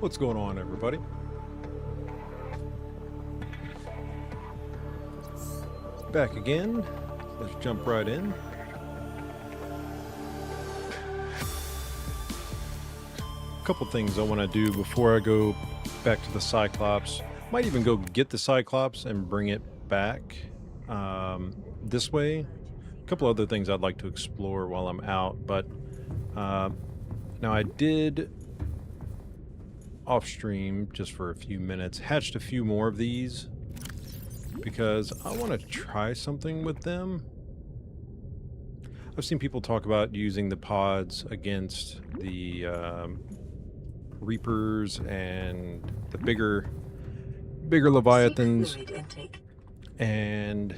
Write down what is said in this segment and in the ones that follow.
What's going on, everybody? Back again. Let's jump right in. A couple things I want to do before I go back to the Cyclops. Might even go get the Cyclops and bring it back this way. A couple other things I'd like to explore while I'm out, but now I did off stream just for a few minutes, hatched a few more of these because I want to try something with them. I've seen people talk about using the pods against the Reapers and the bigger Leviathans, and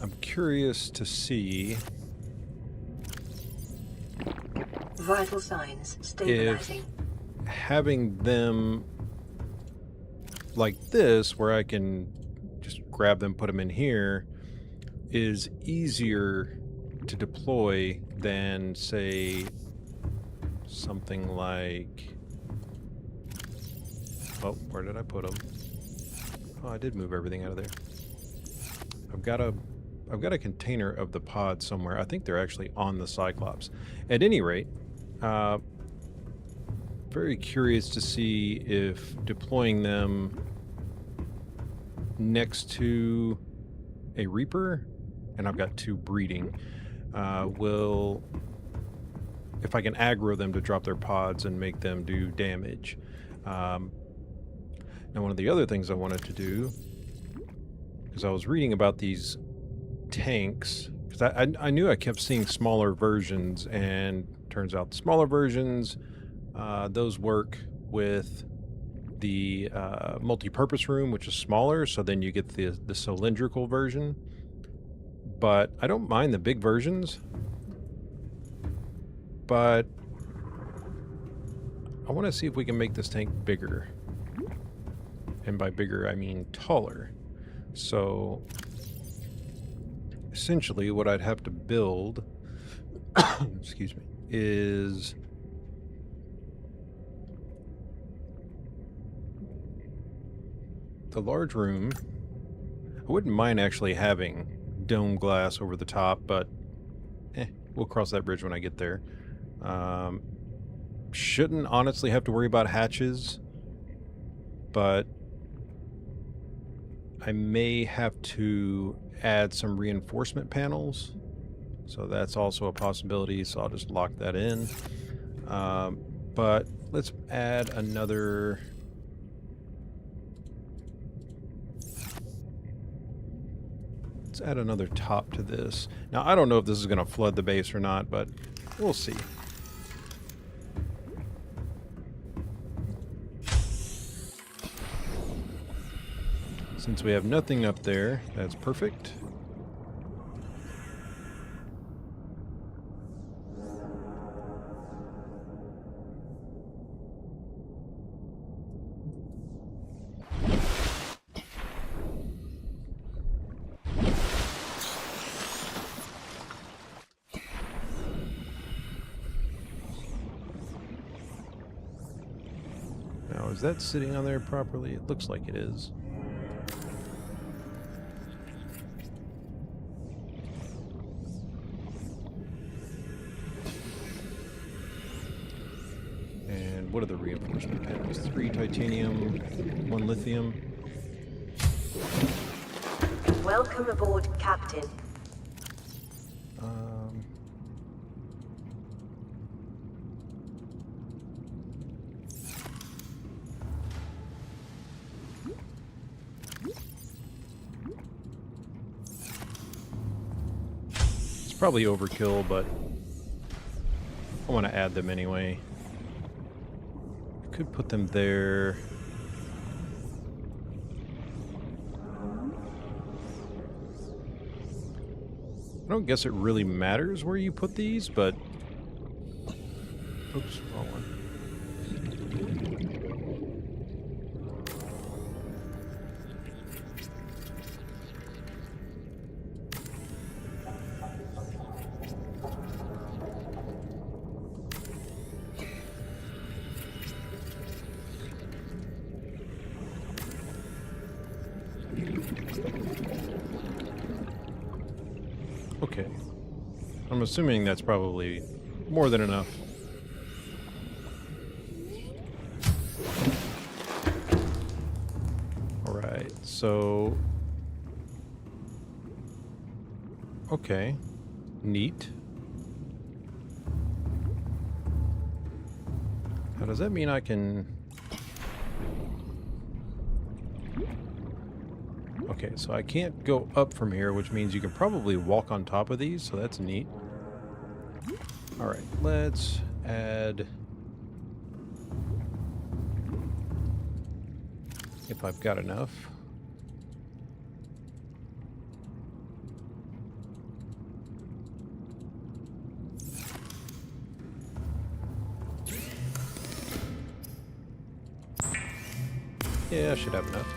I'm curious to see vital signs stabilizing. If having them like this, where I can just grab them, put them in here, is easier to deploy than, say, something like... Oh, where did I put them? Oh, I did move everything out of there. I've got a container of the pod somewhere. I think they're actually on the Cyclops. At any rate, very curious to see if deploying them next to a Reaper, and I've got two breeding, will, if I can aggro them to drop their pods and make them do damage. Now, one of the other things I wanted to do, because I was reading about these tanks, because I knew I kept seeing smaller versions, and turns out the smaller versions, those work with the multi-purpose room, which is smaller, so then you get the cylindrical version. But I don't mind the big versions, but I want to see if we can make this tank bigger. And by bigger, I mean taller. So essentially what I'd have to build excuse me, is the large room. I wouldn't mind actually having dome glass over the top, but we'll cross that bridge when I get there. Shouldn't honestly have to worry about hatches, but I may have to add some reinforcement panels, so that's also a possibility, so I'll just lock that in. But let's add another... Let's add another top to this. Now, I don't know if this is going to flood the base or not, but we'll see. Since we have nothing up there, that's perfect. Now, is that sitting on there properly? It looks like it is. What are the reinforcement panels? 3 titanium, 1 lithium. Welcome aboard, Captain. It's probably overkill, but I want to add them anyway. Could put them there. I don't guess it really matters where you put these, but... Oops, wrong one. Okay. I'm assuming that's probably more than enough. Alright, so... Okay. Neat. Now, does that mean I can... Okay, so I can't go up from here, which means you can probably walk on top of these, so that's neat. Alright, let's add... If I've got enough. Yeah, I should have enough.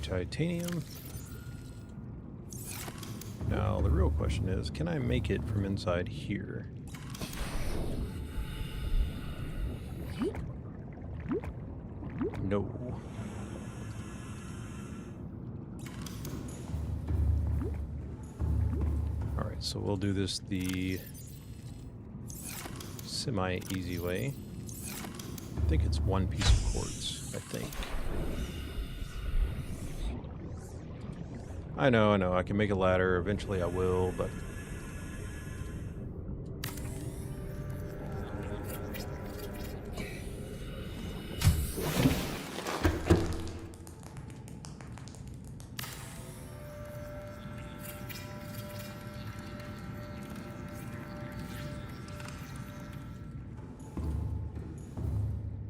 Titanium. Now the real question is, can I make it from inside here? No. Alright, so we'll do this the semi-easy way. I think it's one piece of quartz, I think. I know, I can make a ladder, eventually I will, but...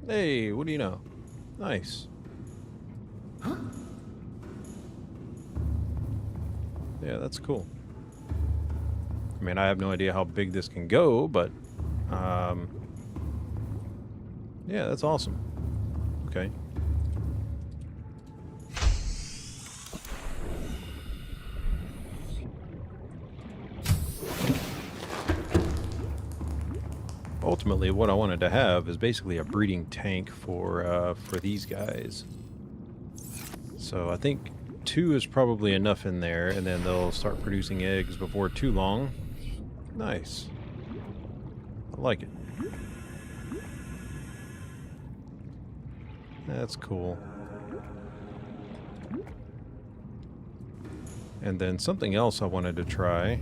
Hey, what do you know? Nice. Yeah, that's cool. I mean, I have no idea how big this can go, but yeah, that's awesome. Okay. Ultimately, what I wanted to have is basically a breeding tank for these guys. So I think 2 is probably enough in there, and then they'll start producing eggs before too long. Nice. I like it. That's cool. And then something else I wanted to try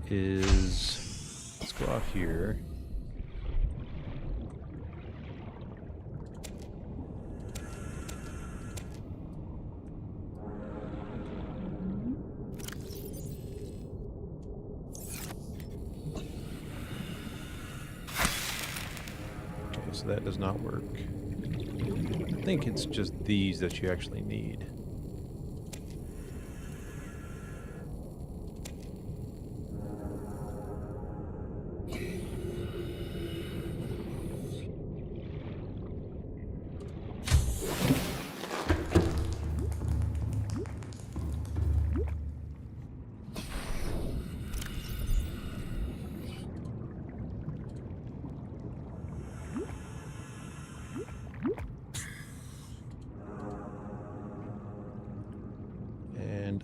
is... Let's go out here. So that does not work. I think it's just these that you actually need.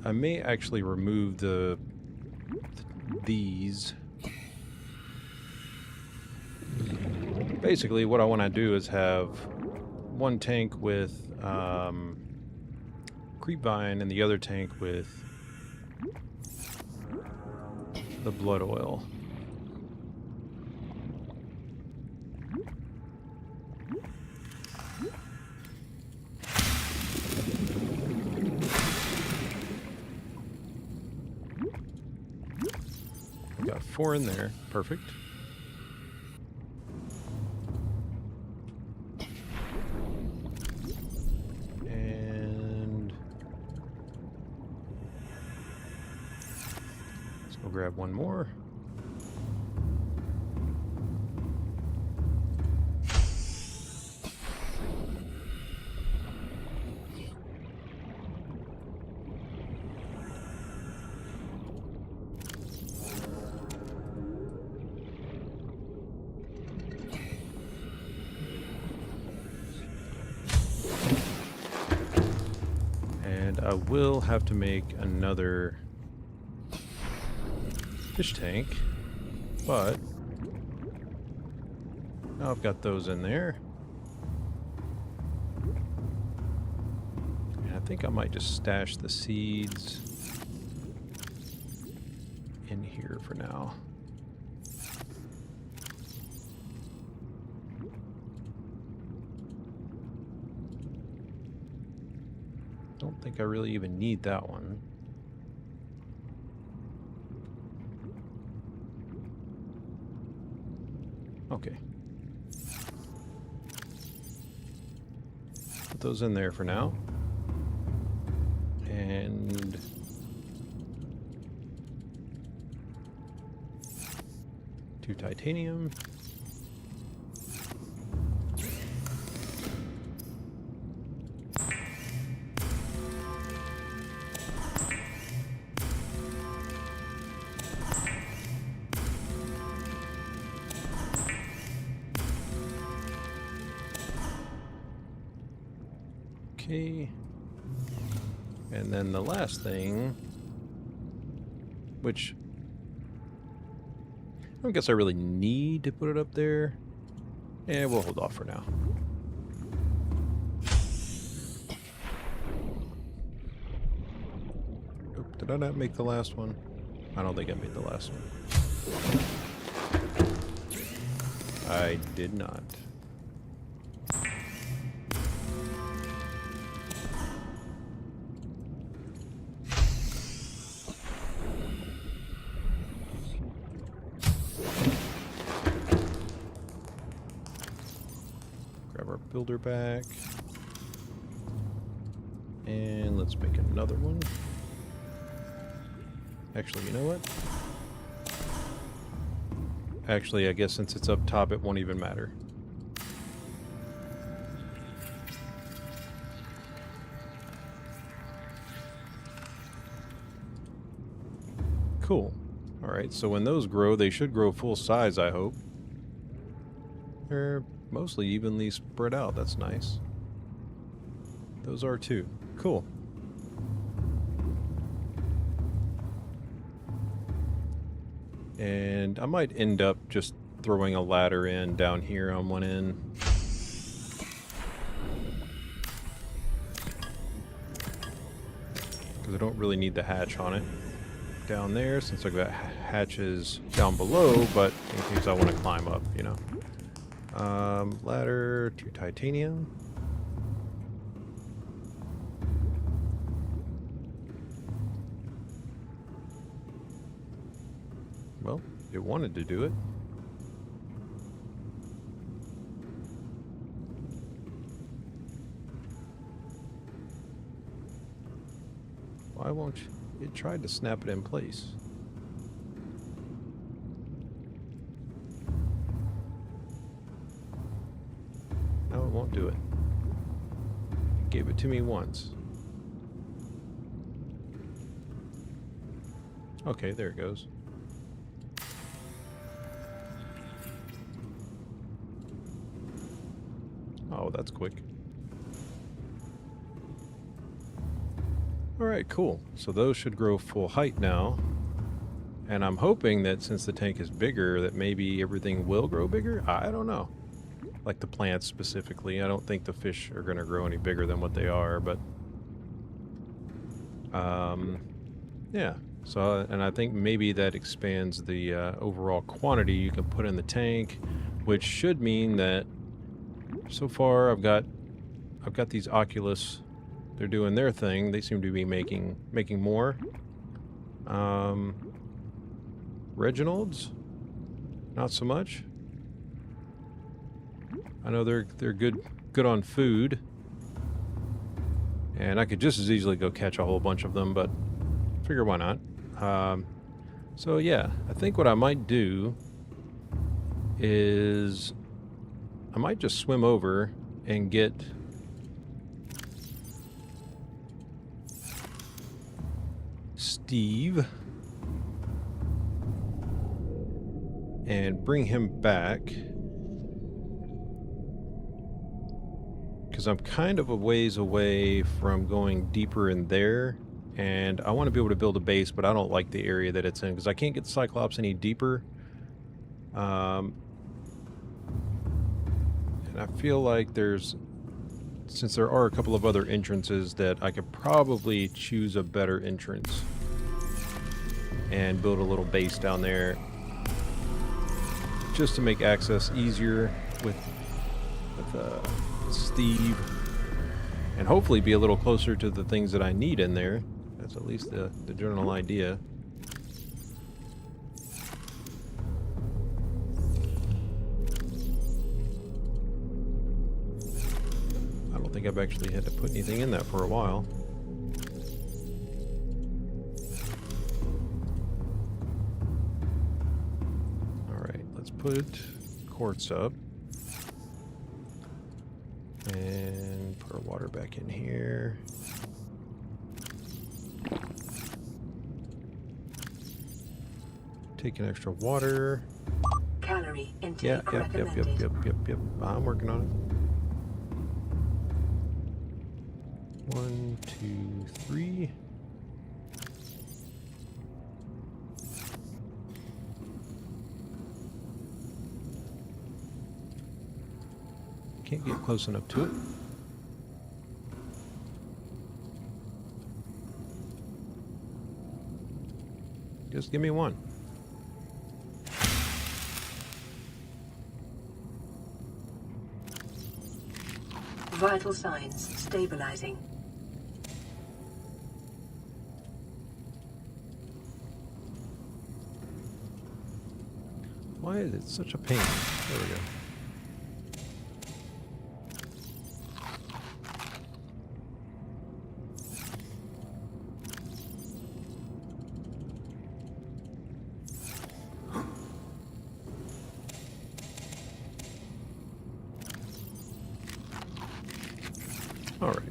I may actually remove these. Basically, what I want to do is have one tank with creepvine and the other tank with the blood oil. Got 4 in there. Perfect. And let's go grab one more. will have to make another fish tank, but now I've got those in there. And I think I might just stash the seeds in here for now. Don't think I really even need that one. Okay. Put those in there for now. And two titanium. Okay. And then the last thing, which I don't guess I really need to put it up there. Yeah, we'll hold off for now. Oh, did I not make the last one? I don't think I made the last one. I did not. Grab our builder back. And let's make another one. Actually, you know what? Actually, I guess since it's up top, it won't even matter. Cool. Alright, so when those grow, they should grow full size, I hope. They're mostly evenly spread out. That's nice. Those are too. Cool. And I might end up just throwing a ladder in down here on one end. Because I don't really need the hatch on it down there, since I've got hatches down below, but in case I want to climb up, you know. Ladder to titanium. Well, it wanted to do it. Why won't you? It tried to snap it in place. No, it won't do it. It gave it to me once. Okay, there it goes. Oh, that's quick. Alright, cool. So those should grow full height now. And I'm hoping that since the tank is bigger, that maybe everything will grow bigger? I don't know. Like the plants specifically. I don't think the fish are going to grow any bigger than what they are, but... yeah. So, and I think maybe that expands the overall quantity you can put in the tank, which should mean that so far I've got these Oculus. They're doing their thing. They seem to be making more. Reginald's, not so much. I know they're good on food, and I could just as easily go catch a whole bunch of them, but figure why not. So yeah, I think what I might do is I might just swim over and get Steve and bring him back because I'm kind of a ways away from going deeper in there, and I want to be able to build a base, but I don't like the area that it's in because I can't get the Cyclops any deeper. And I feel like since there are a couple of other entrances, that I could probably choose a better entrance and build a little base down there just to make access easier with Steve, and hopefully be a little closer to the things that I need in there. That's at least the general idea. I don't think I've actually had to put anything in that for a while. Alright, let's put quartz up. And put our water back in here. Take an extra water. Calorie intake Yep. I'm working on it. 1, 2, 3. Can't get close enough to it. Just give me one. Vital signs stabilizing. Why is it such a pain? There we go. All right.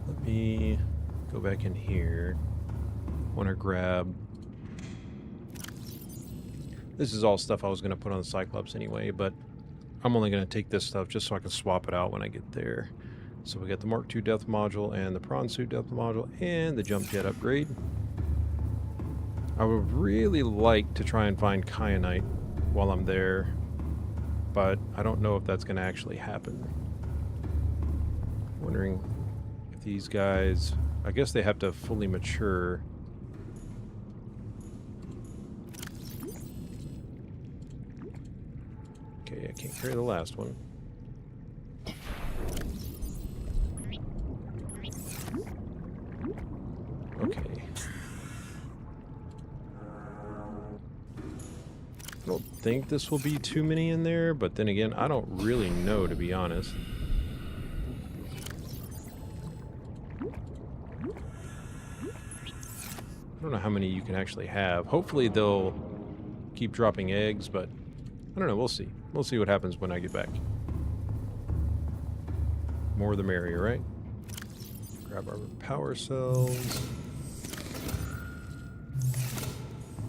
Let me go back in here. Want to grab... This is all stuff I was going to put on the Cyclops anyway, but I'm only going to take this stuff just so I can swap it out when I get there. So we got the Mark II depth module and the prawn suit depth module and the jump jet upgrade. I would really like to try and find kyanite while I'm there, but I don't know if that's going to actually happen. Wondering if these guys... I guess they have to fully mature. Okay, I can't carry the last one. Okay. I don't think this will be too many in there, but then again, I don't really know, to be honest. I don't know how many you can actually have. Hopefully they'll keep dropping eggs, but I don't know, we'll see. We'll see what happens when I get back. More the merrier, right? Grab our power cells.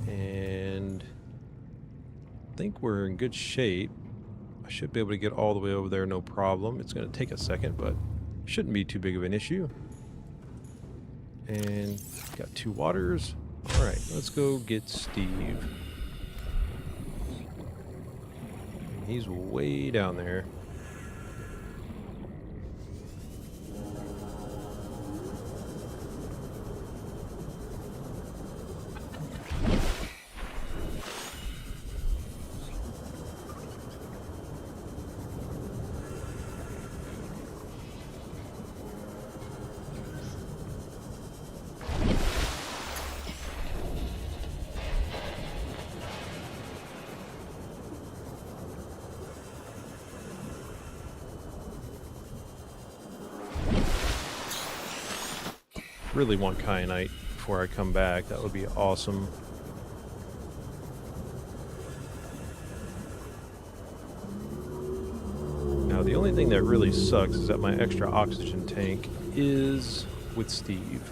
And I think we're in good shape. I should be able to get all the way over there, no problem. It's going to take a second, but shouldn't be too big of an issue. And got 2 waters. Alright, let's go get Steve. He's way down there. Really want kyanite before I come back. That would be awesome. Now, the only thing that really sucks is that my extra oxygen tank is with Steve.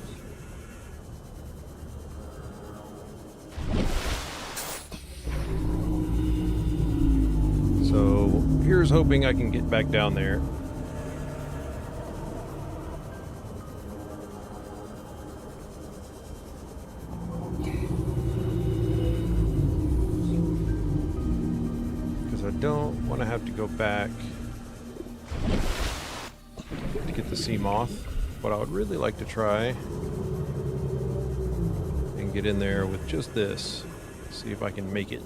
So here's hoping I can get back down there. Because I don't want to have to go back to get the sea moth. But I would really like to try and get in there with just this. See if I can make it.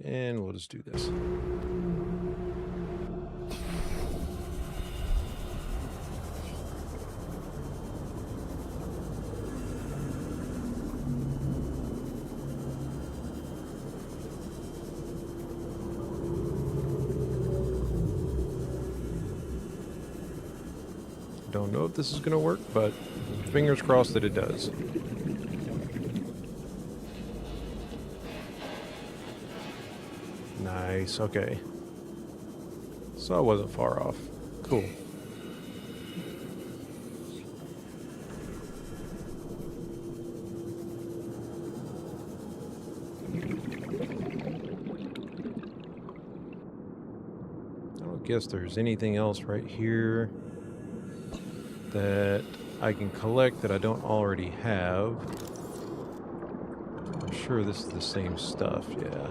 And we'll just do this. Don't know if this is going to work, but fingers crossed that it does. Nice, okay. So I wasn't far off. Cool. I don't guess there's anything else right here that I can collect that I don't already have. I'm sure this is the same stuff, yeah.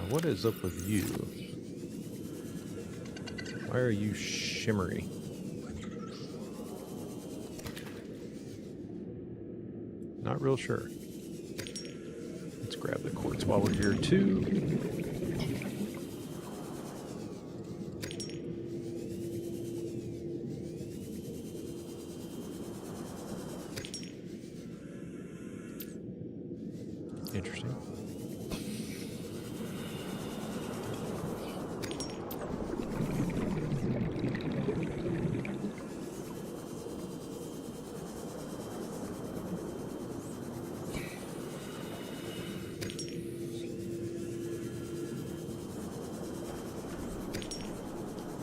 What is up with you? Why are you shimmery? Not real sure. Let's grab the quartz while we're here too. Interesting.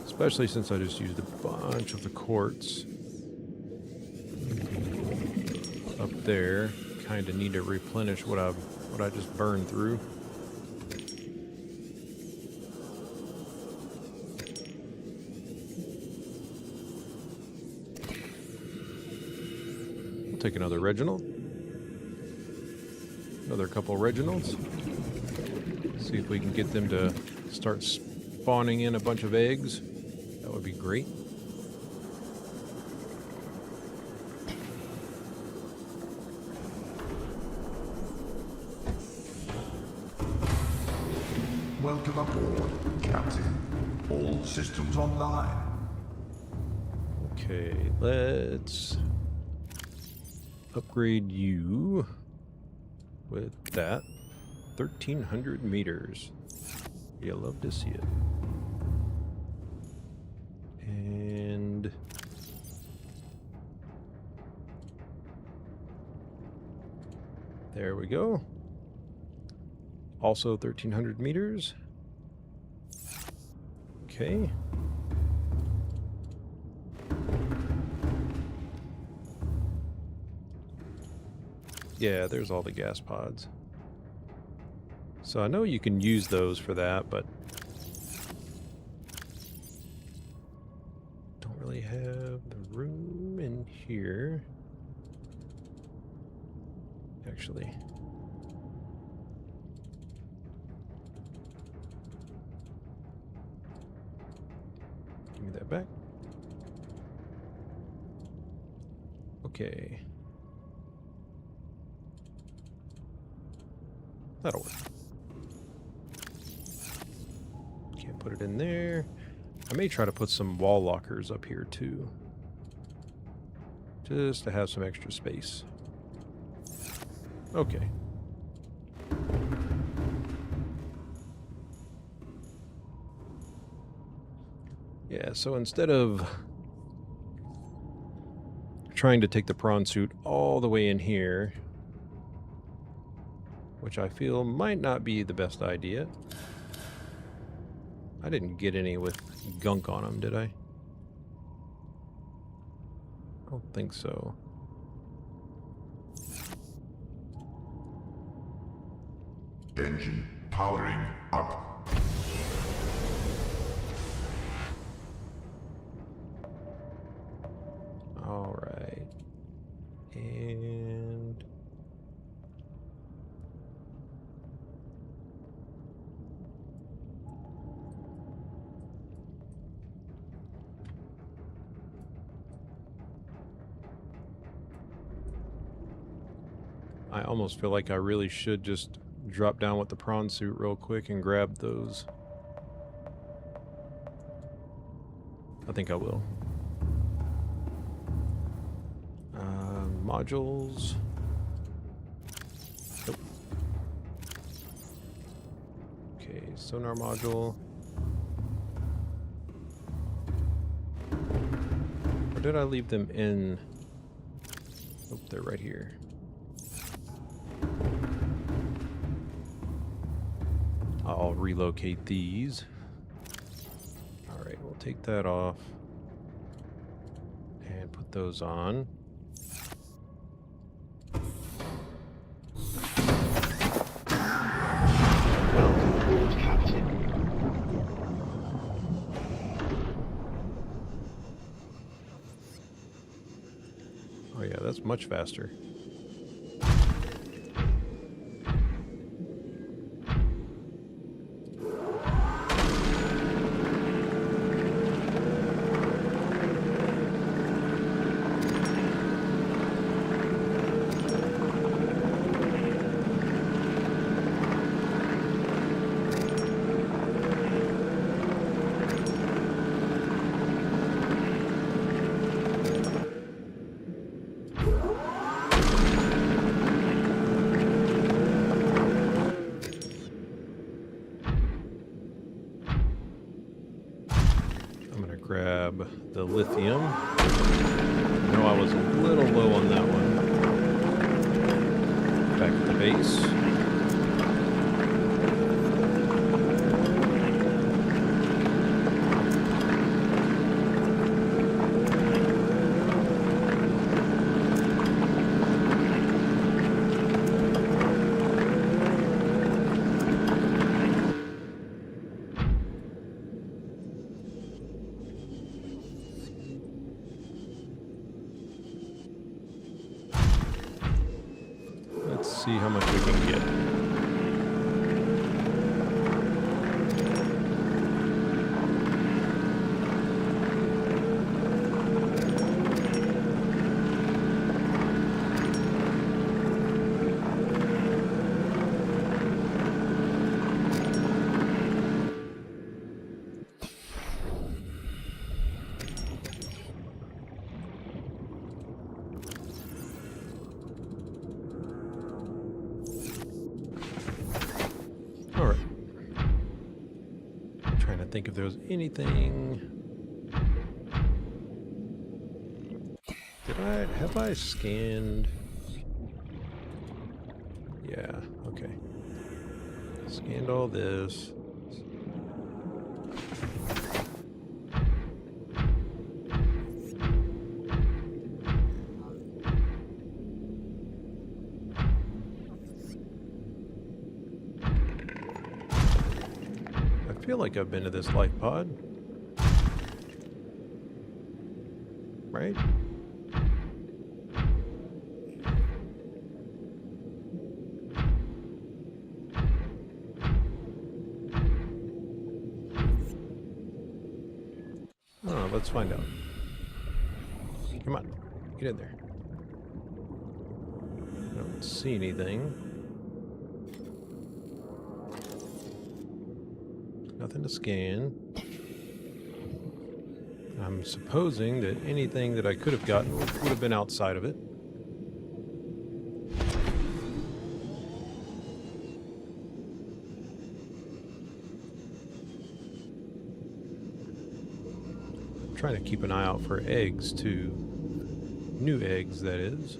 Especially since I just used a bunch of the quartz up there. Kind of need to replenish what I just burned through. We'll take another Reginald. Another couple Reginalds. See if we can get them to start spawning in a bunch of eggs. That would be great. Welcome aboard, Captain. All systems online. Okay, let's upgrade you with that. 1,300 meters. You'll love to see it. And there we go. Also 1,300 meters. Okay. Yeah, there's all the gas pods. So I know you can use those for that, but don't really have the room in here. Actually. Give me that back. Okay. That'll work. Can't put it in there. I may try to put some wall lockers up here too. Just to have some extra space. Okay. Yeah, so instead of trying to take the prawn suit all the way in here, which I feel might not be the best idea. I didn't get any with gunk on them, did I? I don't think so. Engine powering up. All right. And I almost feel like I really should just drop down with the prawn suit real quick and grab those. I think I will. Modules. Nope. Okay, sonar module. Or did I leave them in? Oh, they're right here. I'll relocate these. Alright, we'll take that off. And put those on. Welcome aboard, Captain. Oh yeah, that's much faster. Grab the lithium. No, I was a little low on that one. Back at the base. See how much we can get. Think if there was anything. Have I scanned? Yeah, okay. Scanned all this. I feel like I've been to this life pod. Right? Oh, let's find out. Come on, get in there. I don't see anything. Nothing to scan. I'm supposing that anything that I could have gotten would have been outside of it. trying to keep an eye out for eggs too. New eggs, that is.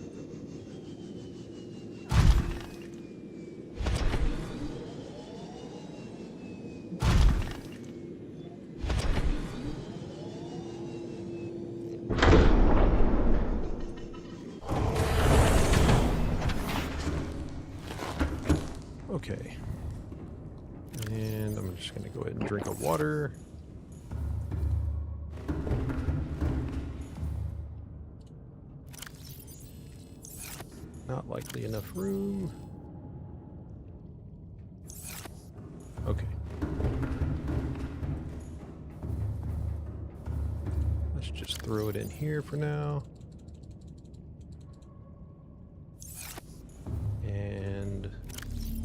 Okay. And I'm just going to go ahead and drink a water. Not likely enough room. Okay. Let's just throw it in here for now. And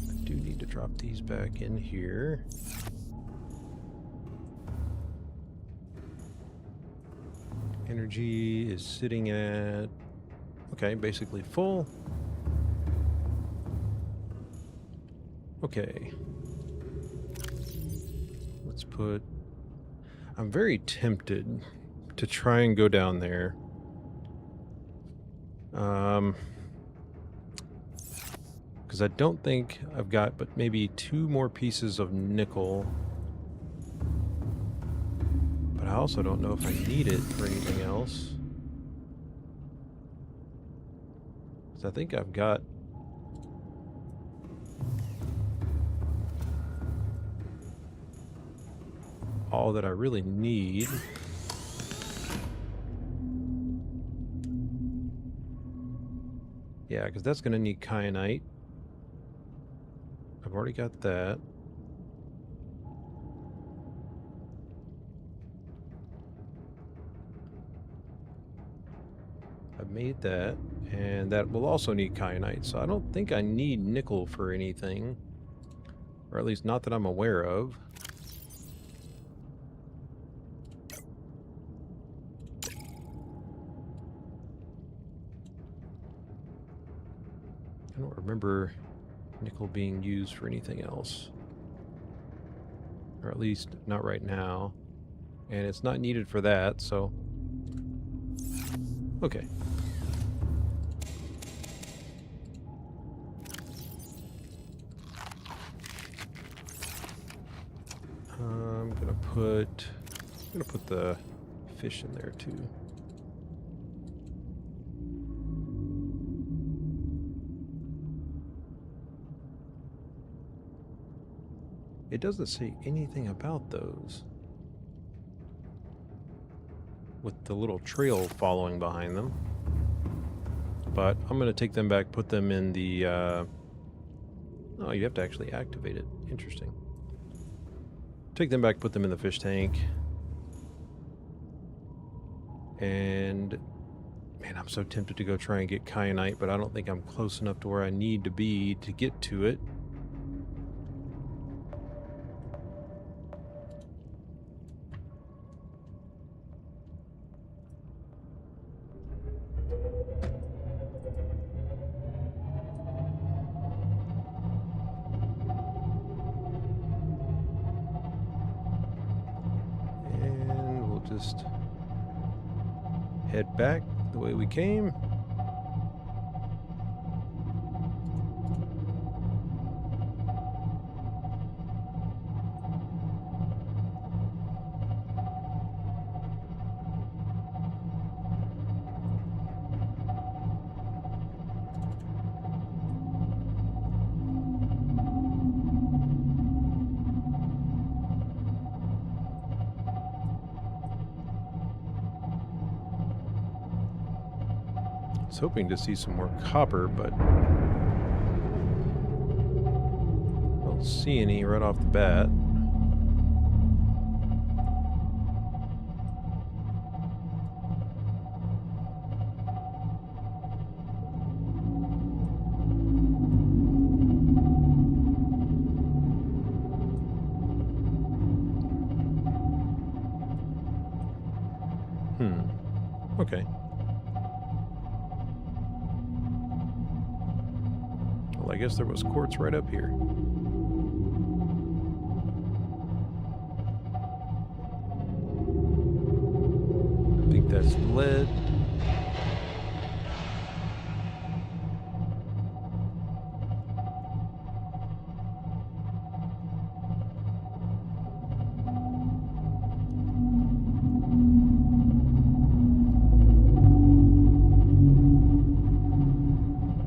I do need to drop these back in here. Energy is sitting at, okay, basically full. Okay. Let's put, I'm very tempted to try and go down there. Because I don't think I've got but maybe 2 more pieces of nickel. But I also don't know if I need it for anything else. Because I think I've got all that I really need. Yeah, because that's going to need kyanite. I've already got that. I've made that, and that will also need kyanite, so I don't think I need nickel for anything. Or at least not that I'm aware of. I don't remember nickel being used for anything else. Or at least not right now. And it's not needed for that, so... Okay. I'm gonna put the fish in there too. It doesn't say anything about those, with the little trail following behind them. But I'm going to take them back, put them in the... Oh, you have to actually activate it. Interesting. Take them back, put them in the fish tank. And... man, I'm so tempted to go try and get kyanite, but I don't think I'm close enough to where I need to be to get to it. Just head back the way we came. I was hoping to see some more copper, but I don't see any right off the bat. Okay. Well, I guess there was quartz right up here. is lead.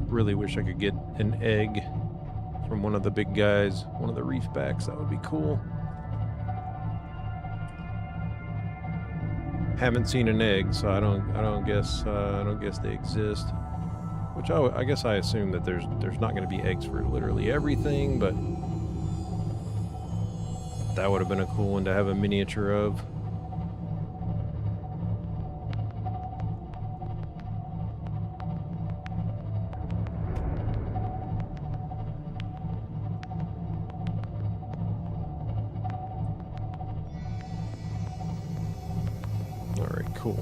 Really wish I could get an egg from one of the big guys, one of the reef backs. That would be cool. Haven't seen an egg, so I don't guess they exist. Which I guess I assume that there's not going to be eggs for literally everything, but that would have been a cool one to have a miniature of. Alright, cool.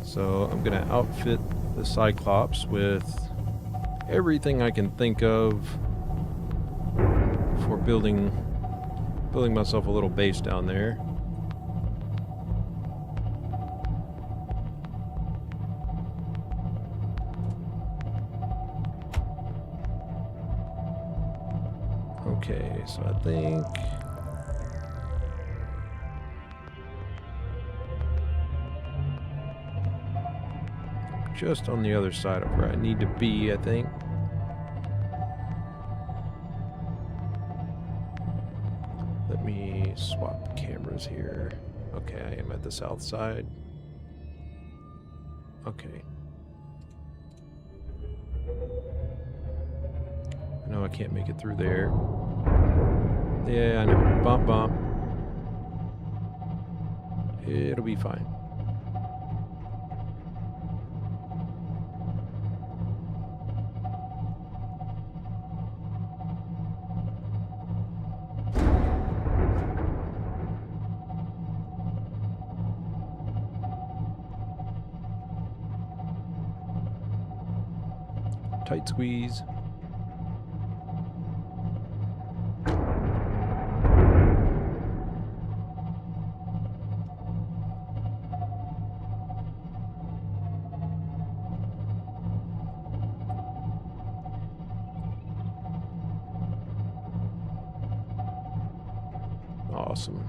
So I'm gonna outfit the Cyclops with everything I can think of for building myself a little base down there. Okay, so I think just on the other side of where I need to be, I think. Let me swap cameras here. Okay, I am at the south side. Okay. No, I can't make it through there. Yeah, I know. Bump, bump. It'll be fine. Tight squeeze. Awesome.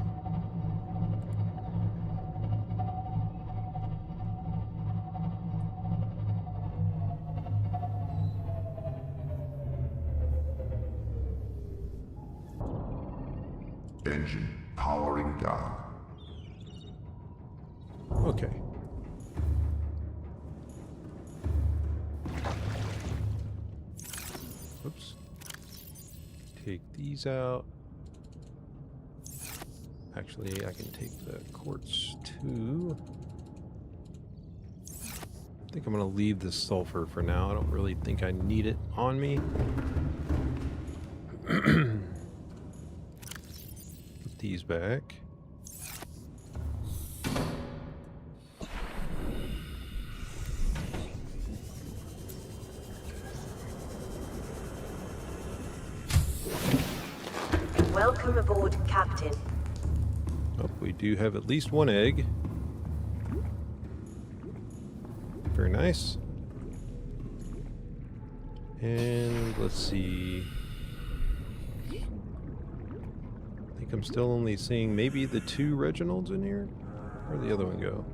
Engine powering down. Okay. Oops. Take these out. Actually, I can take the quartz too. I think I'm going to leave the sulfur for now. I don't really think I need it on me. Put these back. Welcome aboard, Captain. Oh, we do have at least one egg. Very nice. And let's see. I think I'm still only seeing maybe the 2 Reginalds in here. Where'd the other one go?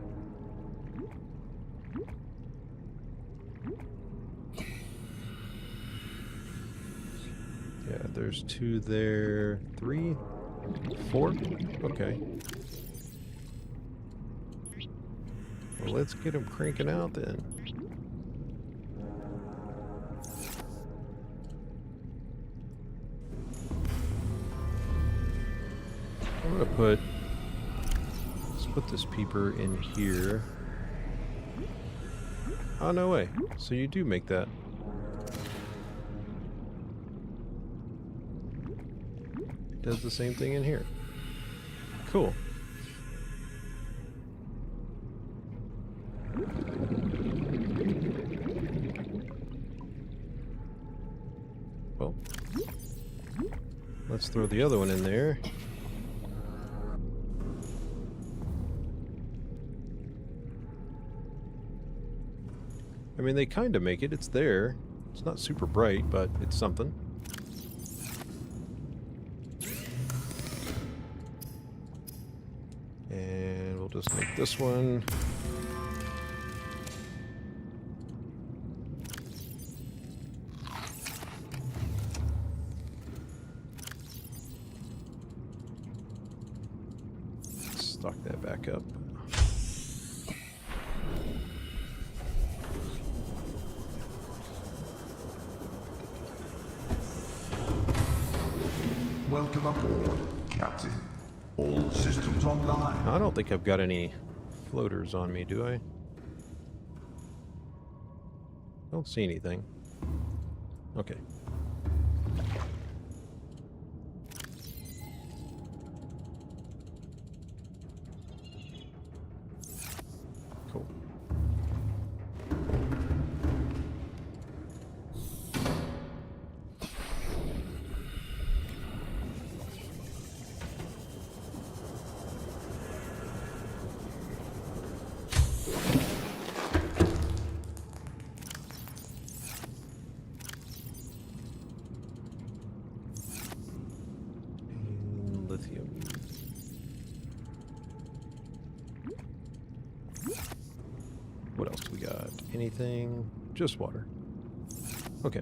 Yeah, there's 2 there. 3? 4? Okay. Well, let's get them cranking out then. I'm gonna let's put this peeper in here. Oh, no way. So you do make that. Does the same thing in here. Cool. Well, let's throw the other one in there. I mean, they kind of make it. It's there. It's not super bright, but it's something. And we'll just make this one. Stock that back up. Welcome aboard, Captain. All systems online. I don't think I've got any floaters on me, do I? Don't see anything. Okay. Cool. And lithium. What else do we got? Anything? Just water. Okay.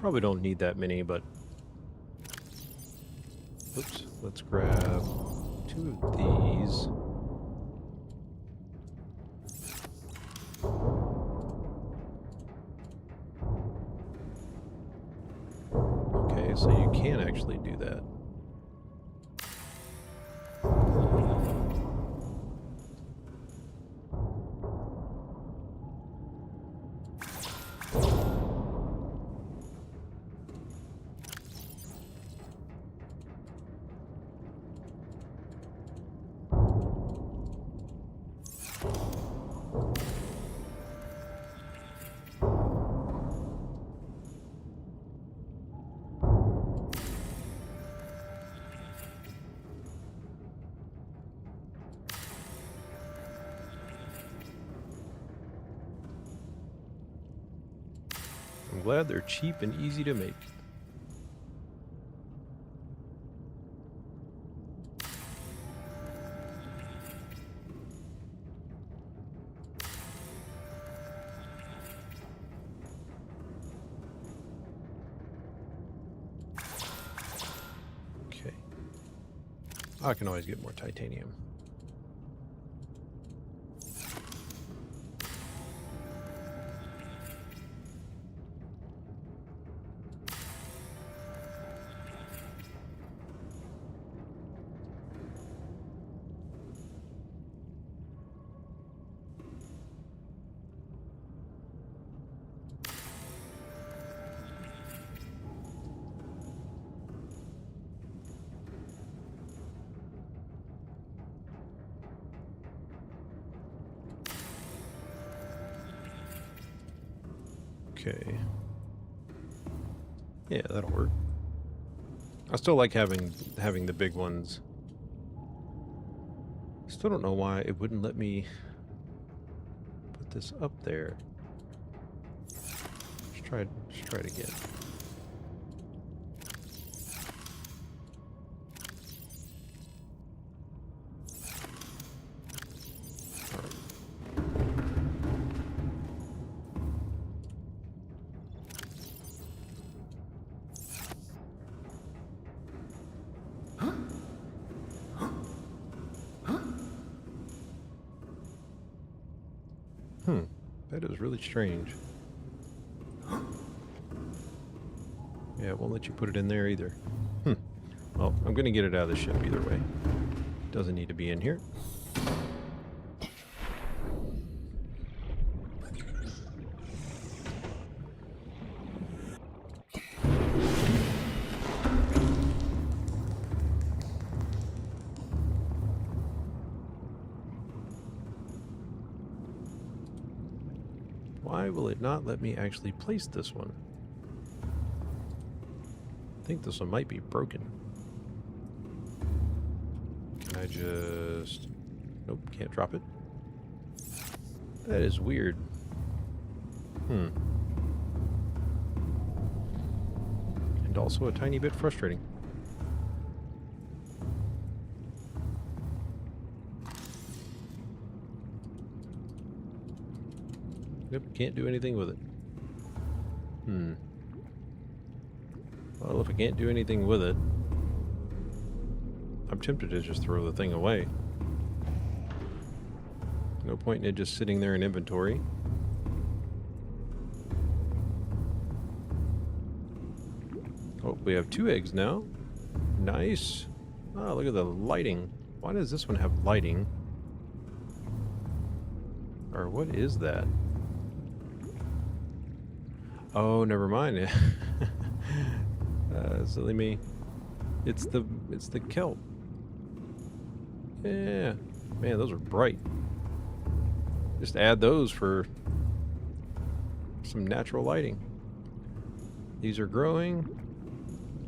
Probably don't need that many, but oops, let's grab 2 of these. Okay, so you can actually do that. I'm glad they're cheap and easy to make. Okay. I can always get more titanium. Okay. Yeah, that'll work. I still like having the big ones. Still don't know why it wouldn't let me put this up there. Let's try it again. That is really strange. Yeah, it won't let you put it in there either. Well, I'm going to get it out of the ship either way. Doesn't need to be in here. Why will it not let me actually place this one? I think this one might be broken. Can I just... Nope, can't drop it. That is weird. And also a tiny bit frustrating. Yep, can't do anything with it. Well, if I can't do anything with it, I'm tempted to just throw the thing away. No point in it just sitting there in inventory. Oh, we have 2 eggs now. Nice. Oh, look at the lighting. Why does this one have lighting? Or what is that? Oh, never mind. Silly me. It's the kelp. Yeah. Man, those are bright. Just add those for some natural lighting. These are growing.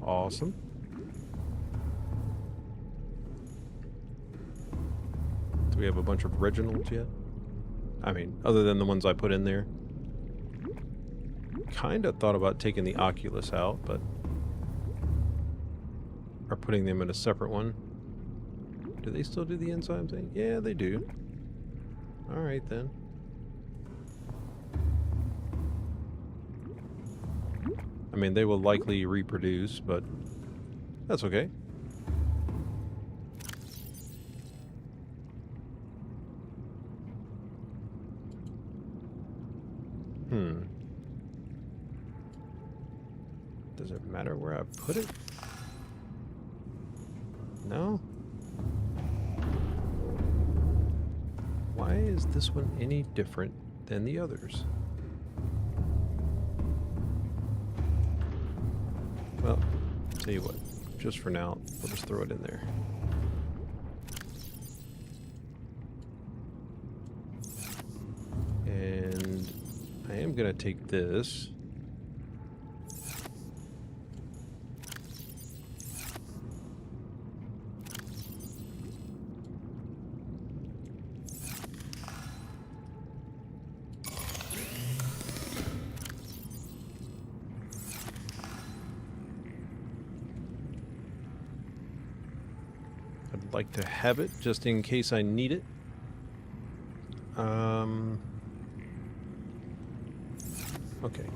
Awesome. Do we have a bunch of Reginalds yet? I mean, other than the ones I put in there. Kind of thought about taking the Oculus out, but... Or putting them in a separate one. Do they still do the enzyme thing? Yeah, they do. Alright then. I mean, they will likely reproduce, but that's okay. Does it matter where I put it? No? Why is this one any different than the others? Well, tell you what, just for now, we'll just throw it in there. And I am going to take this. I'd like to have it just in case I need it. Okay.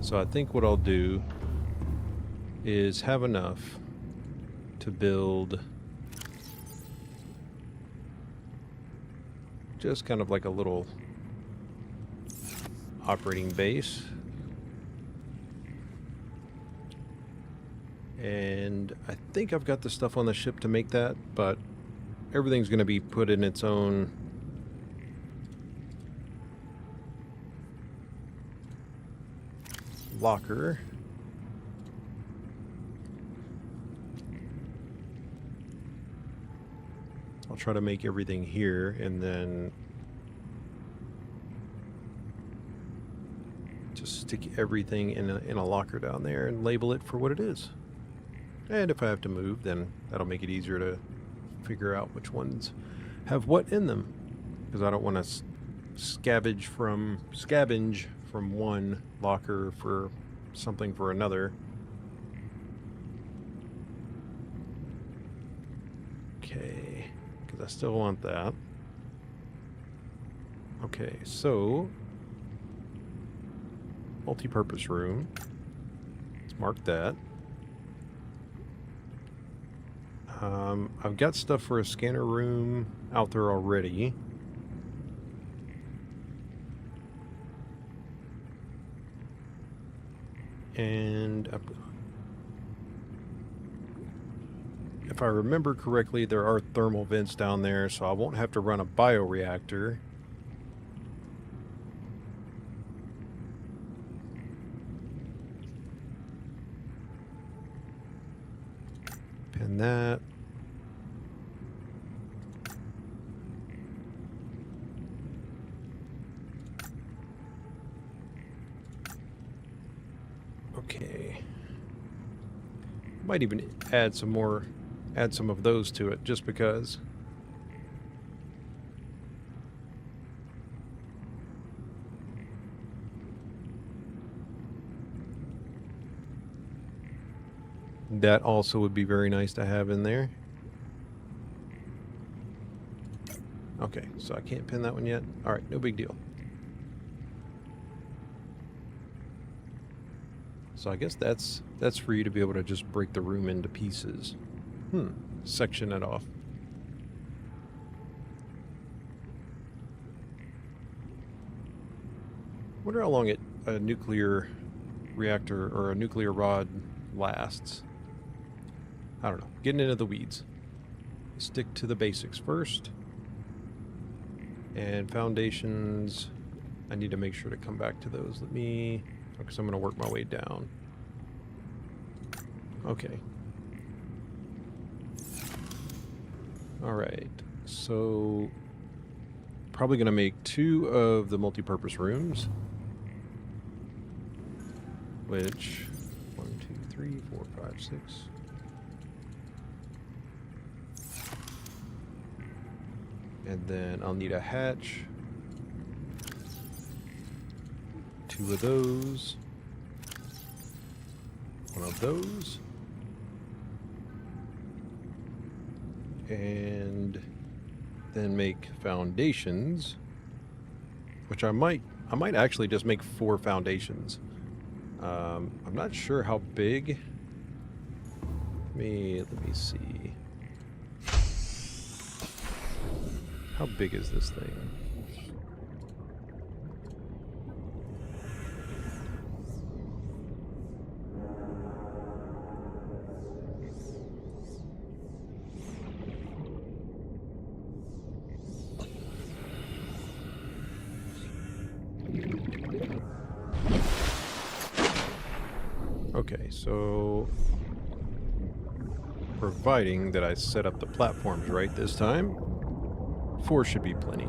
So I think what I'll do is have enough to build just kind of like a little operating base. And I think I've got the stuff on the ship to make that, but everything's going to be put in its own locker. I'll try to make everything here and then just stick everything in a locker down there and label it for what it is. And if I have to move, then that'll make it easier to figure out which ones have what in them. Because I don't want to scavenge from one locker for something for another. Okay, because I still want that. Okay, so multi-purpose room. Let's mark that. I've got stuff for a scanner room out there already. And if I remember correctly, there are thermal vents down there, so I won't have to run a bioreactor. Pin that. Okay. Might even add some of those to it, just because. That also would be very nice to have in there. Okay, so I can't pin that one yet. Alright, no big deal. So I guess that's for you to be able to just break the room into pieces. Section it off. Wonder how long a nuclear reactor or a nuclear rod lasts. I don't know. Getting into the weeds. Stick to the basics first. And foundations, I need to make sure to come back to those. Let me, because I'm going to work my way down. Okay. Alright, so probably going to make 2 of the multi-purpose rooms. Which, 1, 2, 3, 4, 5, 6. And then I'll need a hatch. 2 of those. 1 of those. And then make foundations, which I might actually just make 4 foundations. I'm not sure how big. Let me see. How big is this thing? Okay, so providing that I set up the platforms right this time, 4 should be plenty.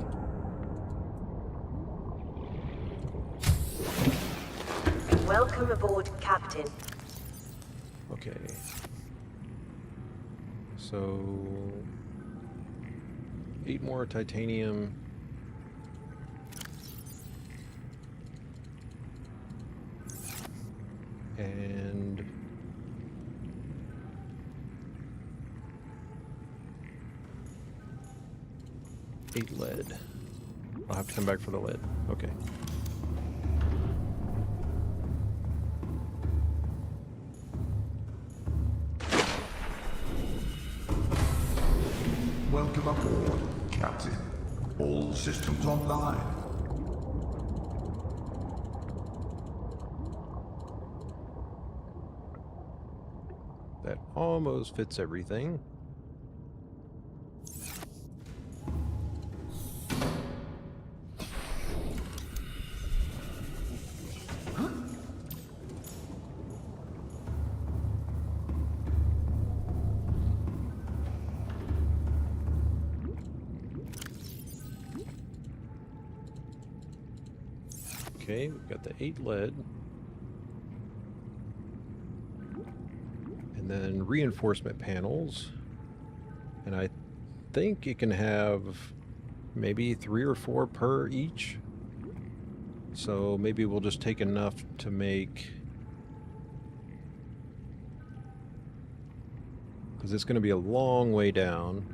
Welcome aboard, Captain. Okay. So 8 more titanium. And 8 lead. I'll have to come back for the lead. Okay. Welcome aboard, Captain. All systems online. That almost fits everything. Okay, we've got the 8 lead. And then reinforcement panels. And I think it can have maybe 3 or 4 per each. So maybe we'll just take enough to make... because it's going to be a long way down.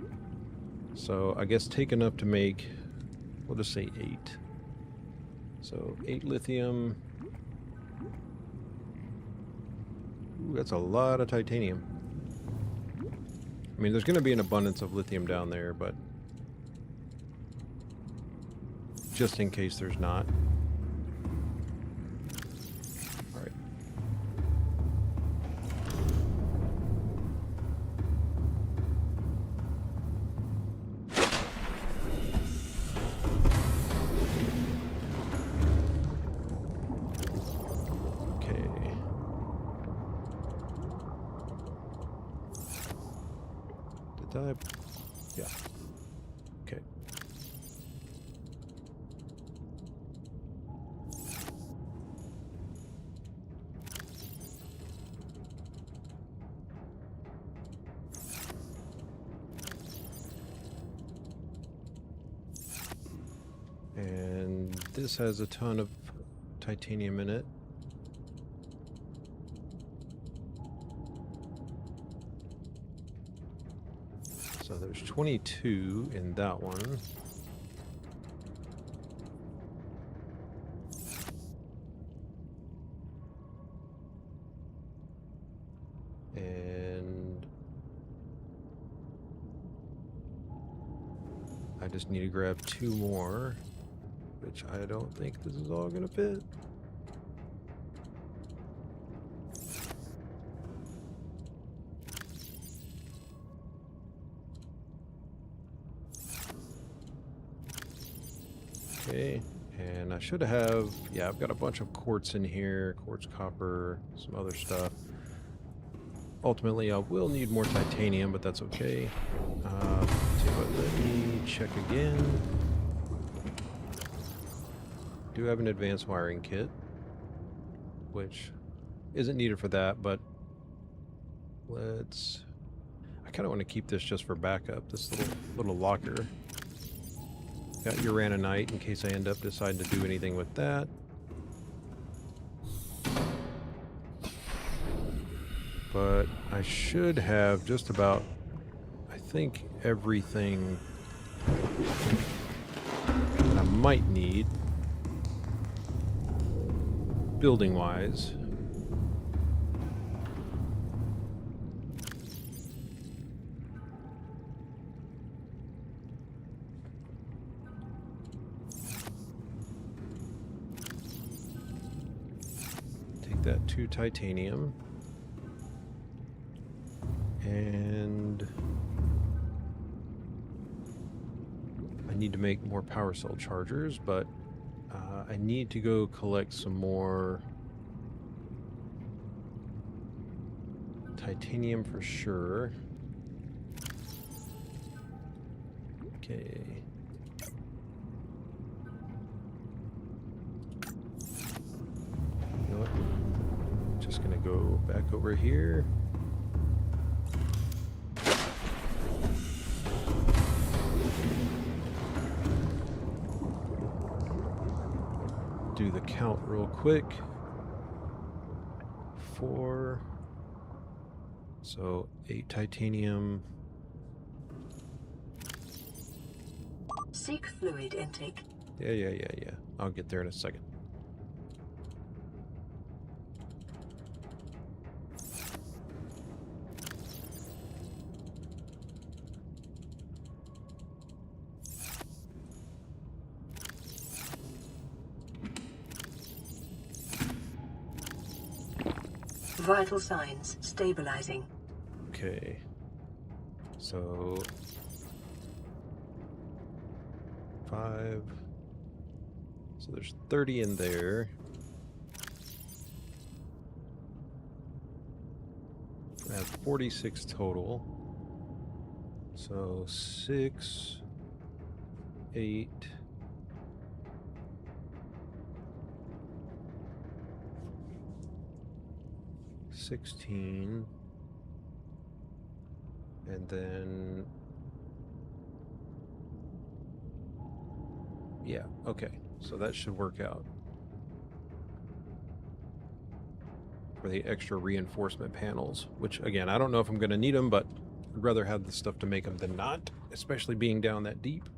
So I guess take enough to make... we'll just say 8. So 8 lithium. Ooh, that's a lot of titanium. I mean, there's going to be an abundance of lithium down there, but just in case there's not. All right. Yeah. Okay. And this has a ton of titanium in it. So there's 22 in that one. And I just need to grab 2 more, which I don't think this is all going to fit. Okay, and I should have, yeah, I've got a bunch of quartz in here, quartz, copper, some other stuff. Ultimately, I will need more titanium, but that's okay. So let me check again. Do have an advanced wiring kit, which isn't needed for that, but let's... I kind of want to keep this just for backup, this little locker. Got uraninite in case I end up deciding to do anything with that. But I should have just about, I think, everything that I might need building-wise. Take that 2 titanium. And I need to make more power cell chargers, but I need to go collect some more titanium for sure. Okay. You know what? Just gonna go back over here. Do the count real quick. 4. So 8 titanium. Seek fluid intake. Yeah. I'll get there in a second. Vital signs stabilizing. Okay. So 5. So there's 30 in there. I have 46 total. So 6, 8. 16, and then, yeah, okay, so that should work out for the extra reinforcement panels, which, again, I don't know if I'm going to need them, but I'd rather have the stuff to make them than not, especially being down that deep.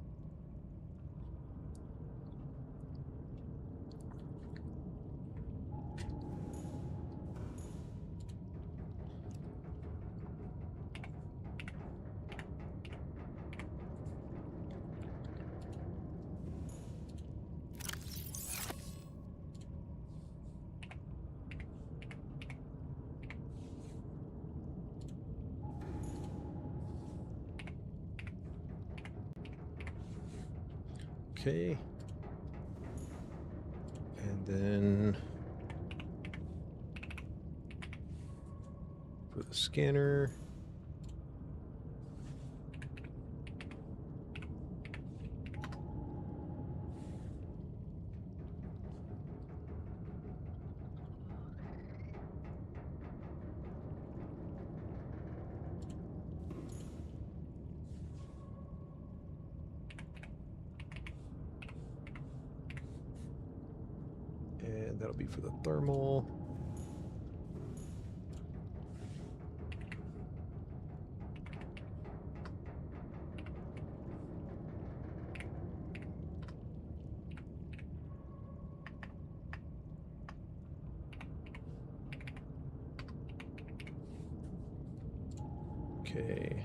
Okay. And then for the scanner, That'll be for the thermal. Okay.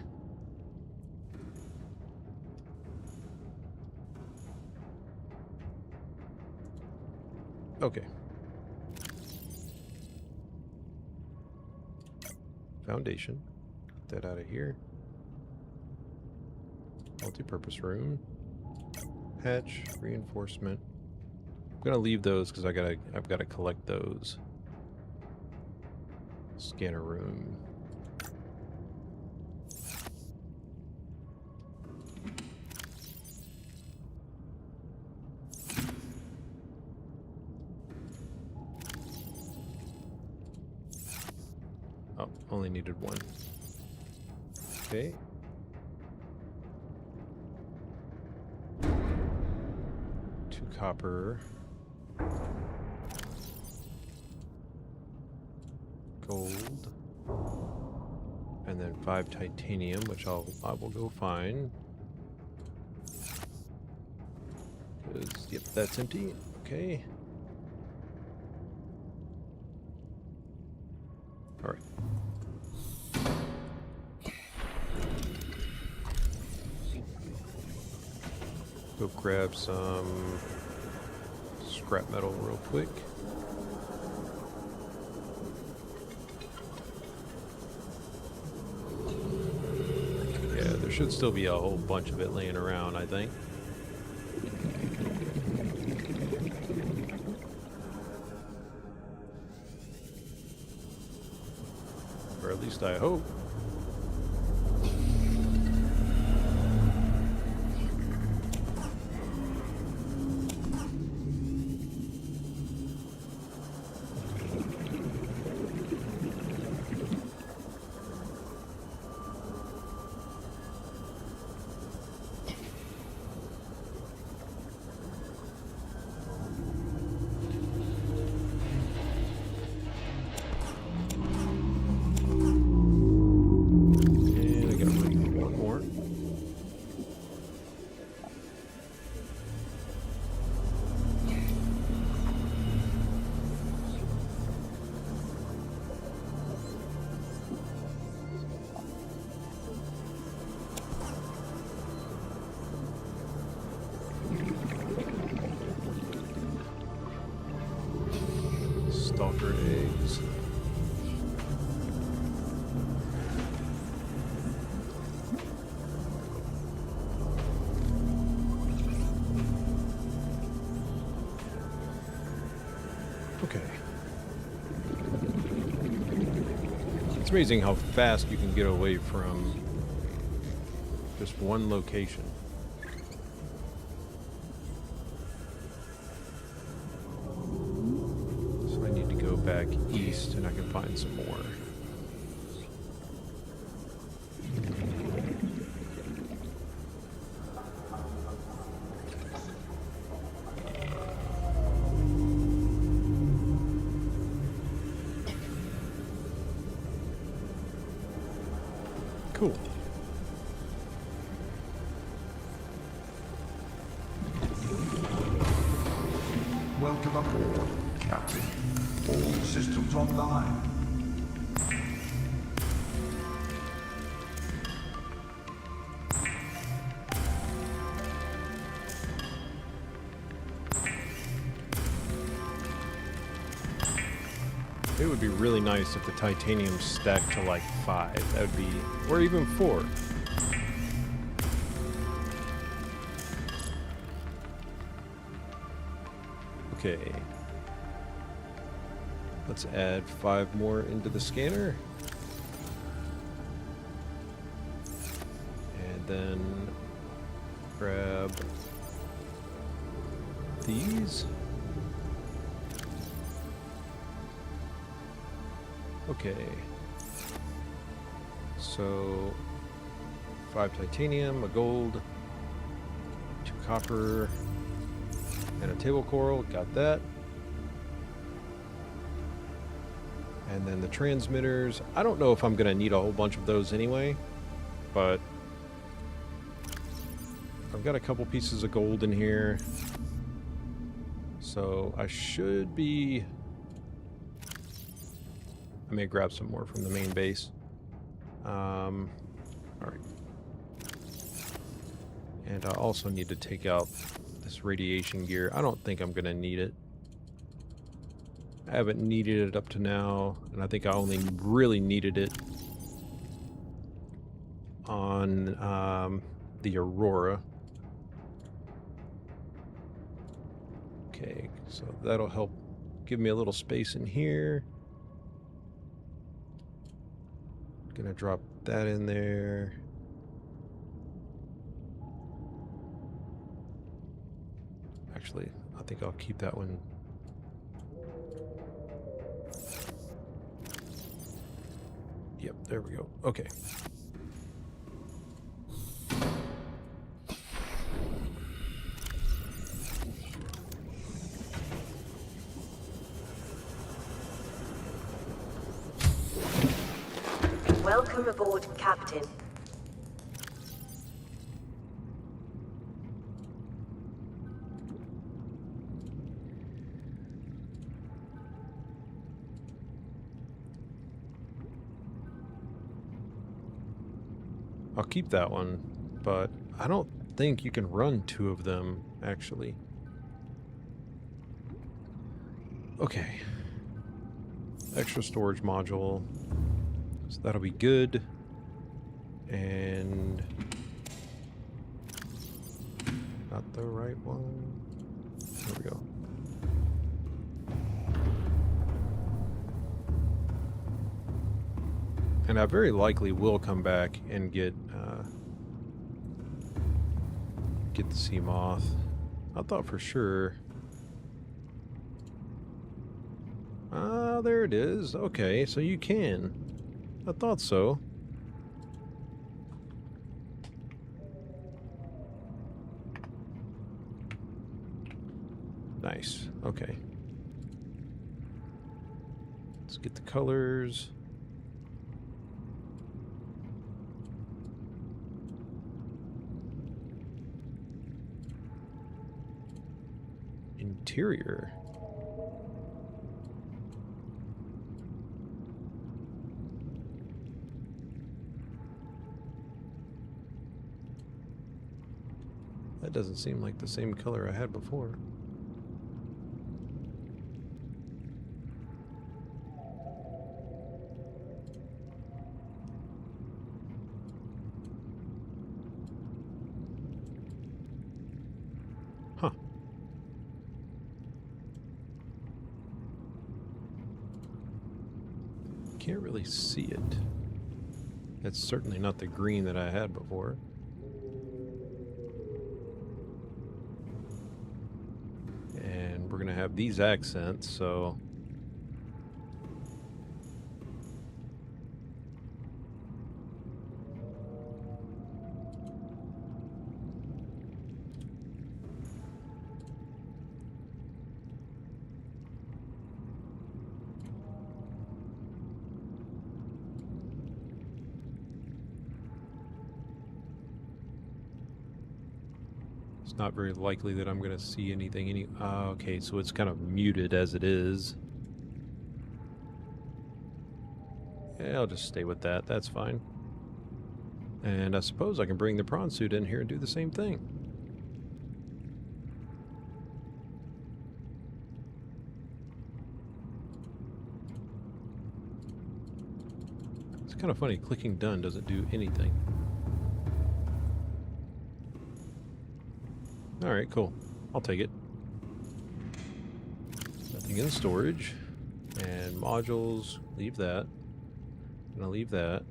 Okay. Foundation. Get that out of here. Multi-purpose room. Hatch, reinforcement. I'm gonna leave those because I've gotta collect those. Scanner room. Oh, only needed one. Okay. Two copper. Gold. And then 5 titanium, which I will go find. Yep, that's empty. Okay. All right. Go grab some scrap metal real quick. Yeah, there should still be a whole bunch of it laying around, I think. Or at least I hope. Stalker eggs. Okay. It's amazing how fast you can get away from just one location. Back east and I can find some more. Cool. Welcome aboard, Captain. All systems online. It would be really nice if the titanium stacked to like 5. That would be, or even 4. Okay. Let's add 5 more into the scanner. And then grab these. Okay. So 5 titanium, a gold, 2 copper, and a table coral. Got that. And then the transmitters, I don't know if I'm going to need a whole bunch of those anyway, but I've got a couple pieces of gold in here. So I should be... I may grab some more from the main base. Alright. And I also need to take out this radiation gear. I don't think I'm going to need it. I haven't needed it up to now, and I think I only really needed it on the Aurora. Okay, so that'll help give me a little space in here. Gonna drop that in there. Actually, I think I'll keep that one. Yep, there we go. Okay. Welcome aboard, Captain. I'll keep that one, but I don't think you can run two of them, actually. Okay. Extra storage module. So that'll be good. And... not the right one. There we go. And I very likely will come back and get the sea moth. I thought for sure. Ah, there it is. Okay, so you can. I thought so. Nice. Okay. Let's get the colors. Interior. That doesn't seem like the same color I had before. Huh. Can't really see it. It's certainly not the green that I had before. And we're gonna have these accents, so it's not very likely that I'm going to see anything. Okay, so it's kind of muted as it is. Yeah, I'll just stay with that. That's fine. And I suppose I can bring the prawn suit in here and do the same thing. It's kind of funny. Clicking done doesn't do anything. Alright, cool. I'll take it. Nothing in storage. And modules, leave that. Gonna leave that.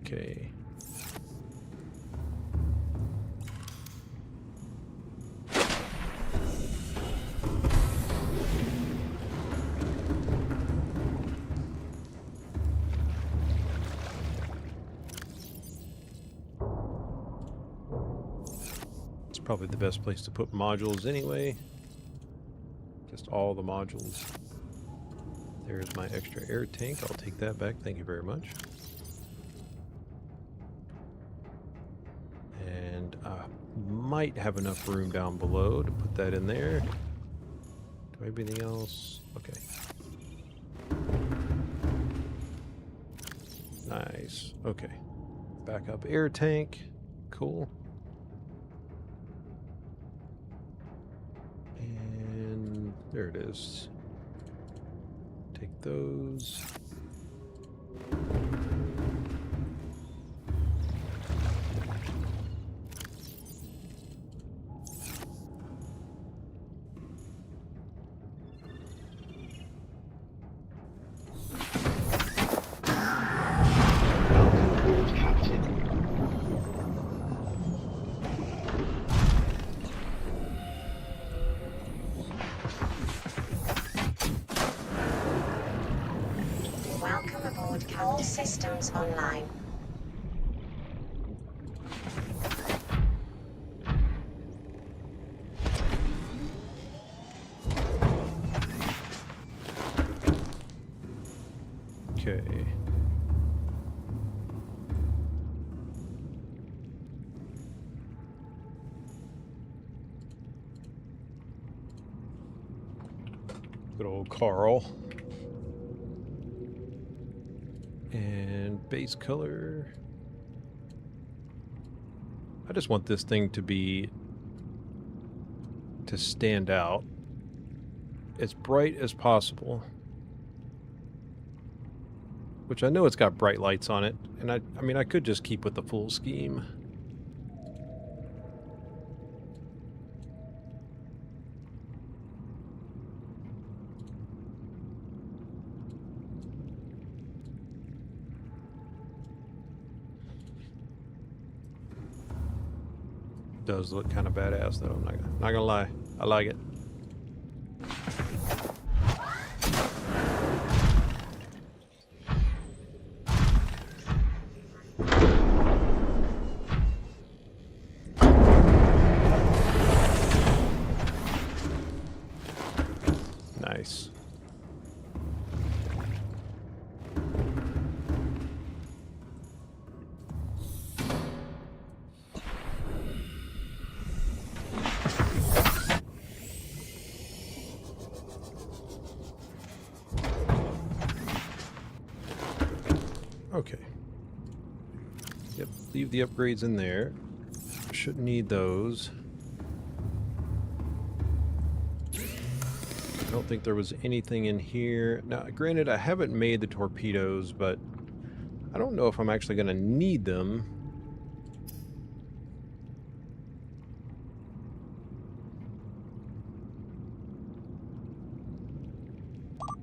Okay. Probably the best place to put modules anyway. Just all the modules. There's my extra air tank. I'll take that back. Thank you very much. And I might have enough room down below to put that in there. Do I have anything else? Okay. Nice. Okay. Backup air tank. Cool. And there it is. Take those. Welcome aboard, Captain. Welcome aboard. All systems online. Okay. Good old Carl. And base color. I just want this thing to stand out as bright as possible. Which I know it's got bright lights on it, and I mean I could just keep with the full scheme. Does look kind of badass though, I'm not gonna lie. I like it. Nice. Okay. Yep, leave the upgrades in there. Shouldn't need those. I don't think there was anything in here. Now, granted, I haven't made the torpedoes, but I don't know if I'm actually going to need them.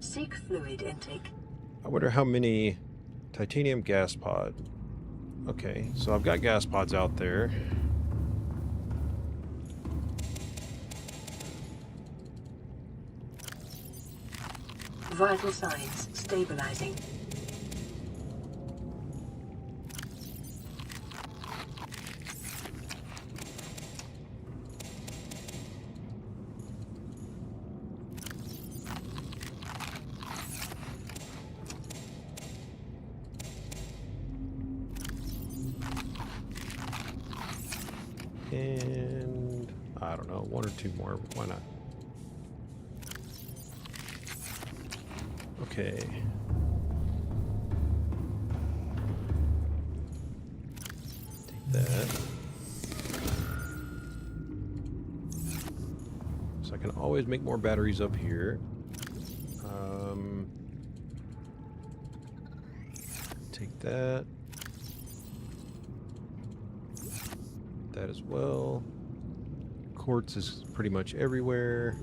Seek fluid intake. I wonder how many titanium gas pod. Okay, so I've got gas pods out there. Vital signs stabilizing. And I don't know, one or two more. Why not? Okay. Take that. So I can always make more batteries up here. Take that. That as well. Quartz is pretty much everywhere.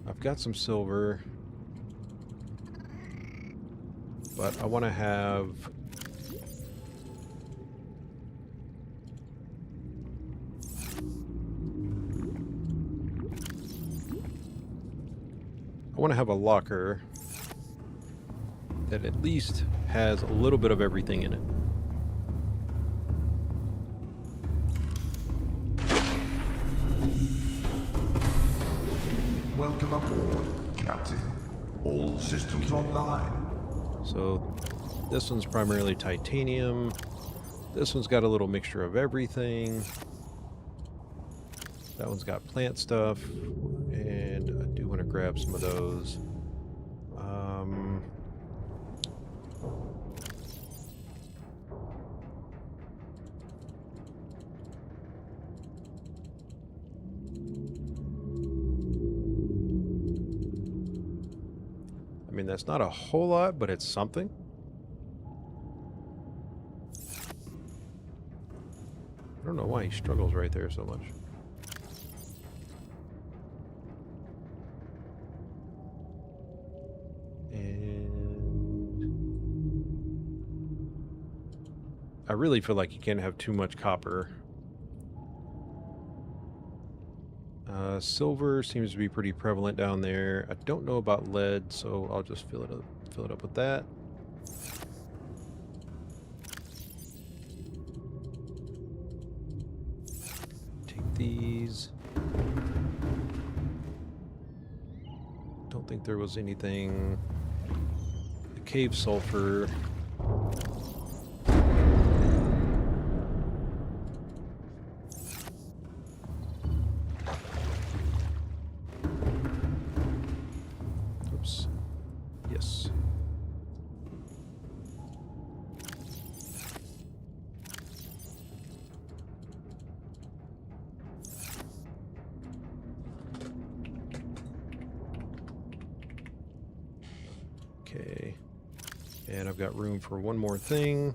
I've got some silver, but I want to have a locker that at least has a little bit of everything in it. Welcome aboard, Captain. All systems online. So this one's primarily titanium. This one's got a little mixture of everything. That one's got plant stuff, and I do want to grab some of those. I mean, that's not a whole lot, but it's something. I don't know why he struggles right there so much. And I really feel like you can't have too much copper. Silver seems to be pretty prevalent down there. I don't know about lead, so I'll just fill it up with that. Take these. Don't think there was anything. The cave sulfur. Oops. Yes. Okay. And I've got room for one more thing.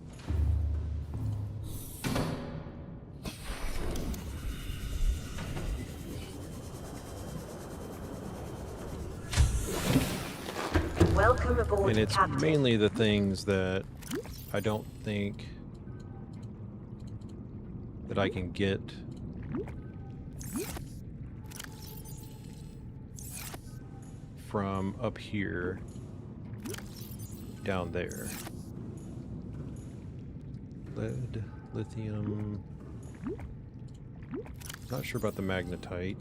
Welcome aboard, And it's Captain. mainly the things that I don't think that I can get from up here down there. Lead, lithium. Not sure about the magnetite.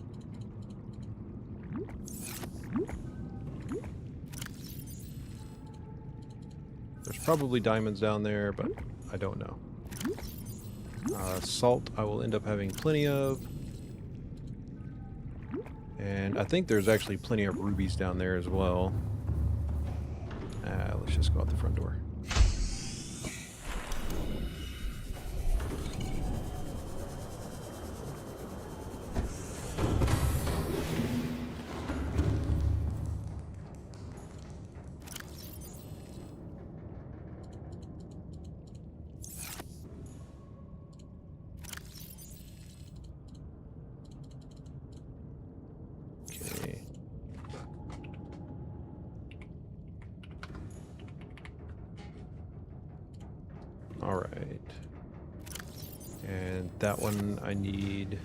There's probably diamonds down there, but I don't know. Salt I will end up having plenty of. And I think there's actually plenty of rubies down there as well. Let's just go out the front door. Okay. All right. And that one I need.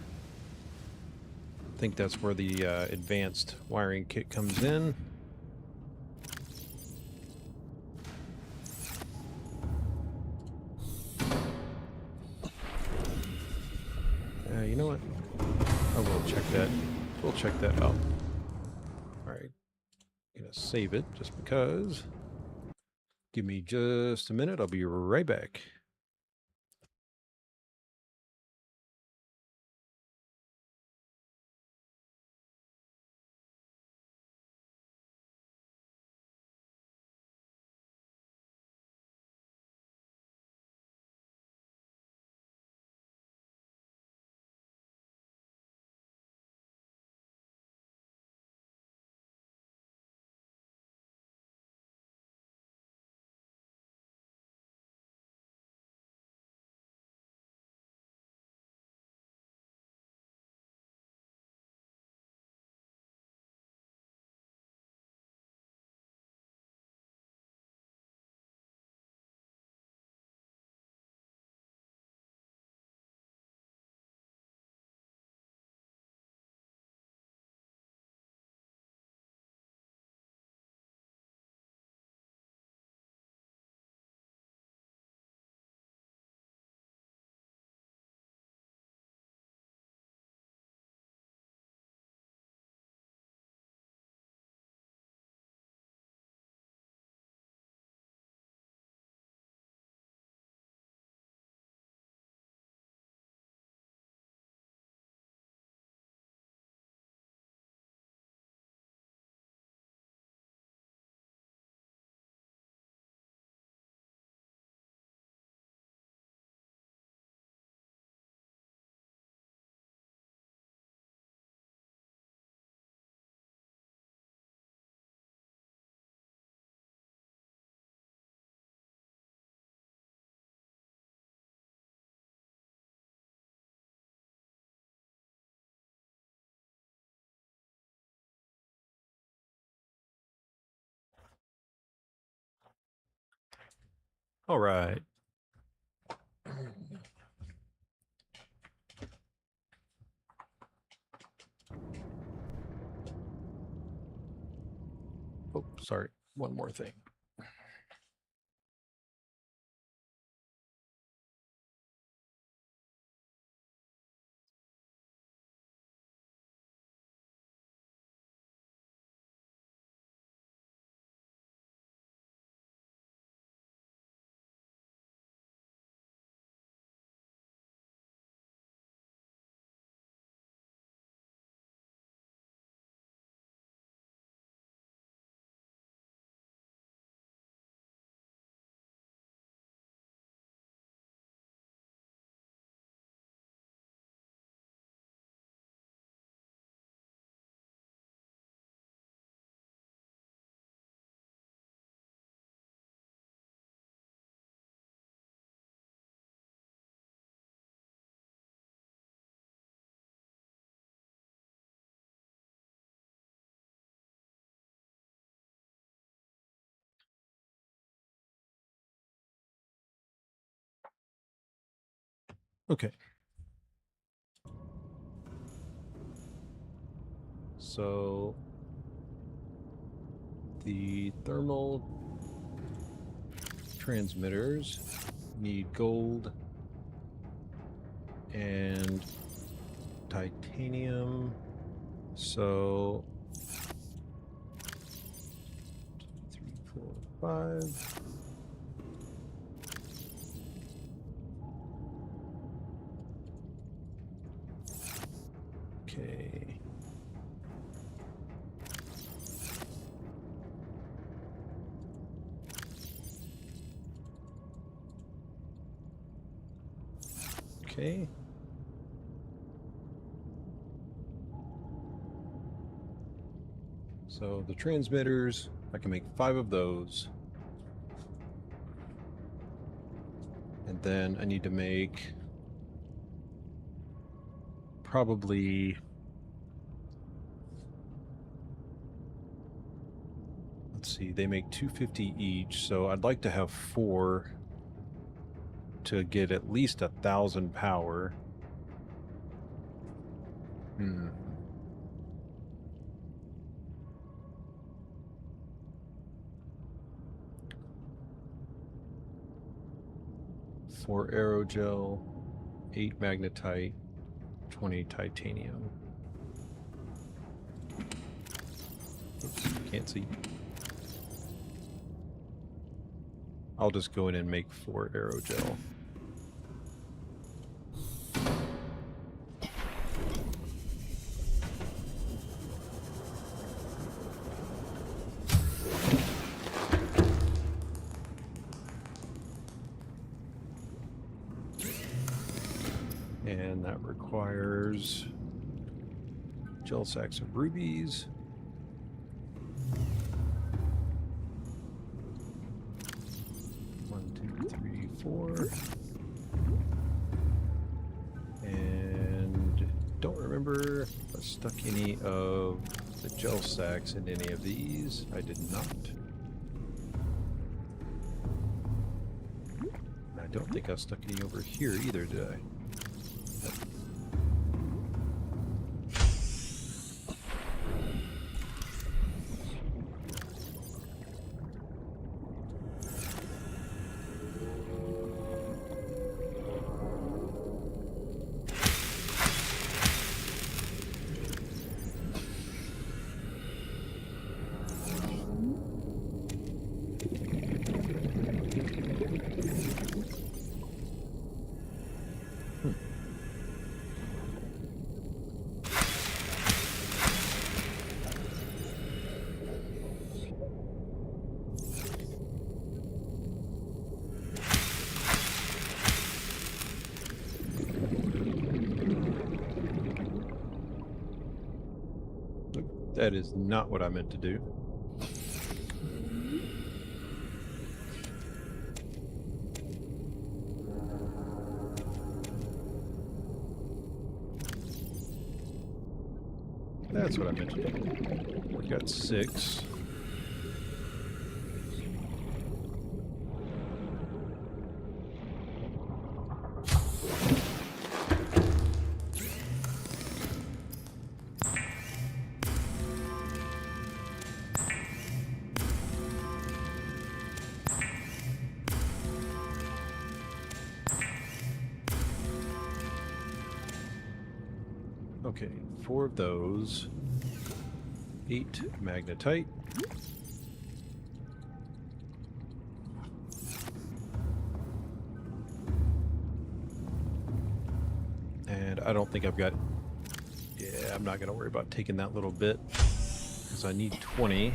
I think that's where the advanced wiring kit comes in. You know what? I will check that. We'll check that out. Alright. Gonna save it just because. Give me just a minute. I'll be right back. All right. Oh, sorry. One more thing. Okay. So the thermal transmitters need gold and titanium. So 2, 3, 4, 5. Okay. Okay. So the transmitters, I can make 5 of those. And then I need to make probably, let's see, they make 250 each, so I'd like to have 4 to get at least 1,000 power. Hmm. Four aerogel, 8 magnetite, 20 titanium. Oops, can't see. I'll just go in and make 4 aerogel. And that requires gel sacks of rubies. One, two, three, 4. And don't remember if I stuck any of the gel sacks in any of these. I did not. I don't think I stuck any over here either, did I? That is not what I meant to do. That's what I meant to do. We got 6. Okay, 4 of those. 8 magnetite. And I don't think I've got... Yeah, I'm not going to worry about taking that little bit, because I need 20.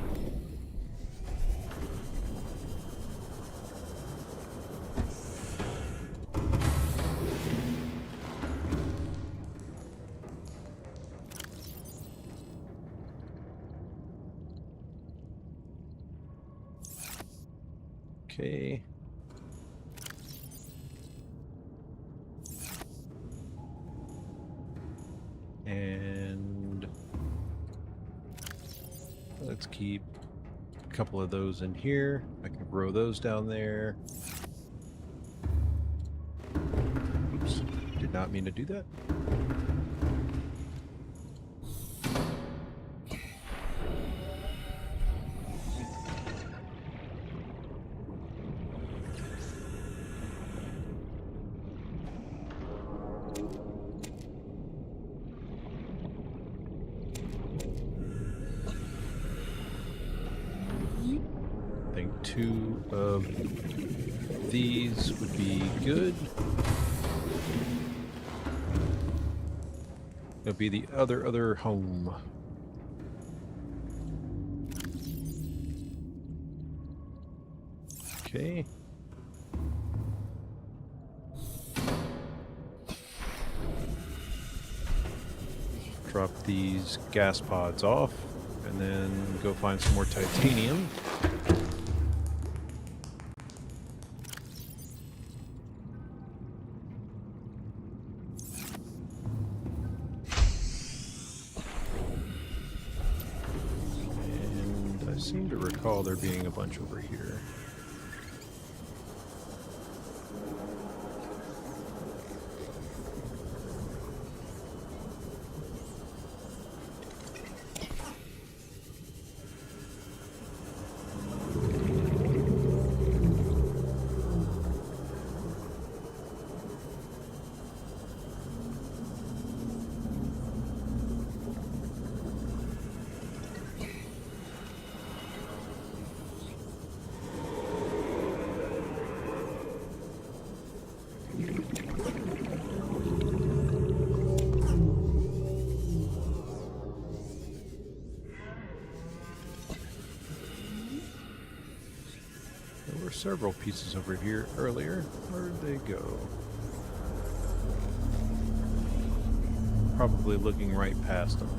Okay. And let's keep a couple of those in here. I can grow those down there. Oops, did not mean to do that. I think 2 of these would be good. It'll be the other home. Okay. Drop these gas pods off, and then go find some more titanium. And I seem to recall there being a bunch over here. There were several pieces over here earlier. Where'd they go? Probably looking right past them.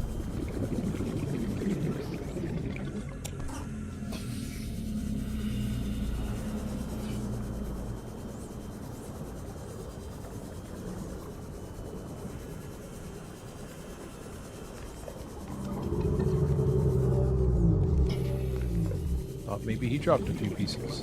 Thought maybe he dropped a few pieces.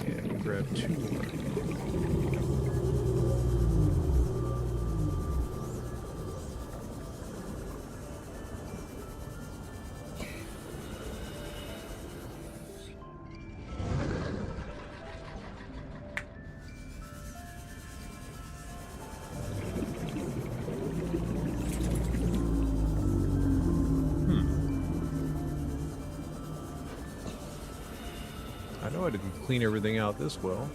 Yeah, grab 2 more. I know I didn't clean everything out this well.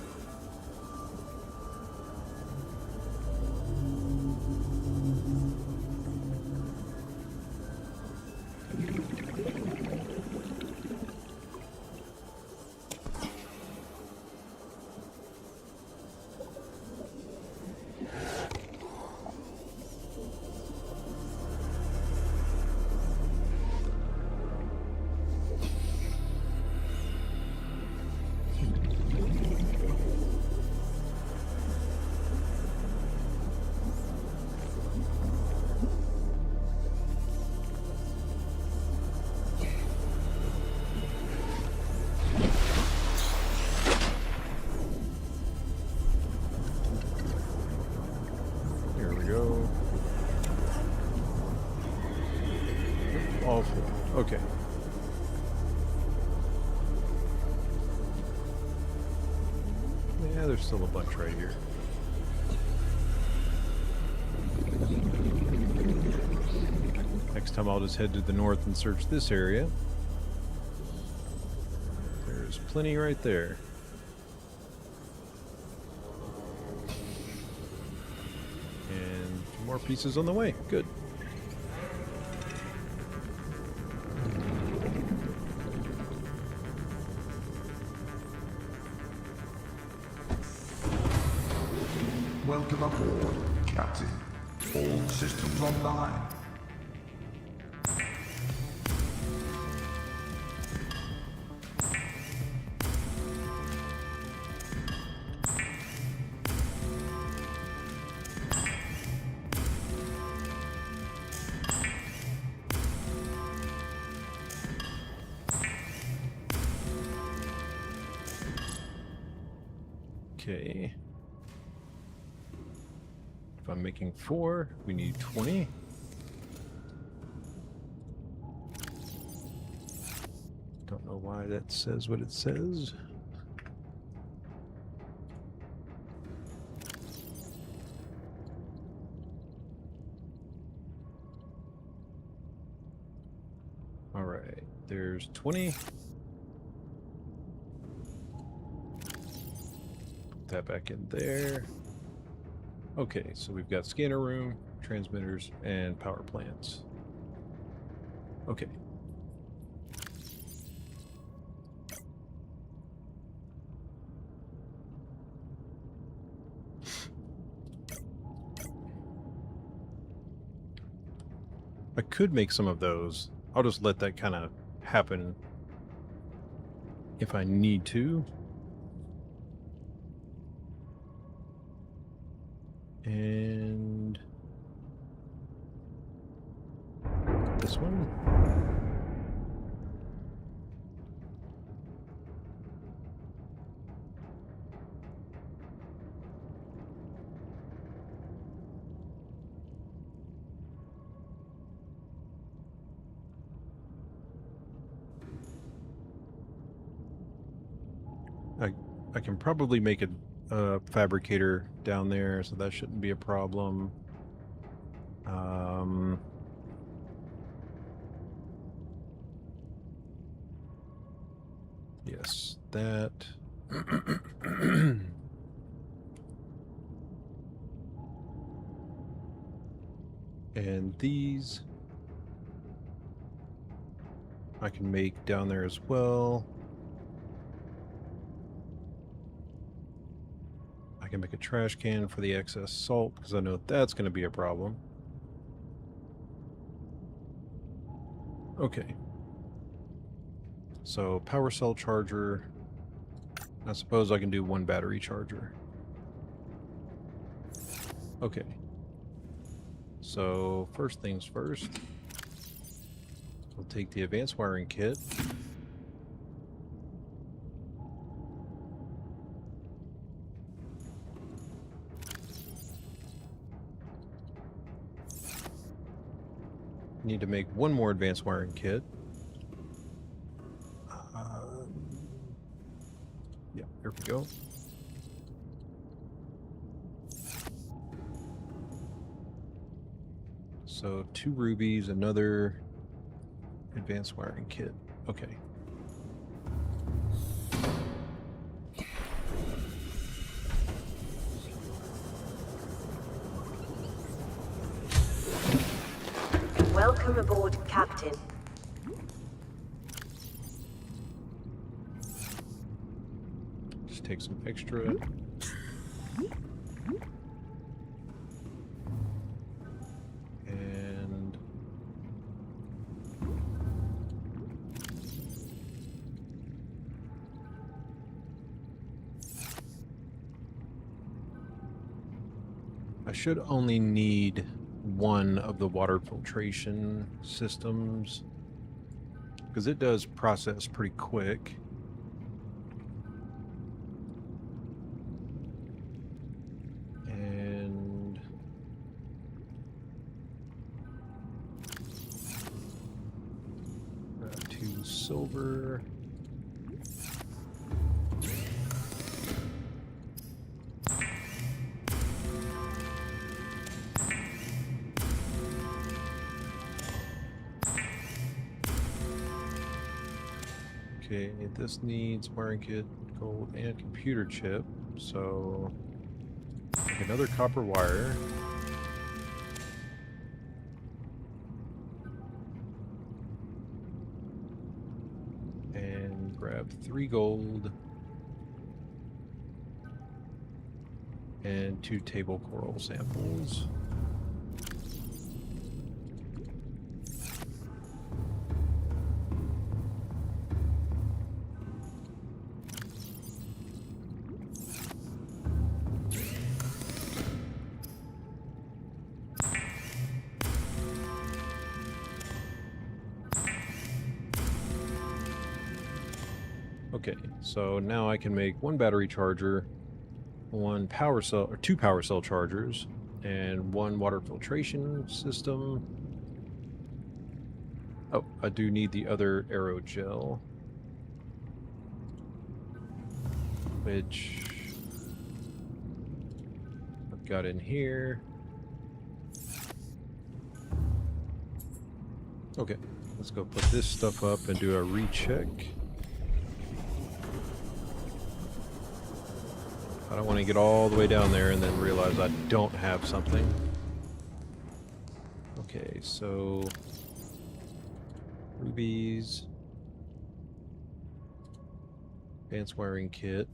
Okay. Yeah, there's still a bunch right here. Next time I'll just head to the north and search this area. There's plenty right there. And more pieces on the way. Good. Welcome aboard, Captain. All systems online. Okay. If I'm making 4, we need 20. Don't know why that says what it says. All right, there's 20. Put that back in there. Okay, so we've got scanner room, transmitters, and power plants. Okay. I could make some of those. I'll just let that kind of happen if I need to. And this one. I can probably make a fabricator down there, so that shouldn't be a problem. Yes, that. And these I can make down there as well. I can make a trash can for the excess salt because I know that's going to be a problem. Okay. So power cell charger. I suppose I can do 1 battery charger. Okay. So first things first. We'll take the advanced wiring kit. Need to make 1 more advanced wiring kit. Yeah, here we go. So 2 rubies, another advanced wiring kit. Okay. Welcome aboard, Captain. Just take some extra. And I should only need 1 of the water filtration systems because it does process pretty quick. And Okay, this needs wiring kit, gold, and computer chip. So, make another copper wire. And grab 3 gold. And 2 table coral samples. Okay, so now I can make 1 battery charger, 1 power cell, or 2 power cell chargers, and 1 water filtration system. Oh, I do need the other aerogel, which I've got in here. Okay, let's go put this stuff up and do a recheck. I don't want to get all the way down there and then realize I don't have something. Okay, so rubies, advanced wiring kit.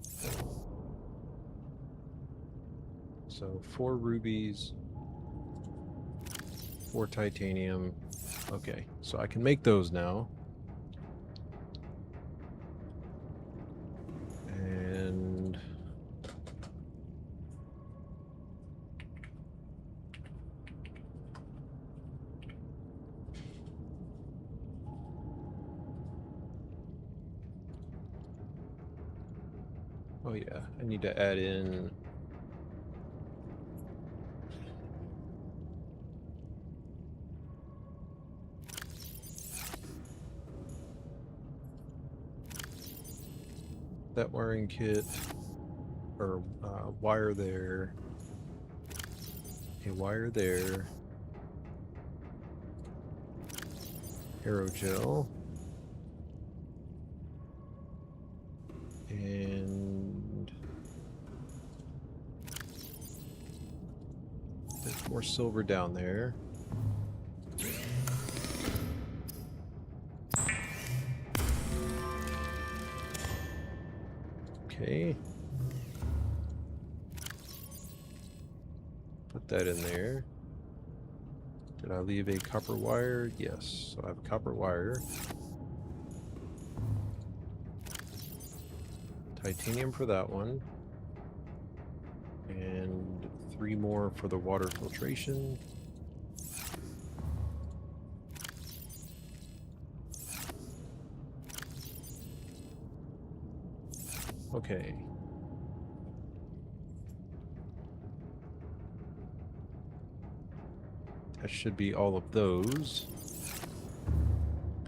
So 4 rubies, 4 titanium. Okay, so I can make those now. And oh yeah, I need to add in that wiring kit, or wire there, a wire there, aerogel, and there's more silver down there. Okay. Put that in there. Did I leave a copper wire? Yes. So I have a copper wire. Titanium for that one. And 3 more for the water filtration. Okay. That should be all of those.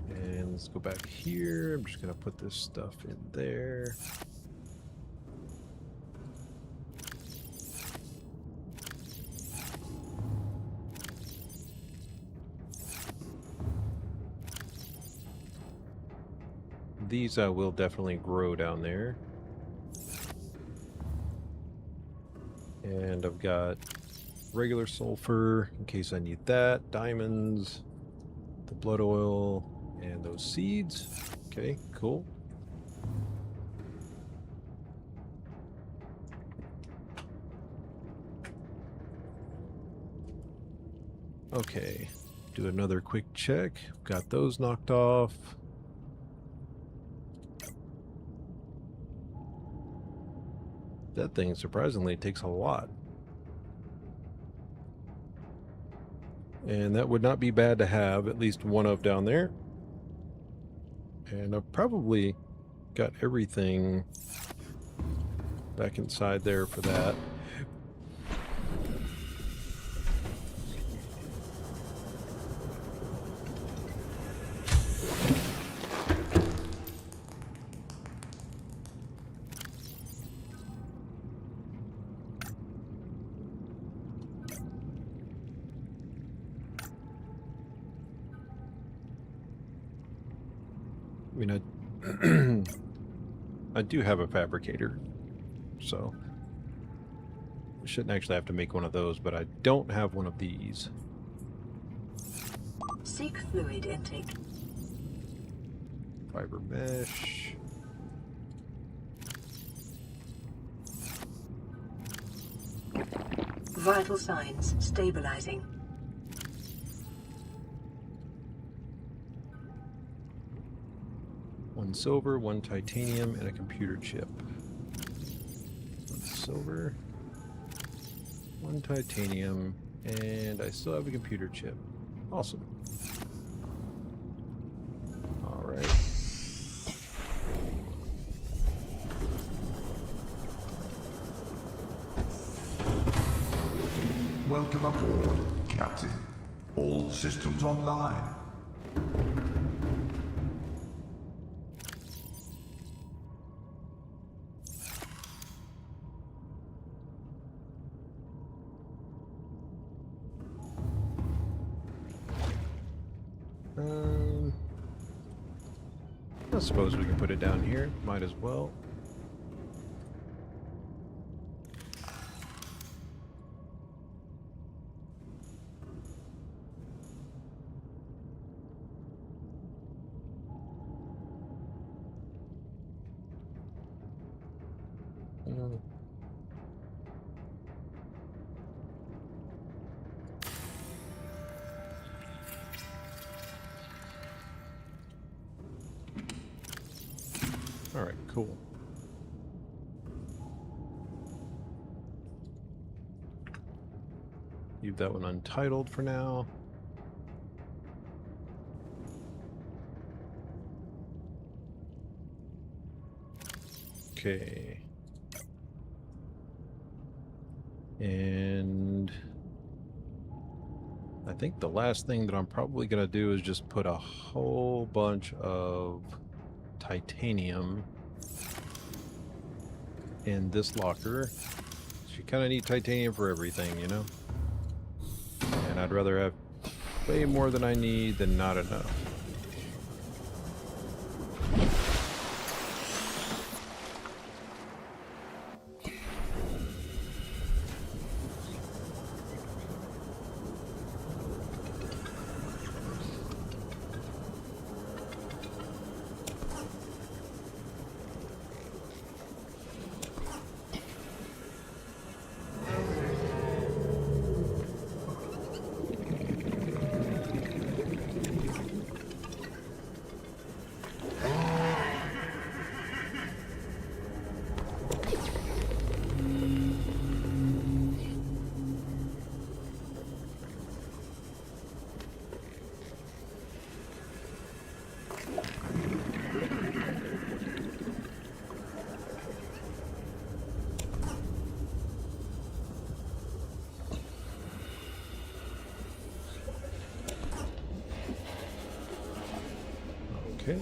And let's go back here. I'm just going to put this stuff in there. These will definitely grow down there. And I've got regular sulfur in case I need that, diamonds, the blood oil, and those seeds. Okay, cool. Okay, do another quick check. Got those knocked off. That thing surprisingly takes a lot. And that would not be bad to have at least one of down there. And I've probably got everything back inside there for that. I mean, I do have a fabricator, so I shouldn't actually have to make one of those, but I don't have one of these. Seek fluid intake. Fiber mesh. Vital signs stabilizing. One silver, one titanium, and a computer chip. One silver, one titanium, and I still have a computer chip. Awesome. All right. Welcome aboard, Captain. All systems online. I suppose we can put it down here. Might as well. All right, cool. Leave that one untitled for now. Okay. And I think the last thing that I'm probably going to do is just put a whole bunch of titanium in this locker. You kind of need titanium for everything, you know? And I'd rather have way more than I need than not enough. Okay.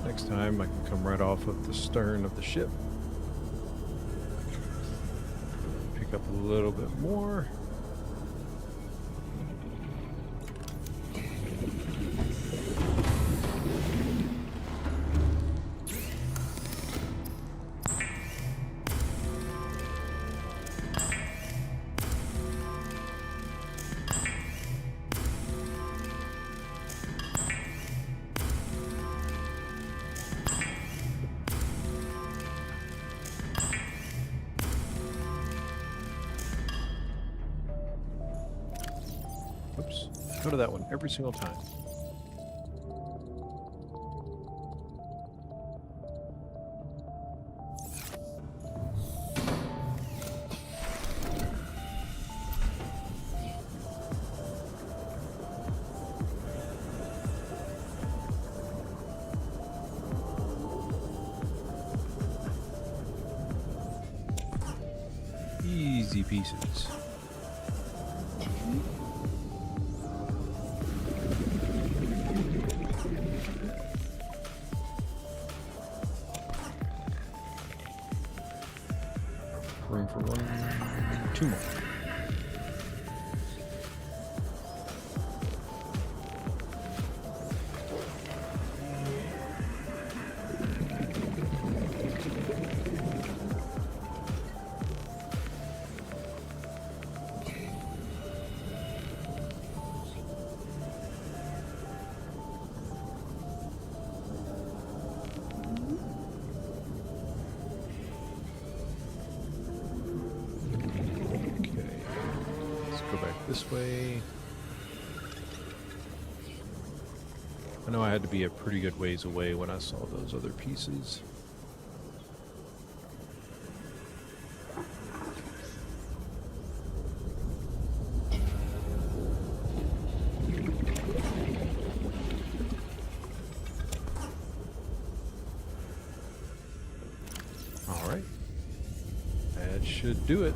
Next time I can come right off of the stern of the ship. Pick up a little bit more. Oops. Go to that one every single time. Easy pieces. room for one, two more. This way. I know I had to be a pretty good ways away when I saw those other pieces. All right. That should do it.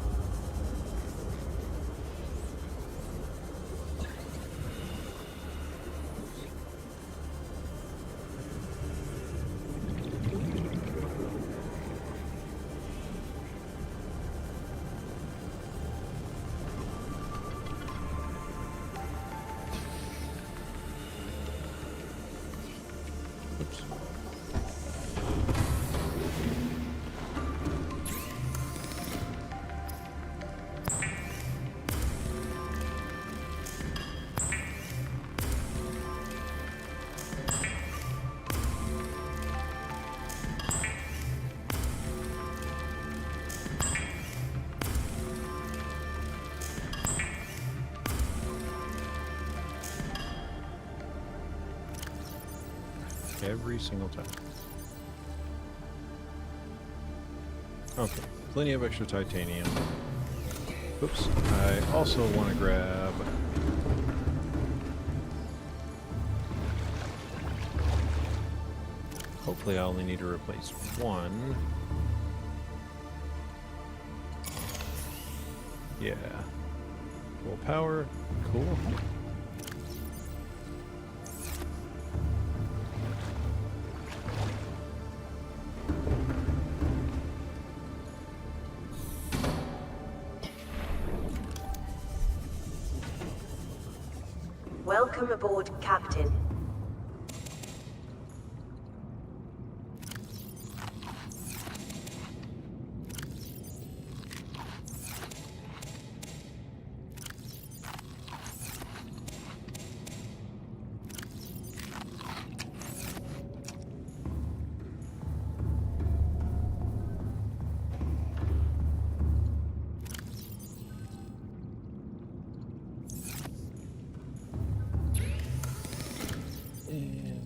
Oops. Every single time. Okay, plenty of extra titanium. Oops, I also want to grab... Hopefully I only need to replace one. Yeah. Full power, cool. Welcome aboard, Captain.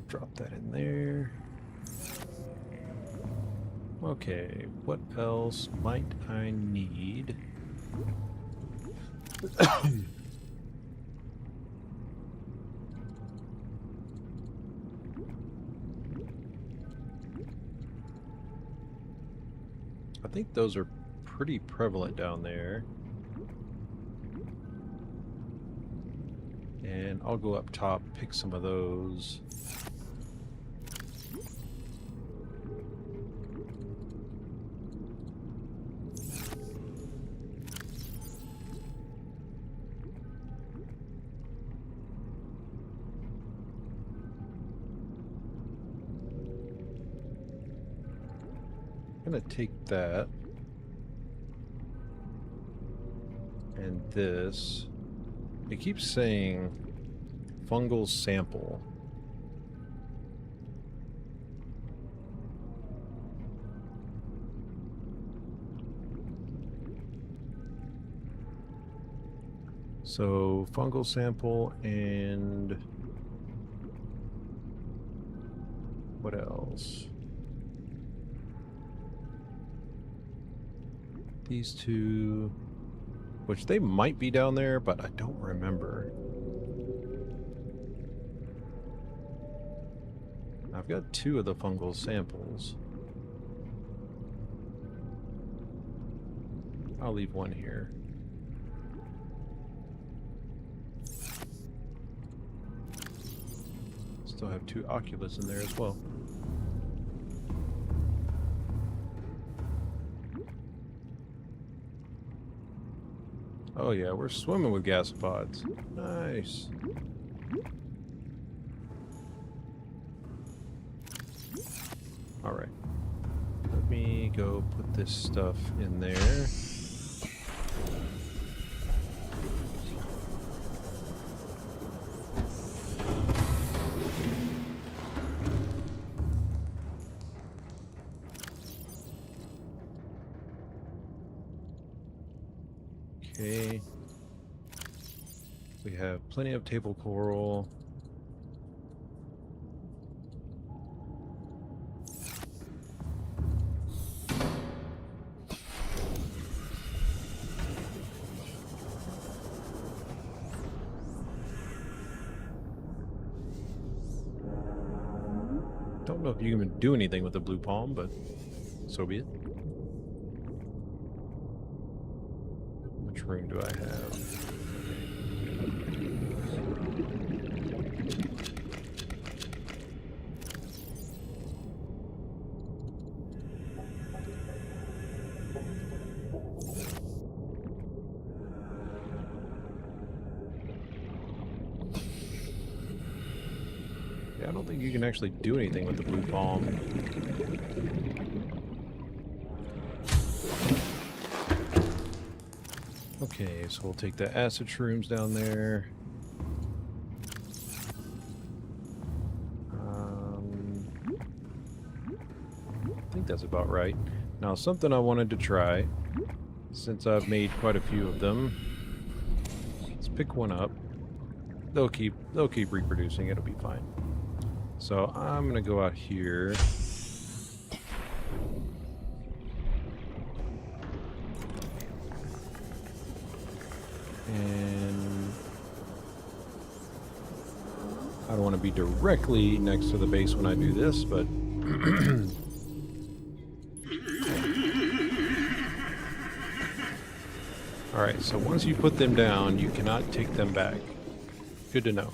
Drop that in there. Okay, what else might I need? I think those are pretty prevalent down there. And I'll go up top, pick some of those. I'm gonna take that and this. It keeps saying fungal sample. So fungal sample and what else? These two, which they might be down there, but I don't remember. I've got two of the fungal samples. I'll leave one here. Still have two Oculus in there as well. Oh yeah, we're swimming with gasopods. Nice. All right. Let me go put this stuff in there. Okay. We have plenty of table coral. Don't know if you can do anything with the blue palm, but so be it. Which room do I have? Yeah, I don't think you can actually do anything with the blue palm. Okay, so we'll take the acid shrooms down there. I think that's about right. Now, something I wanted to try, since I've made quite a few of them. Let's pick one up. They'll keep reproducing. It'll be fine. So I'm gonna go out here. And I don't want to be directly next to the base when I do this, but alright, so once you put them down, you cannot take them back. Good to know.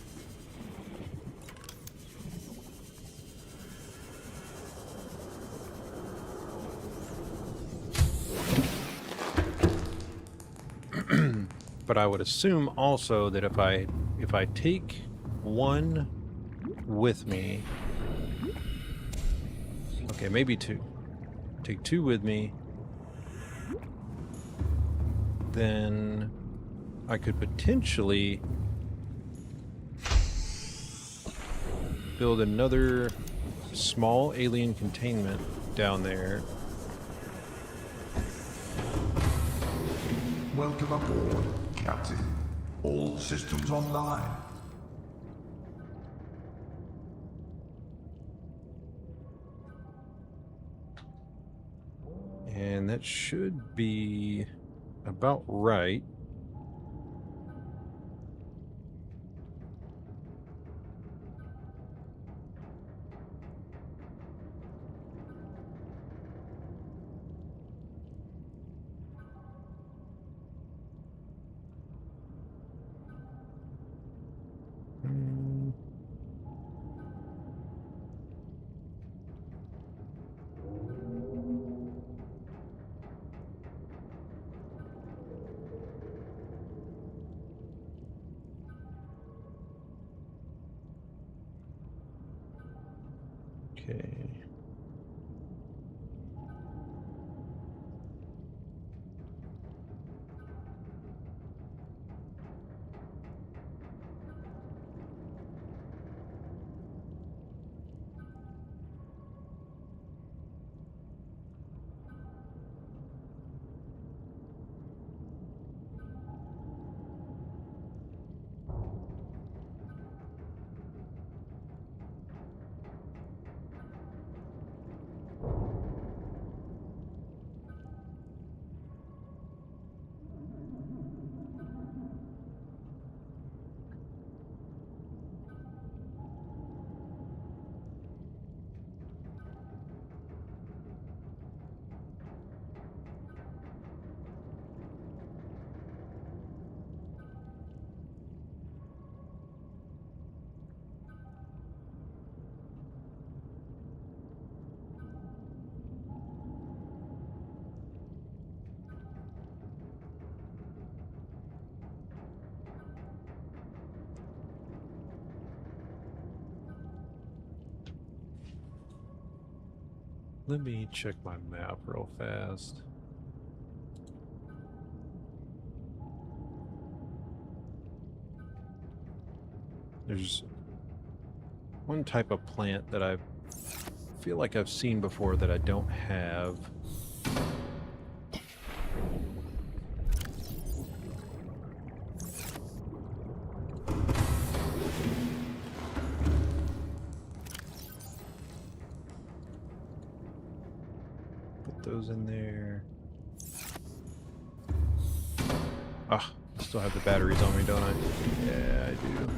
But I would assume also that if I take one with me, okay, maybe two. Take two with me, then I could potentially build another small alien containment down there. Welcome aboard, Captain. All systems online. And that should be about right. Hmm. Okay. Let me check my map real fast. There's one type of plant that I feel like I've seen before that I don't have. Put those in there. Ah, I still have the batteries on me, don't I? Yeah, I do.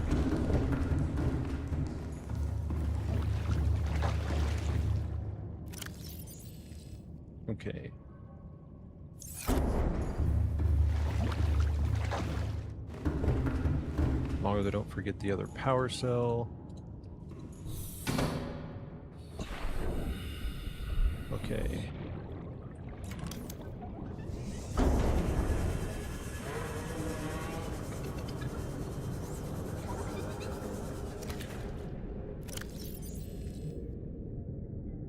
Okay. Long as I don't forget the other power cell. Okay.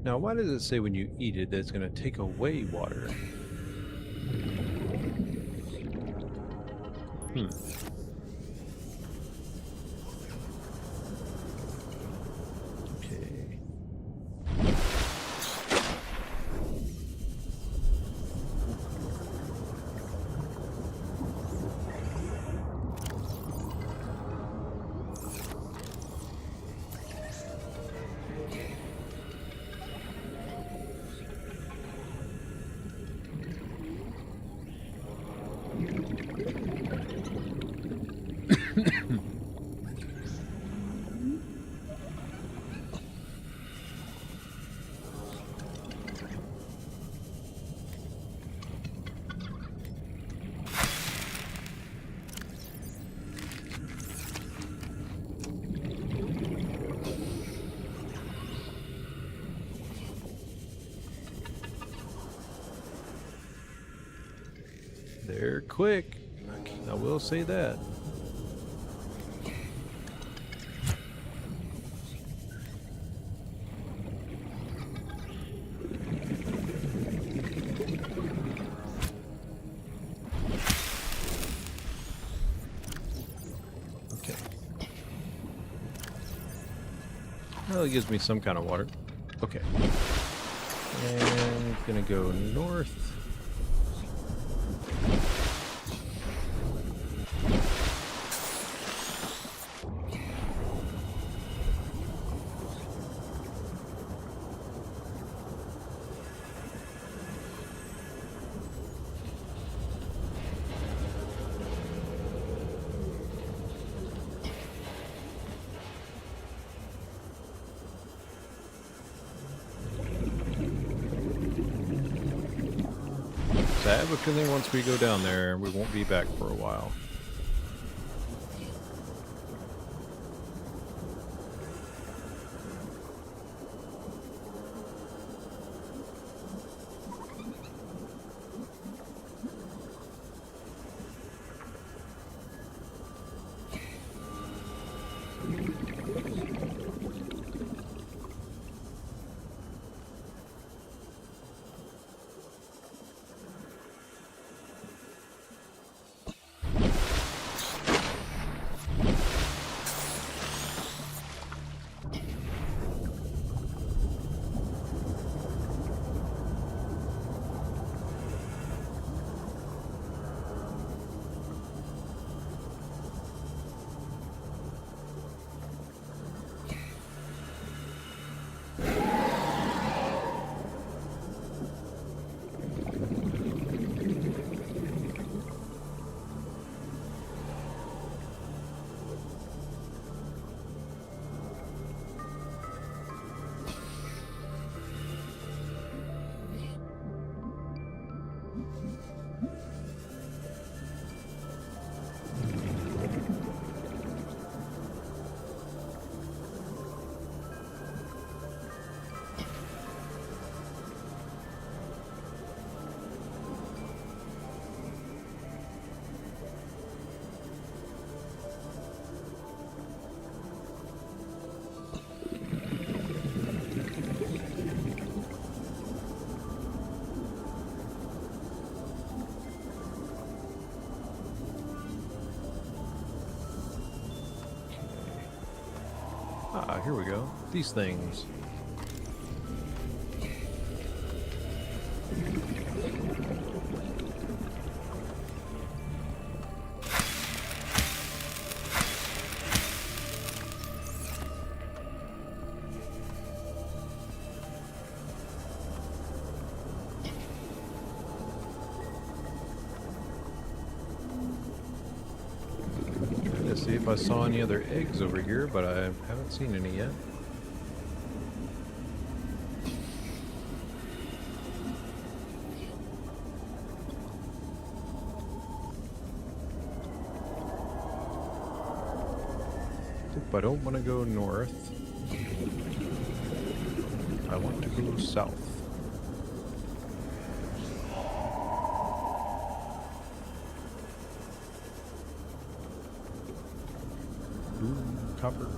Now, why does it say when you eat it that it's going to take away water? Okay. They're quick. I will say that. Okay. Well, it gives me some kind of water. Okay. And gonna go north. I have a feeling once we go down there, we won't be back for a while. Here we go. These things. Let's see if I saw any other eggs over here, but I haven't seen any yet. I don't want to go north. I want to go south. Ooh, copper.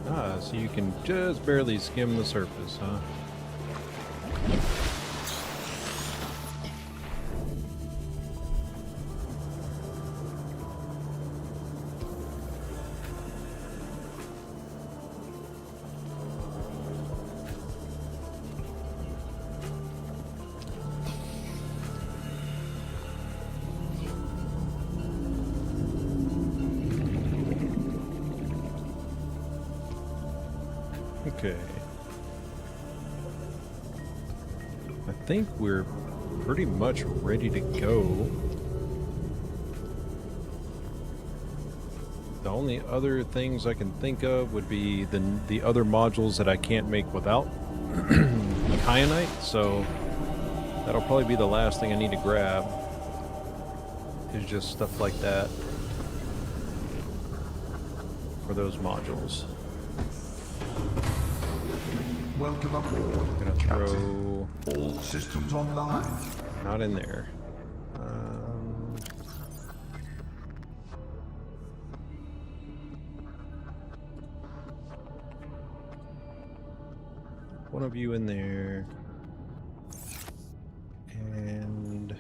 Ah, so you can just barely skim the surface, huh? Okay. I think we're pretty much ready to go. The only other things I can think of would be the other modules that I can't make without kyanite, so that'll probably be the last thing I need to grab. Is just stuff like that for those modules. Welcome aboard, I'm gonna Captain. throw All systems online. not in there. One of you in there, and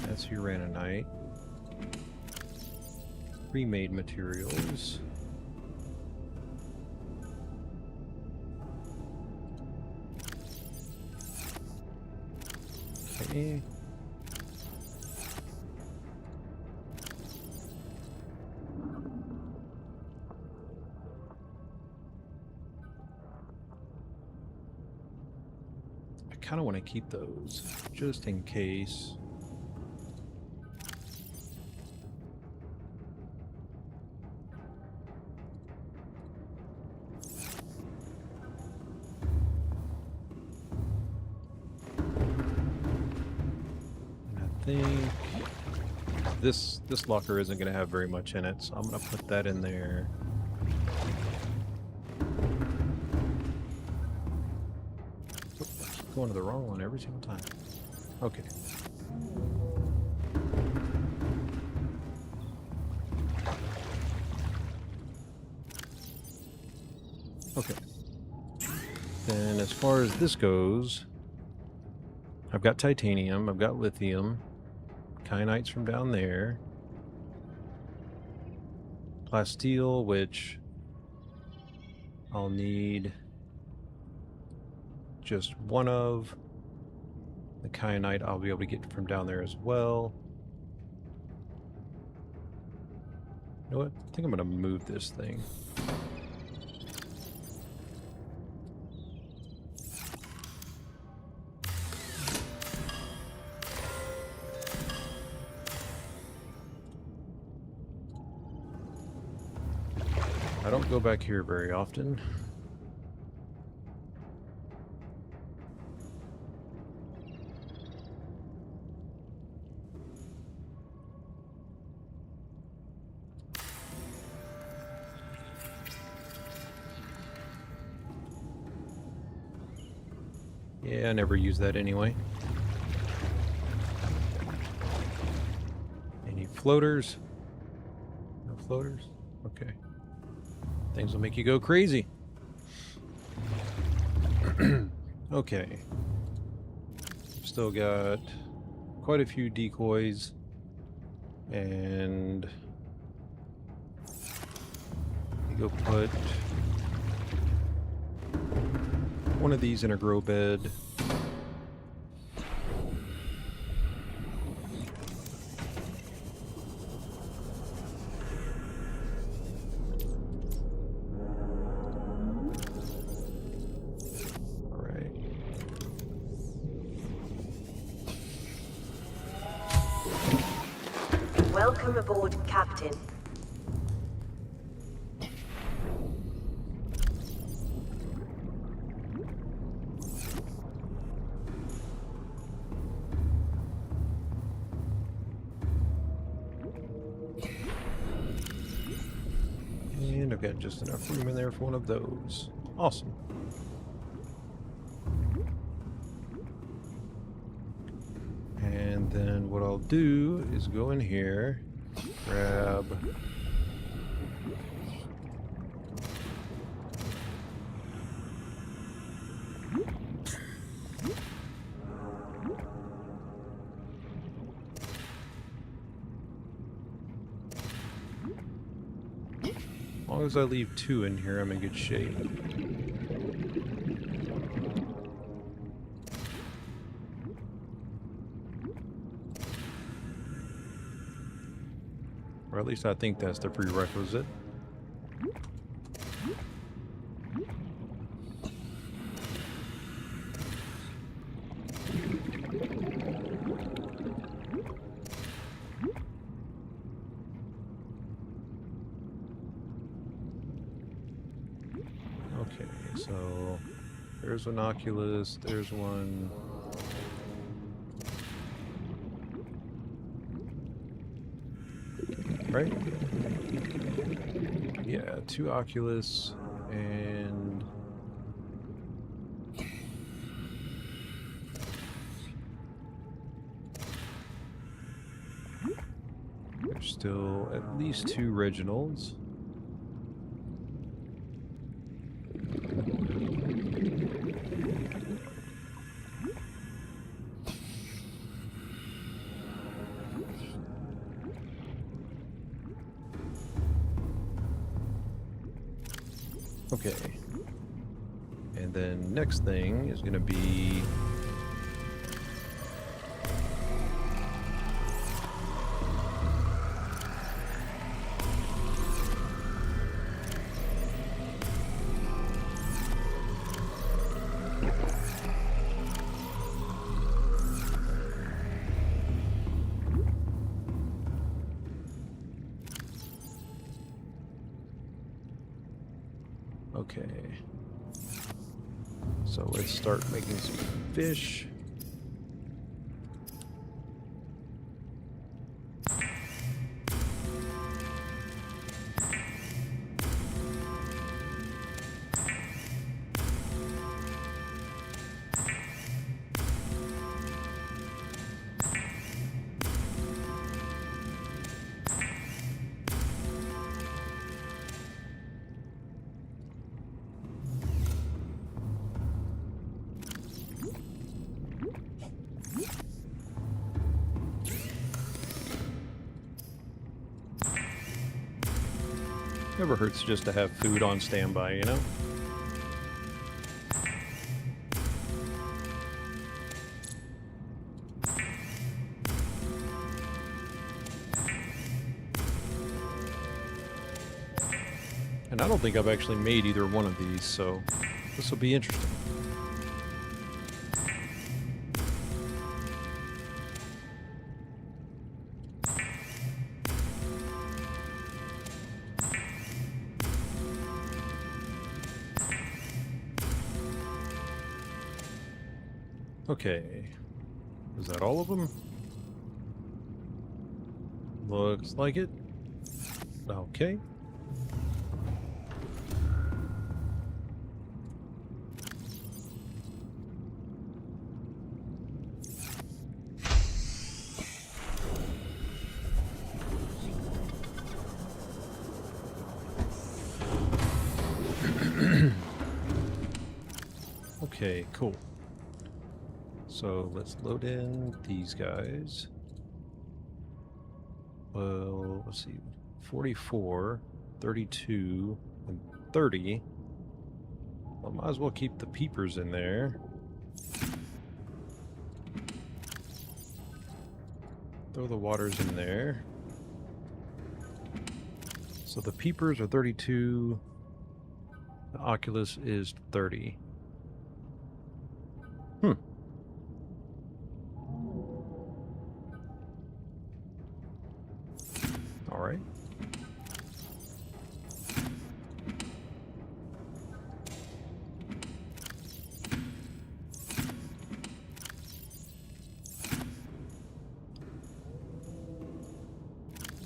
that's uranite. Pre-made materials. Okay. I kind of want to keep those just in case. Think this locker isn't going to have very much in it, so I'm going to put that in there. Oop, I keep going to the wrong one every single time. Okay. Okay. Then as far as this goes, I've got titanium, I've got lithium, kyanites from down there, plasteel, which I'll need just one of. The kyanite I'll be able to get from down there as well. You know what? I think I'm going to move this thing. I don't go back here very often. Yeah, I never use that anyway. Any floaters? No floaters? Okay. Things will make you go crazy. Okay. Still got quite a few decoys. And you go put one of these in a grow bed. All right. Welcome aboard, Captain. And I've got just enough room in there for one of those. Awesome. And then what I'll do is go in here, grab as long as I leave 2 in here, I'm in good shape. Or at least I think that's the prerequisite. Okay, so there's an Oculus, there's one. Right? Yeah, 2 Oculus and there's still at least 2 Reginalds. Okay. And then next thing is going to be okay. So let's start making some fish. Never hurts just to have food on standby, you know? And I don't think I've actually made either one of these, so this will be interesting. Okay. Is that all of them? Looks like it. Okay. Okay, cool. So let's load in these guys. Well, let's see. 44, 32, and 30. Well, might as well keep the peepers in there. Throw the waters in there. So the peepers are 32. The Oculus is 30. All right.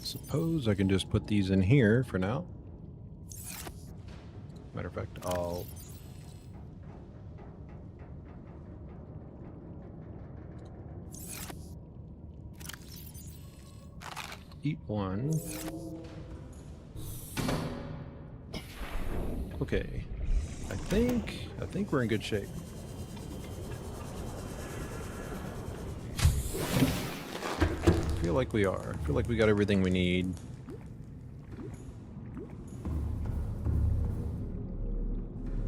Suppose I can just put these in here for now. Matter of fact, I'll eat one. Okay. I think we're in good shape. Feel like we are. Feel like we got everything we need.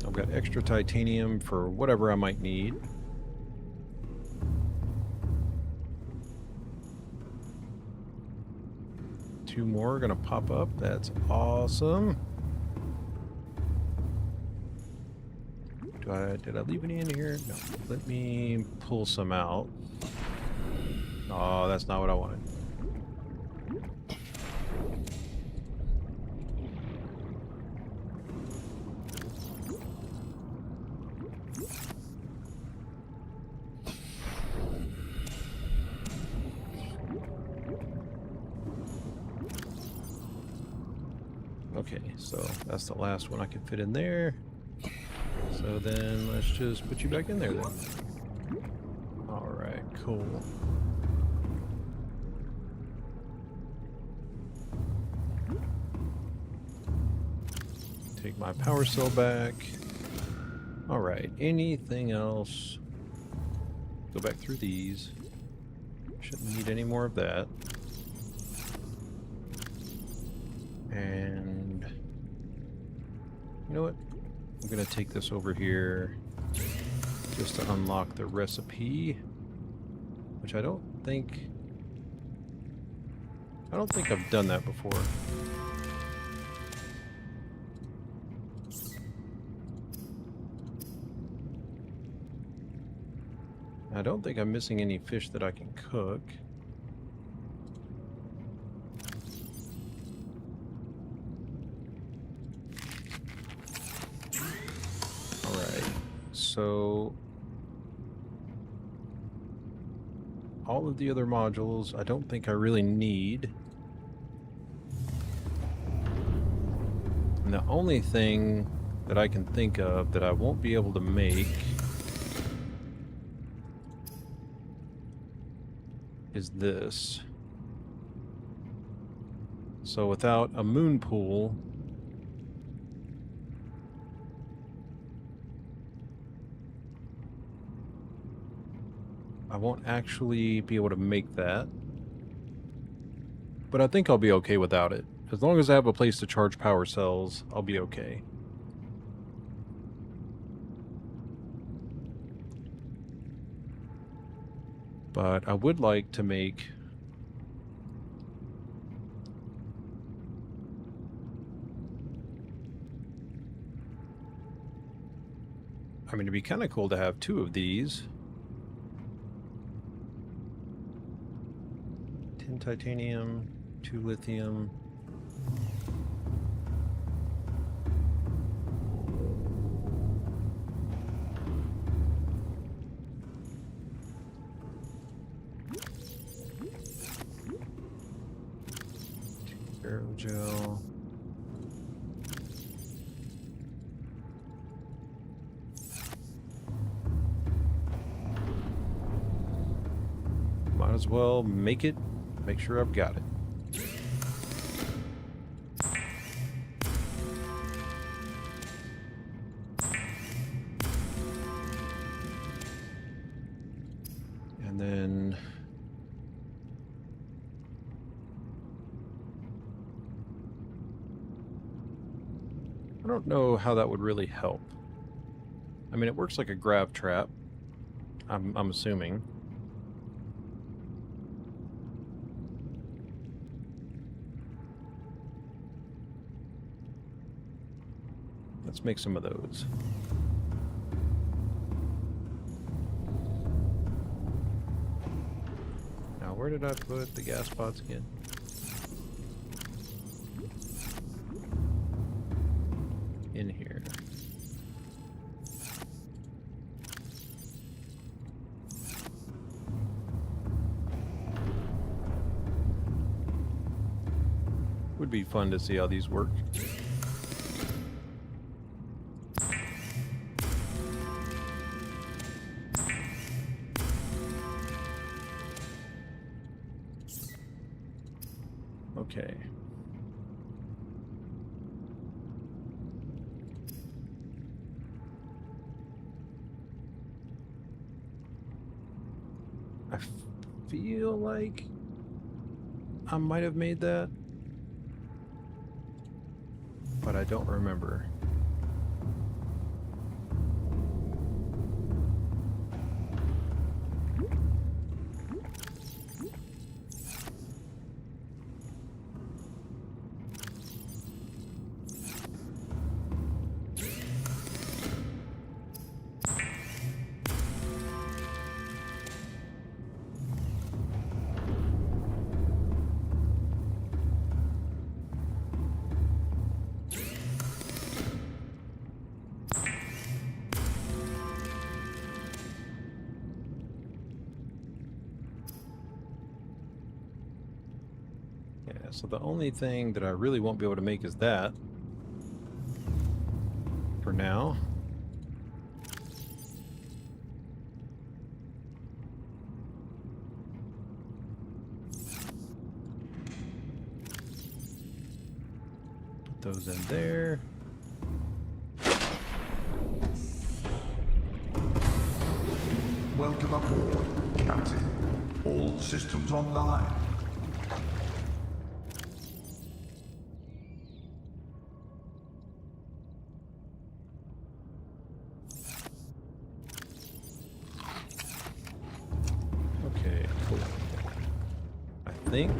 I've got extra titanium for whatever I might need. Two more are gonna pop up. That's awesome. Did I leave any in here? No. Let me pull some out. Oh, that's not what I wanted. Okay, so that's the last one I can fit in there. So then let's just put you back in there then. Alright, cool. Take my power cell back. Alright, anything else? Go back through these. Shouldn't need any more of that. And you know what? I'm gonna take this over here just to unlock the recipe, which I don't think I've done that before. I don't think I'm missing any fish that I can cook. So all of the other modules I don't think I really need. And the only thing that I can think of that I won't be able to make is this. So without a moon pool, I won't actually be able to make that. But I think I'll be okay without it. As long as I have a place to charge power cells, I'll be okay. But I would like to make it'd be kind of cool to have two of these. 10 titanium, 2 lithium. gel. Might as well make sure I've got it. And then I don't know how that would really help. I mean, it works like a grav trap, I'm assuming. Let's make some of those. Now, where did I put the gas pods again? In here. Would be fun to see how these work. Okay. I feel like I might have made that, but I don't remember. Yeah, so the only thing that I really won't be able to make is that for now. Put those in there. Welcome aboard, Captain. All systems online. Okay, cool. I think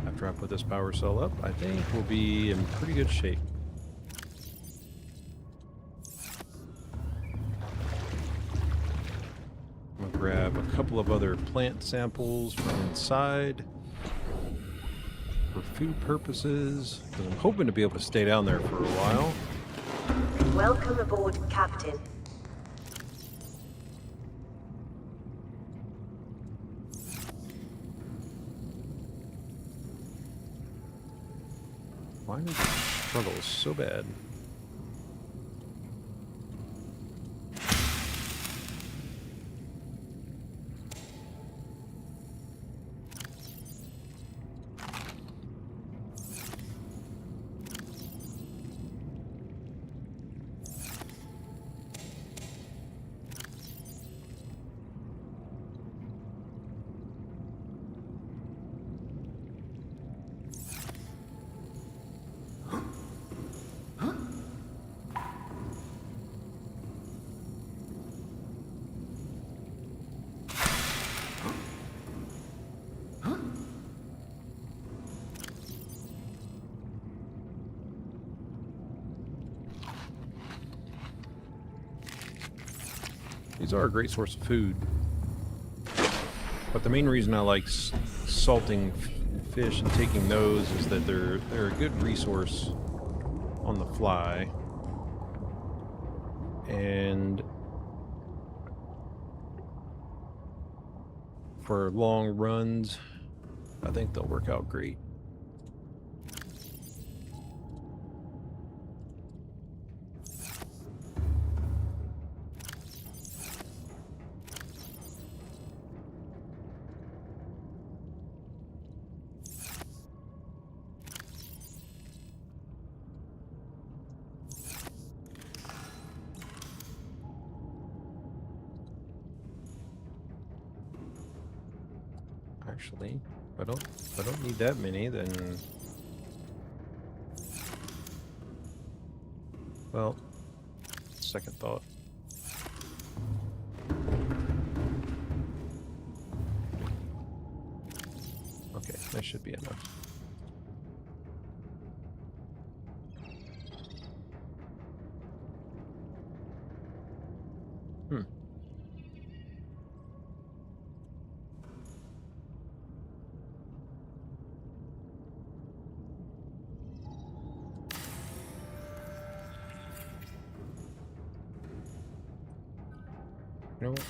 after I put this power cell up, I think we'll be in pretty good shape. I'm gonna grab a couple of other plant samples from inside for food purposes, because I'm hoping to be able to stay down there for a while. Welcome aboard, Captain. Why do these struggle so bad? These are a great source of food. But the main reason I like salting fish and taking those is that they're a good resource on the fly. And for long runs, I think they'll work out great. Actually, if I don't need that many, then well, second thought. Okay, that should be enough. Hmm. You know what?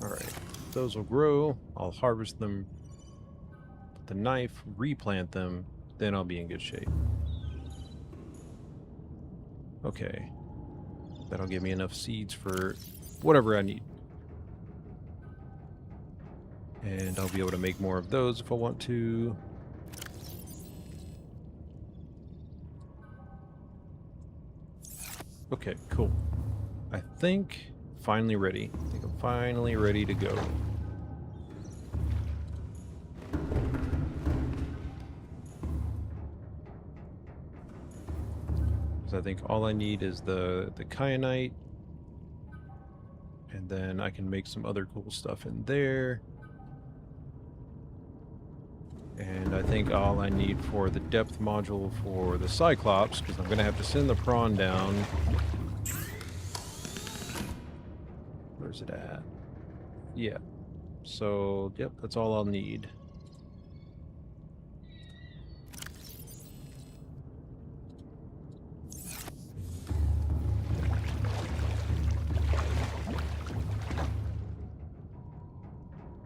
Alright, those will grow. I'll harvest them with the knife, replant them, then I'll be in good shape. Okay, that'll give me enough seeds for whatever I need. And I'll be able to make more of those if I want to. Okay, cool. I think finally ready. I think I'm finally ready to go. Because I think all I need is the kyanite. And then I can make some other cool stuff in there. And I think all I need for the depth module for the Cyclops, because I'm going to have to send the prawn down. Where's it at? Yeah. So, yep, that's all I'll need.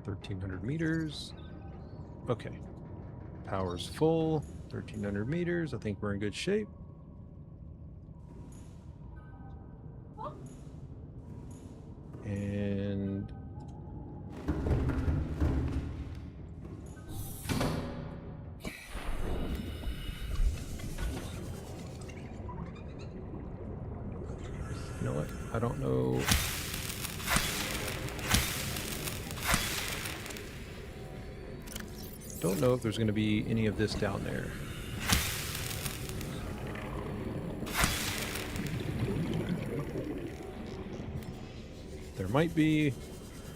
$1,300 meters. Okay. Power's full. 1,300 meters. I think we're in good shape. And you know what? I don't know. Don't know if there's going to be any of this down there. There might be,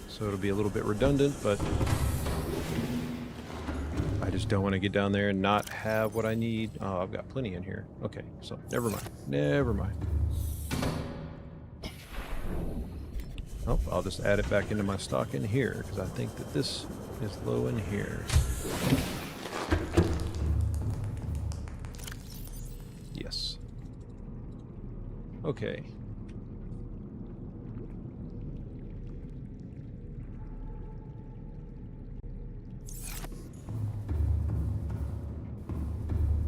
so it'll be a little bit redundant, but I just don't want to get down there and not have what I need. Oh, I've got plenty in here. Okay, so never mind. Never mind. Oh, I'll just add it back into my stock in here, because I think that this is low in here. Yes. Okay.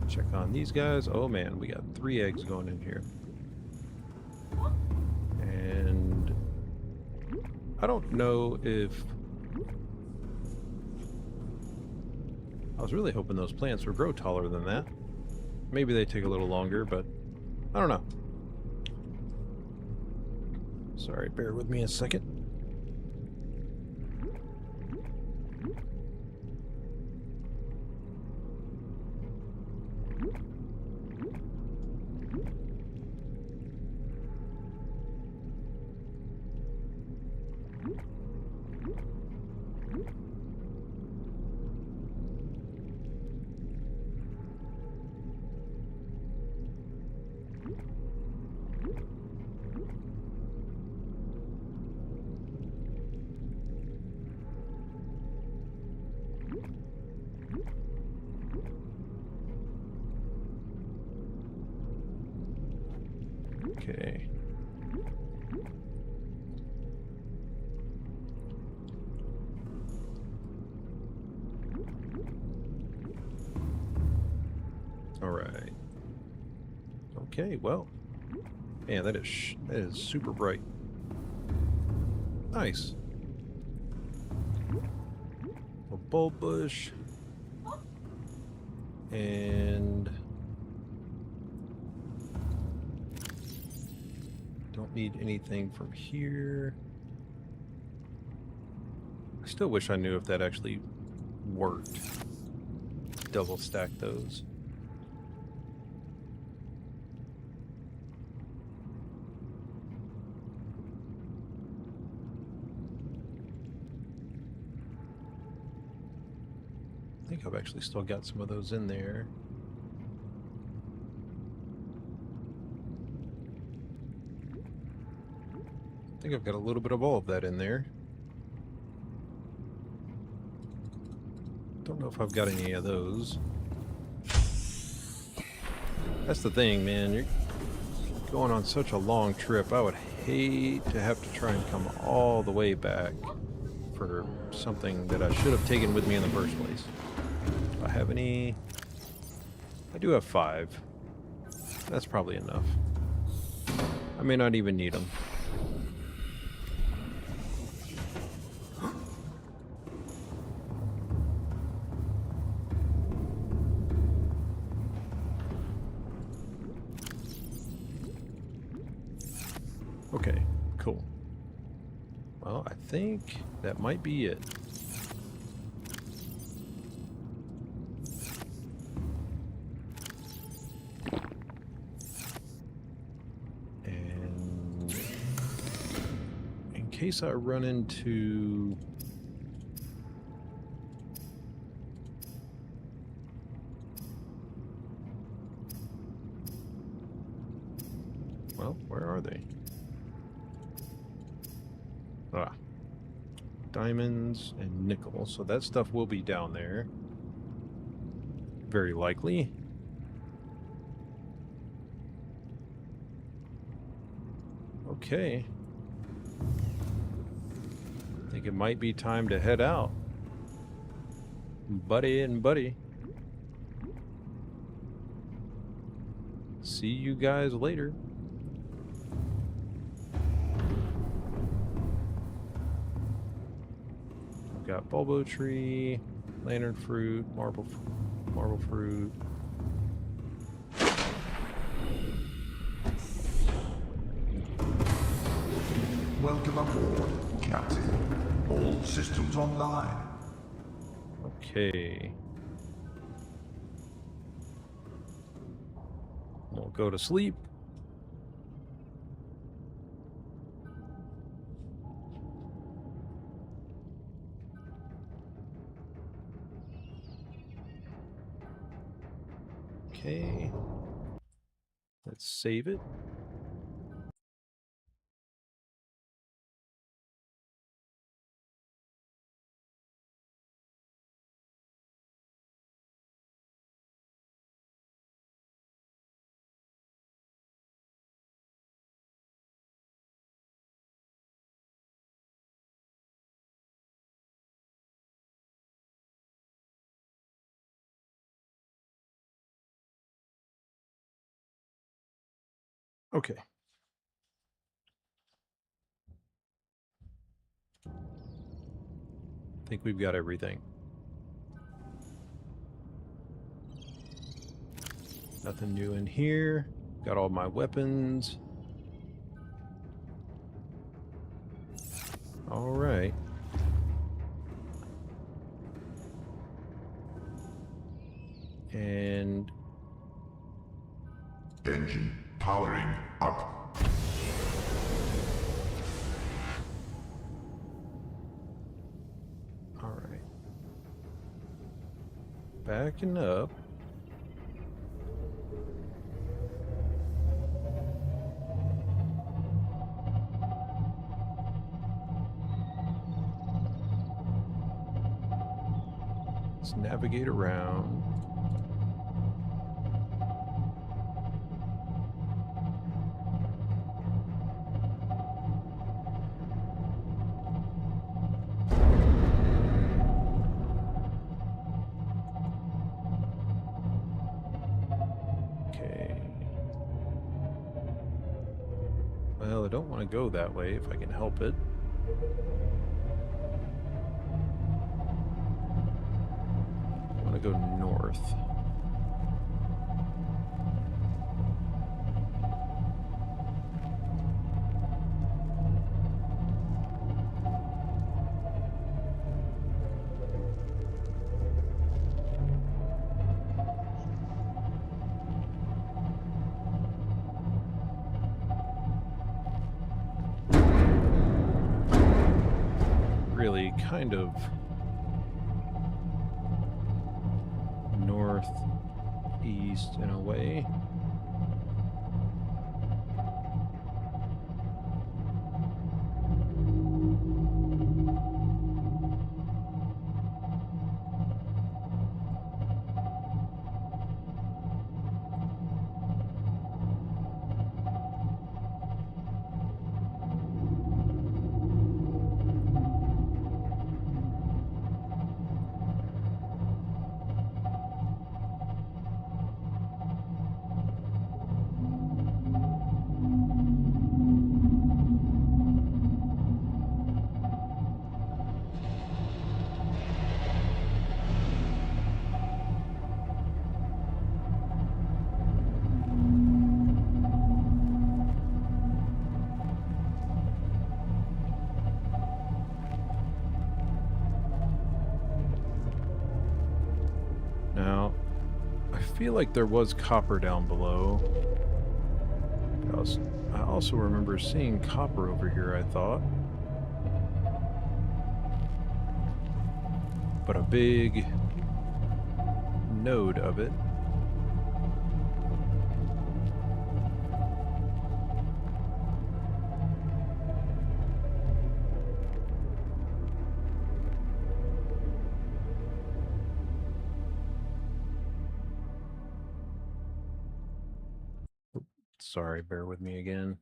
Check on these guys. Oh man, we got 3 eggs going in here. And I don't know if... I was really hoping those plants would grow taller than that. Maybe they take a little longer, but I don't know. Sorry, bear with me a second. Okay. All right. Okay, well. Man, that is super bright. Nice. A bulb bush. And don't need anything from here. I still wish I knew if that actually worked. Double stack those. I think I've actually still got some of those in there. I think I've got a little bit of all of that in there. Don't know if I've got any of those. That's the thing, man. You're going on such a long trip. I would hate to have to try and come all the way back for something that I should have taken with me in the first place. Do I have any? I do have 5. That's probably enough. I may not even need them. Okay, cool. Well, I think that might be it. And in case I run into... Well, where are they? Ah, diamonds and nickel. So that stuff will be down there. Very likely. Okay. I think it might be time to head out. Buddy and buddy. See you guys later. Got bulbo tree, lantern fruit, marble fruit. Welcome aboard, Captain. All systems online. Okay. We'll go to sleep. Okay. Let's save it. Okay. I think we've got everything. Nothing new in here. Got all my weapons. All right. And Engine powering up. all right. Backing up. Let's navigate around. Well, I don't want to go that way if I can help it. I want to go north. Really kind of northeast in a way. Now, I feel like there was copper down below. I also remember seeing copper over here, I thought. But a big node of it. Sorry, bear with me again.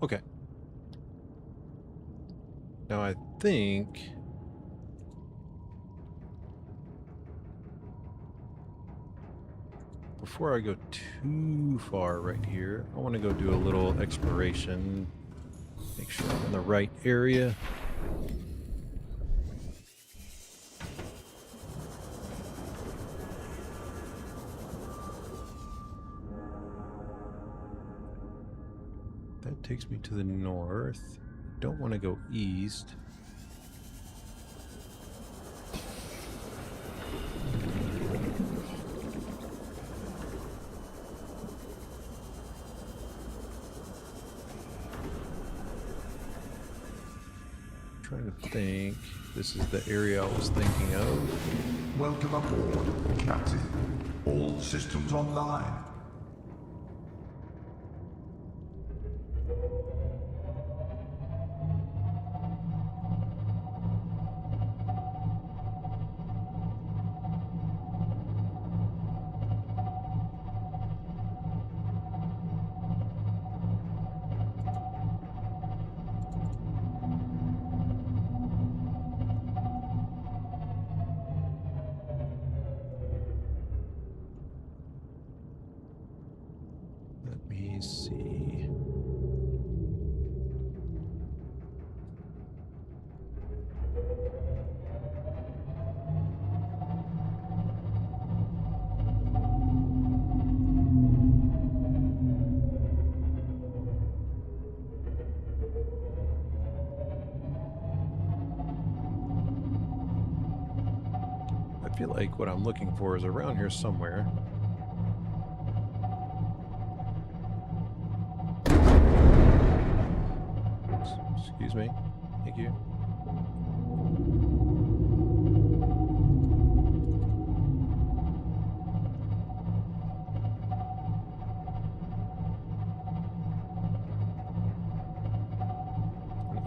Okay. Now I think before I go too far right here, I want to go do a little exploration. Make sure I'm in the right area. That takes me to the north. I don't want to go east. Trying to think. This is the area I was thinking of. Welcome aboard, Captain. All systems online. Let me see. I feel like what I'm looking for is around here somewhere. Excuse me. Thank you.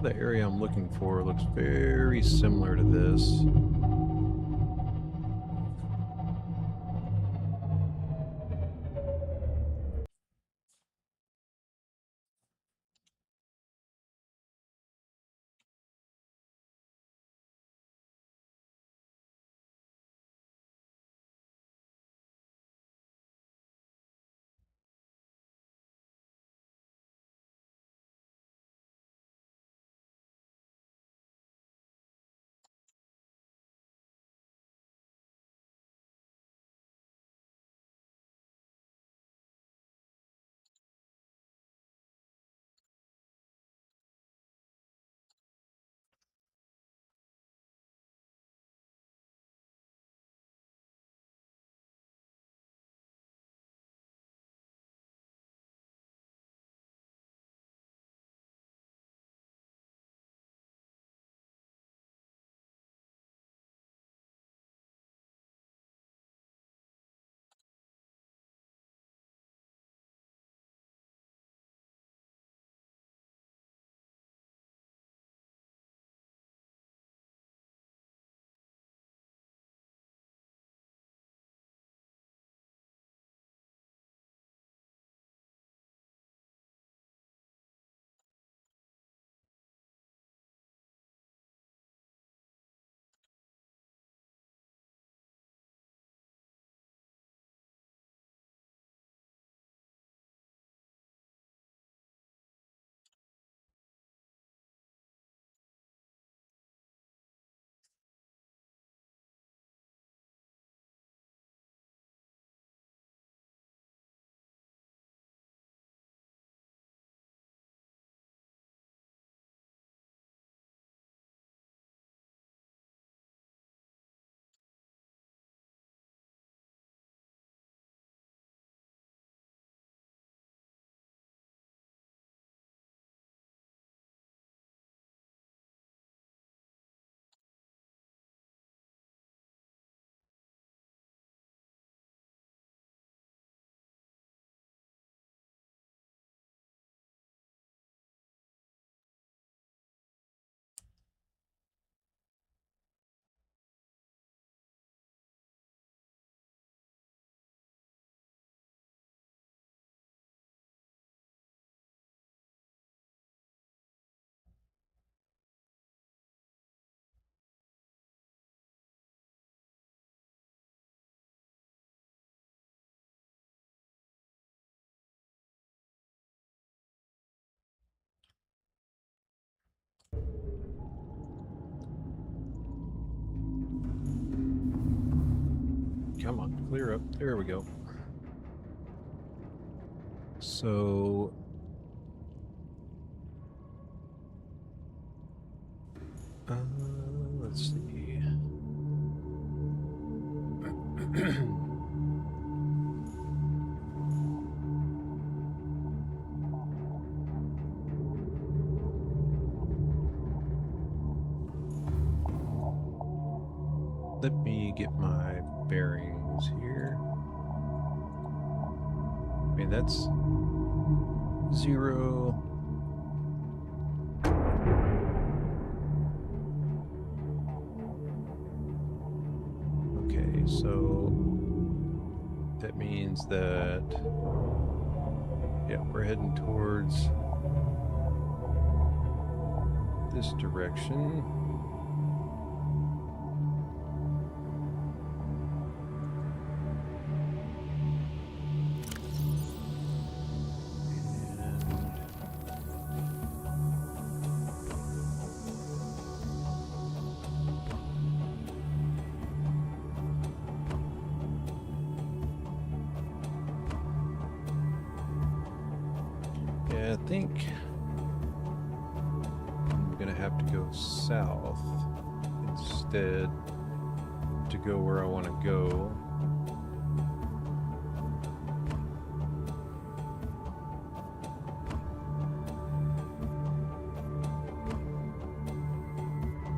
The area I'm looking for looks very similar to this. clear up. There we go. So let's see. Let me get my bearings here. I mean, that's 0. Okay, so that means that, yeah, we're heading towards this direction. I think I'm gonna have to go south instead to go where I want to go.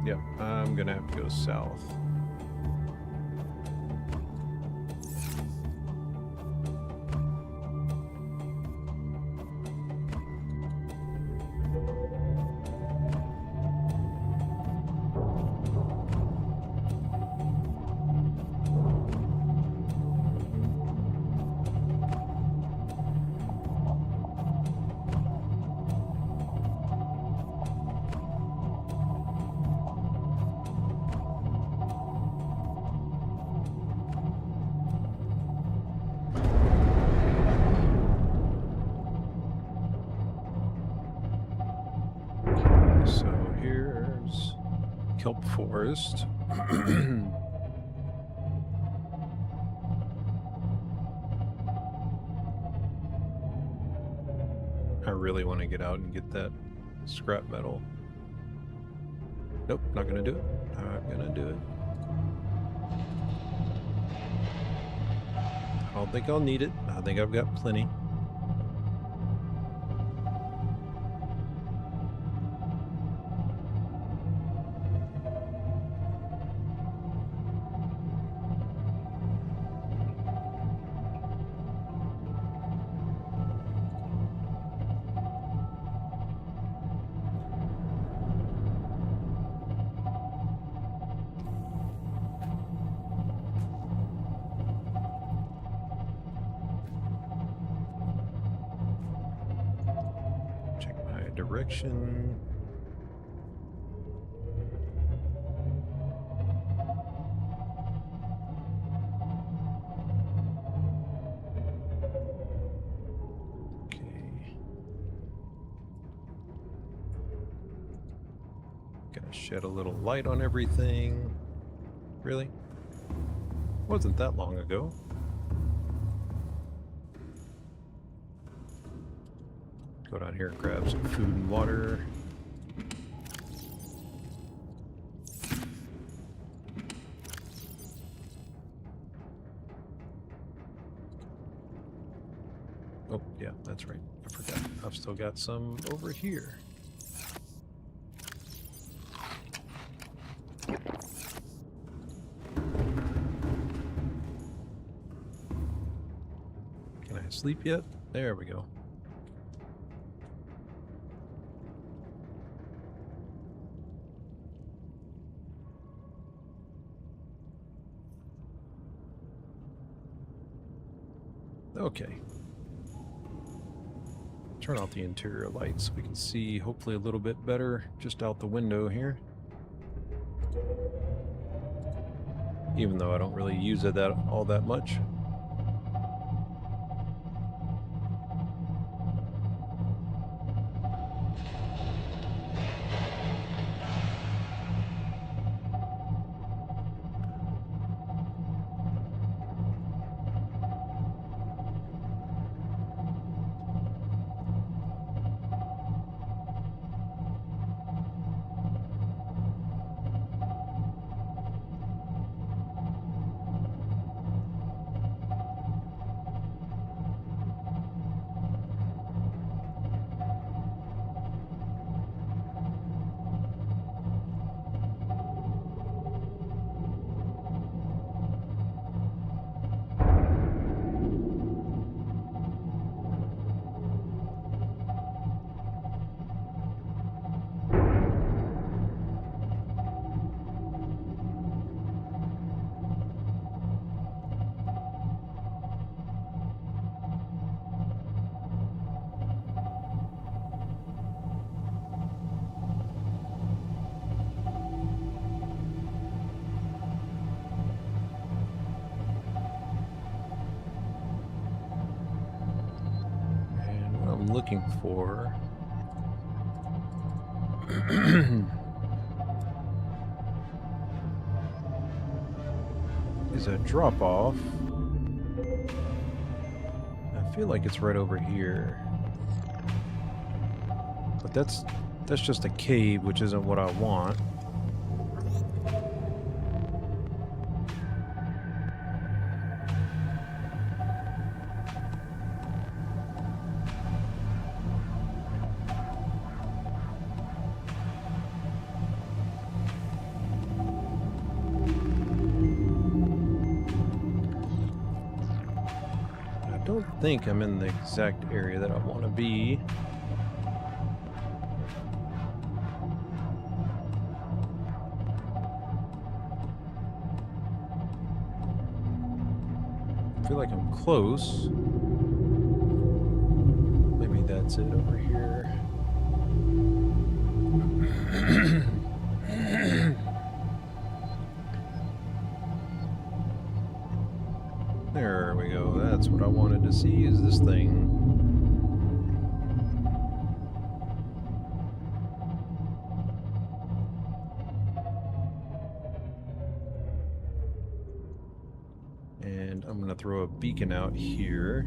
Yeah, I'm gonna have to go south. So here's kelp forest. I really want to get out and get that scrap metal. Nope, not gonna do it. Not gonna do it. I don't think I'll need it. I think I've got plenty. Direction. Okay. Gotta shed a little light on everything. Really? Wasn't that long ago. Go down here and grab some food and water. Oh, yeah, that's right. I forgot. I've still got some over here. Can I sleep yet? There we go. Okay. Turn off the interior lights so we can see hopefully a little bit better just out the window here. Even though I don't really use it all that much. looking for is a drop off. I feel like it's right over here. But that's just a cave, which isn't what I want. I don't think I'm in the exact area that I want to be. I feel like I'm close. Maybe that's it over here. There we go. That's what I wanted to see, is this thing. And I'm going to throw a beacon out here.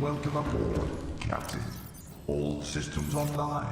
Welcome aboard, Captain. All systems online.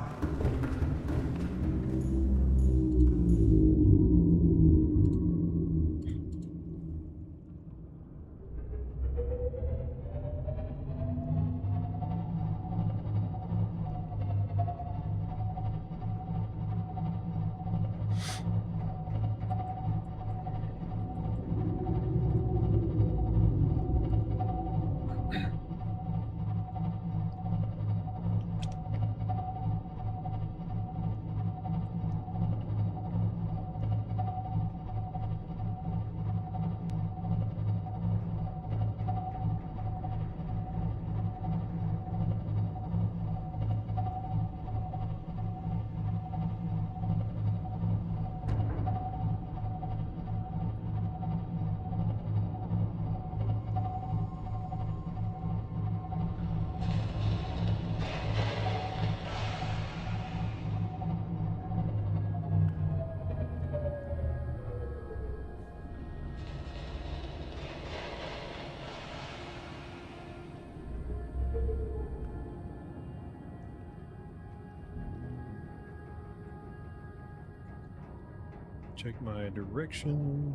Check my direction.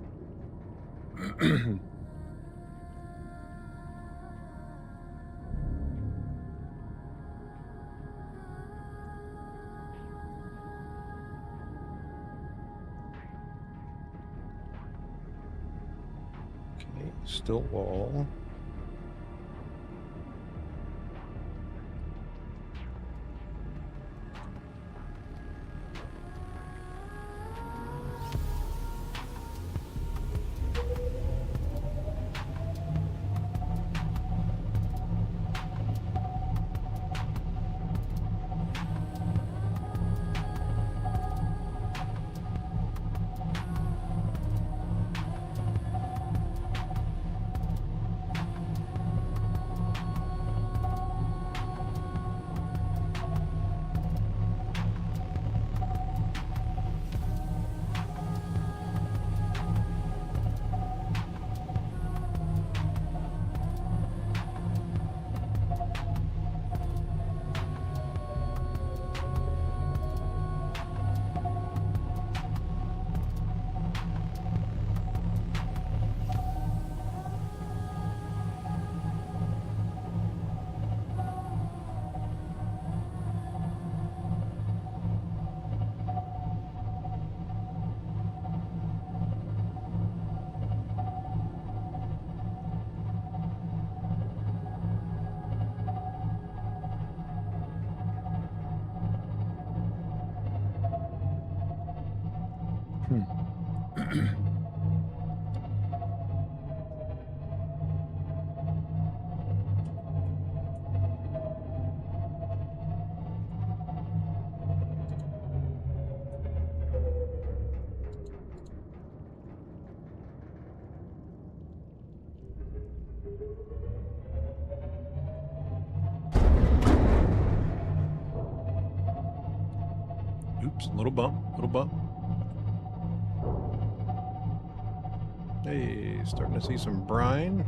Okay, still wall. Oops, little bump, little bump. Hey, starting to see some brine.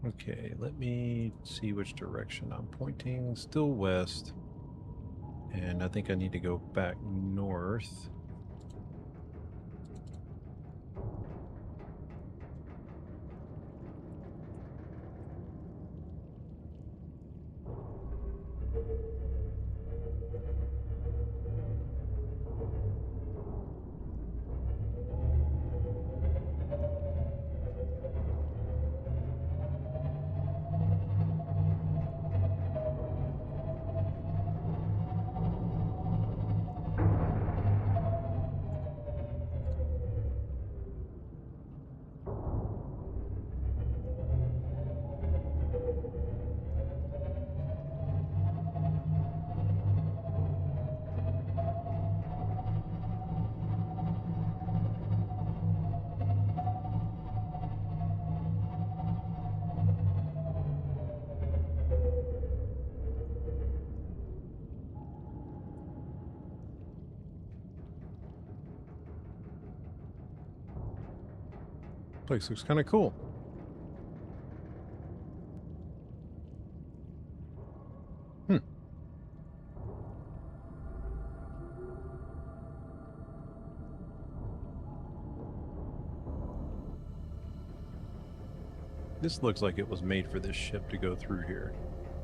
Okay, let me see which direction I'm pointing. Still west. And I think I need to go back north. Place looks kind of cool. Hmm. This looks like it was made for this ship to go through here.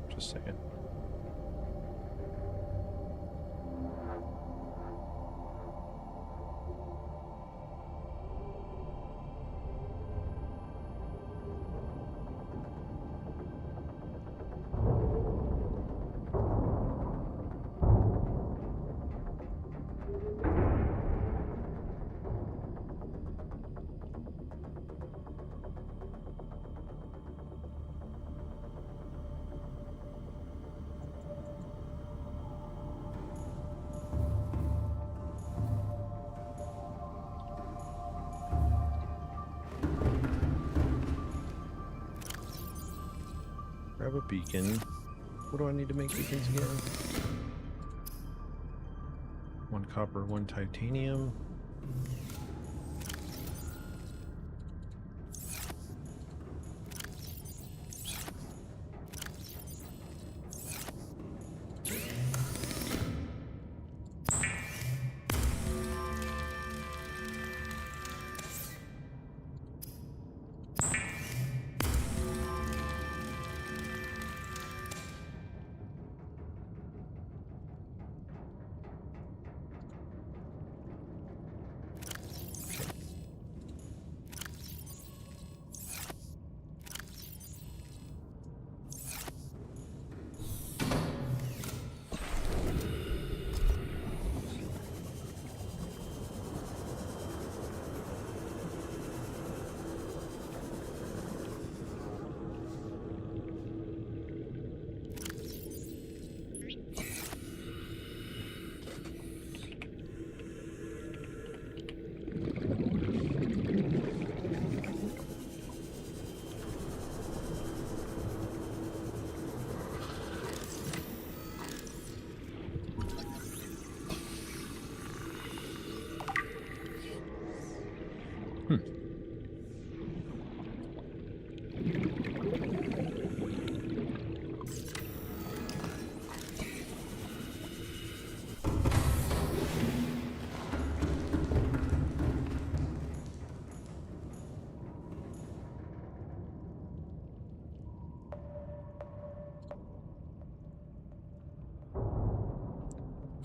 Just saying. Grab a beacon. What do I need to make beacons again? 1 copper, 1 titanium.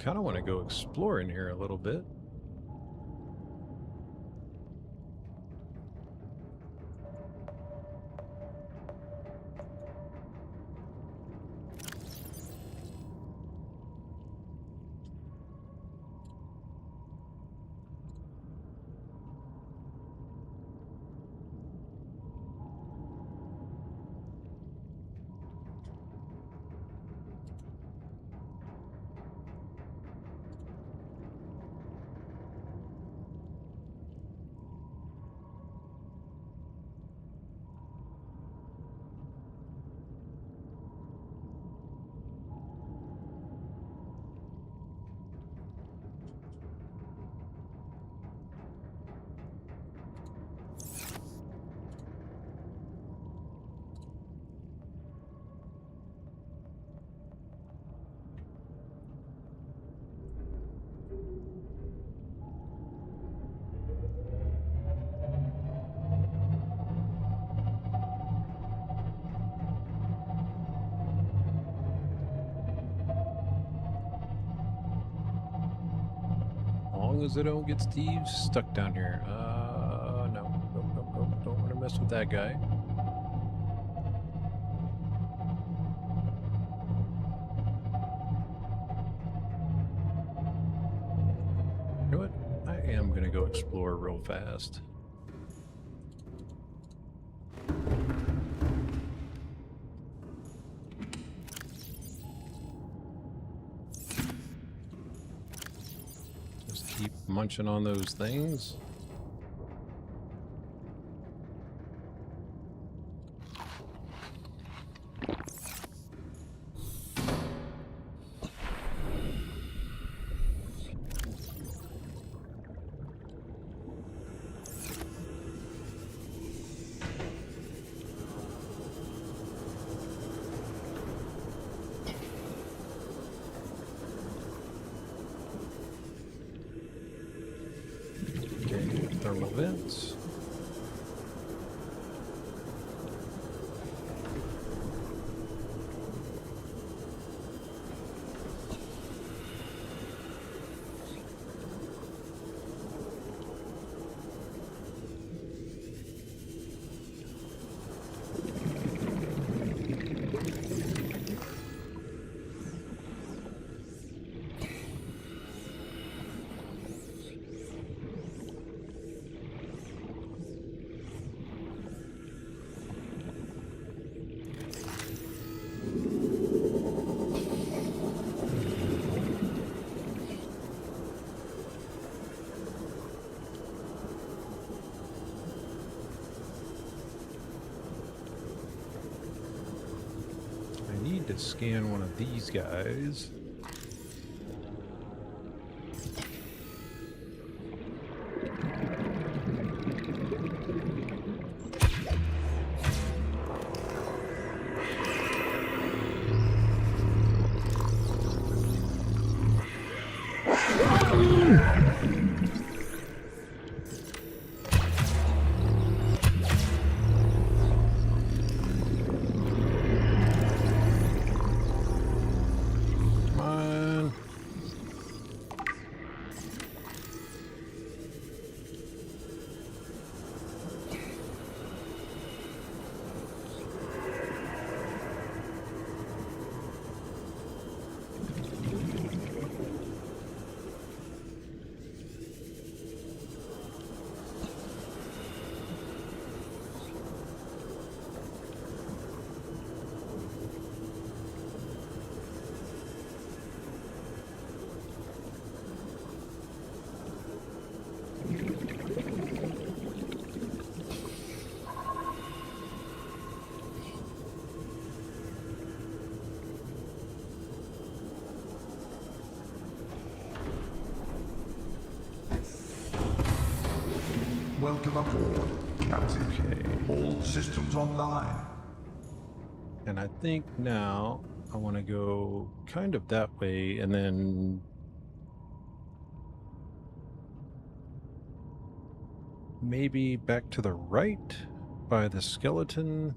kind of want to go explore in here a little bit. As long as I don't get Steve stuck down here. No. Nope. Don't want to mess with that guy. You know what? I am going to go explore real fast. Just keep munching on those things. Thermal vents. To scan one of these guys. Welcome aboard, Captain. Okay. All systems online. And I think now I want to go kind of that way and then maybe back to the right by the skeleton.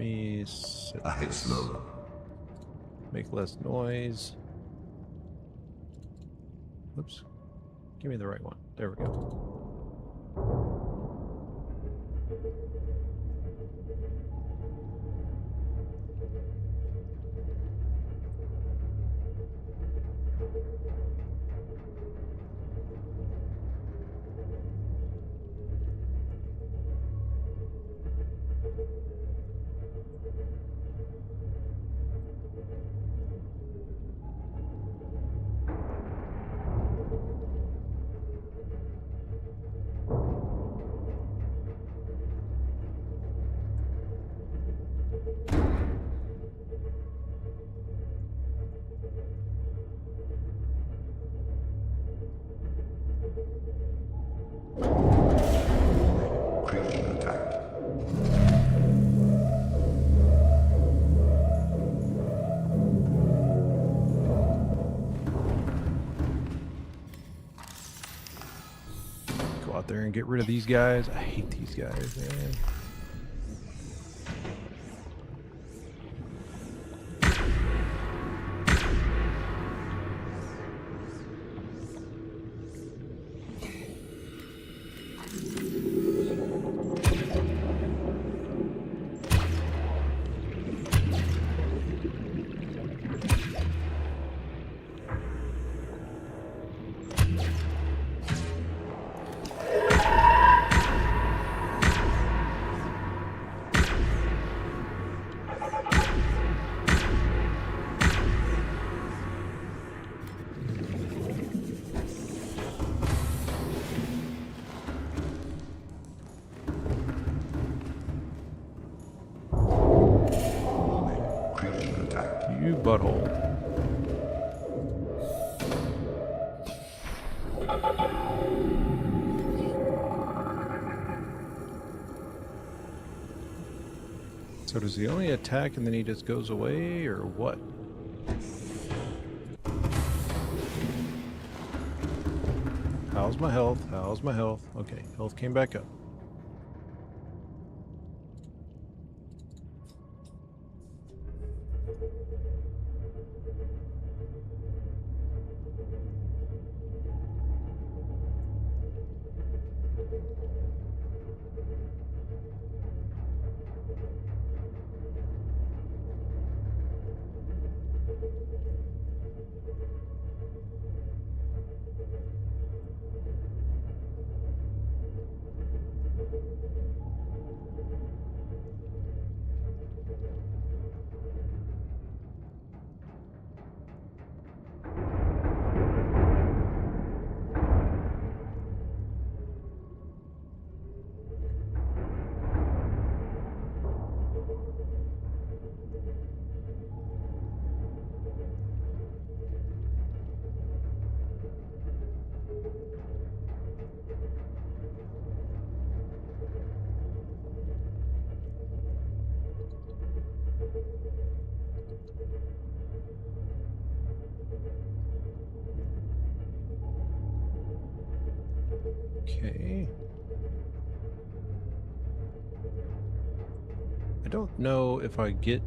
me set I hit this. slow. Make less noise. Oops. Give me the right one. There we go. Creaking attack. Go out there and get rid of these guys. I hate these guys, man. Creaking attack. You butthole. So does he only attack and then he just goes away, or what? How's my health? How's my health? Okay, health came back up. Okay. I don't know if I get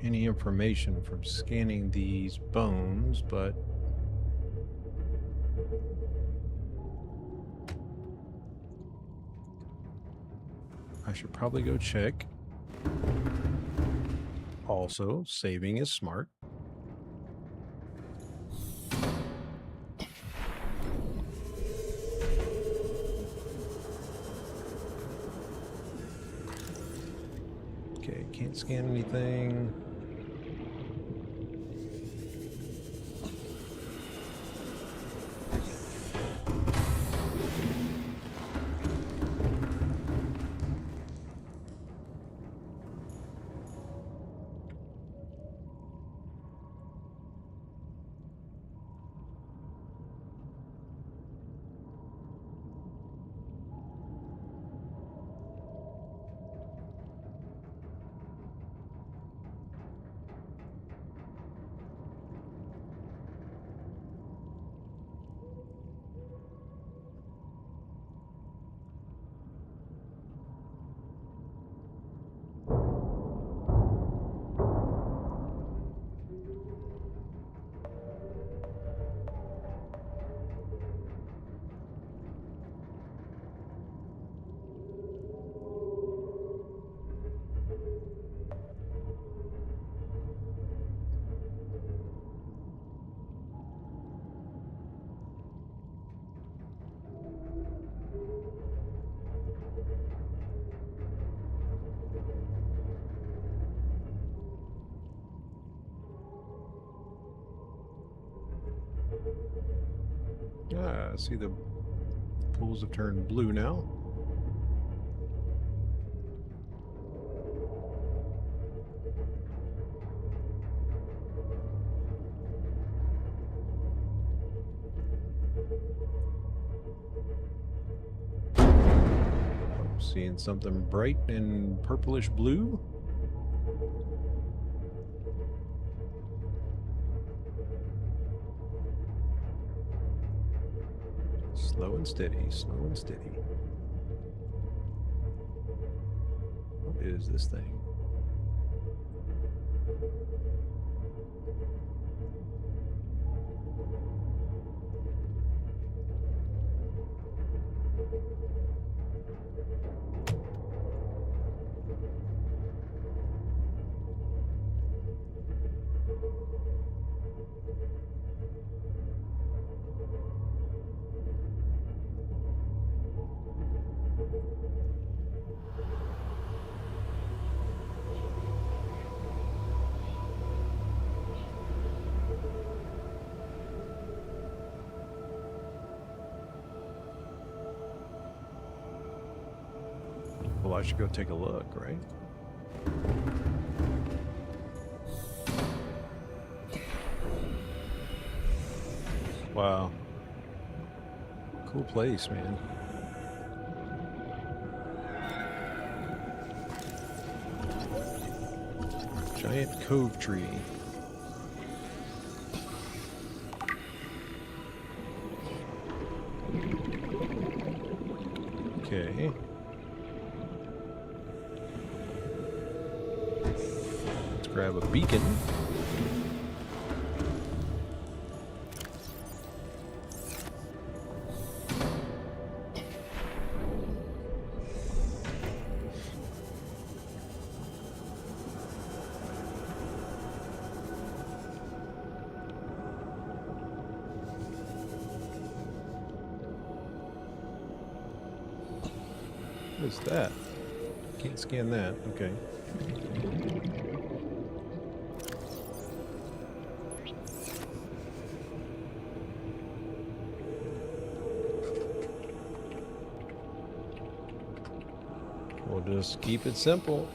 any information from scanning these bones, but I should probably go check. Also, saving is smart. Okay, can't scan anything. Ah, I see the pools have turned blue now. I'm seeing something bright and purplish blue. Slow and steady, slow and steady. What is this thing? Well, I should go take a look, right? Wow. Cool place, man. Giant cove tree. Okay. Let's grab a beacon. What is that? Can't scan that. Okay. We'll just keep it simple.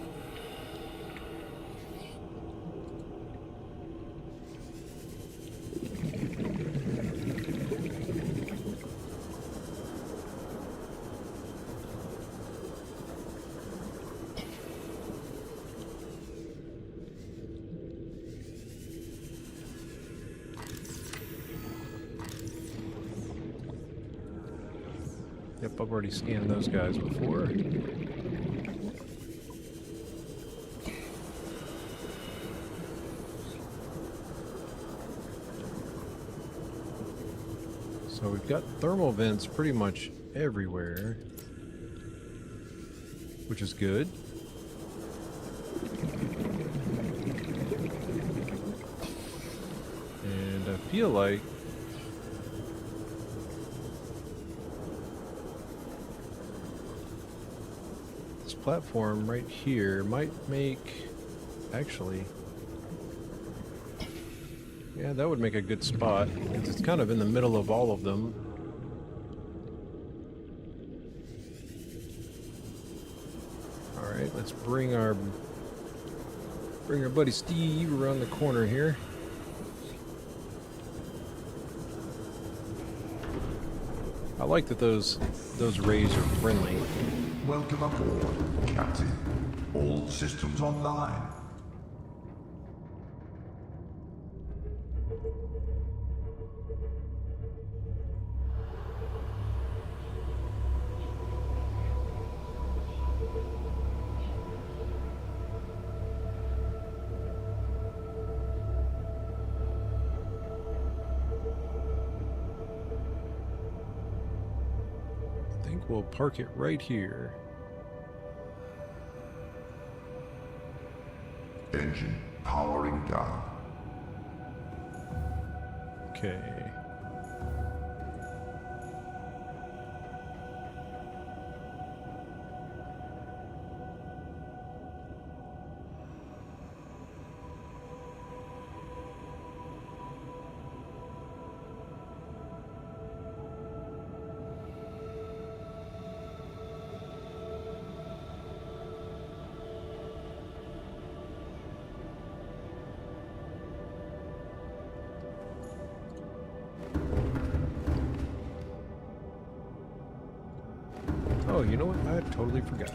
Yep, I've already scanned those guys before. So we've got thermal vents pretty much everywhere, which is good. And I feel like this platform right here might make, actually, yeah, that would make a good spot. It's kind of in the middle of all of them. All right, let's bring our buddy Steve around the corner here. I like that those rays are friendly. Welcome aboard, Captain. All systems online. I think we'll park it right here. Engine powering down. Okay. you know what? I totally forgot.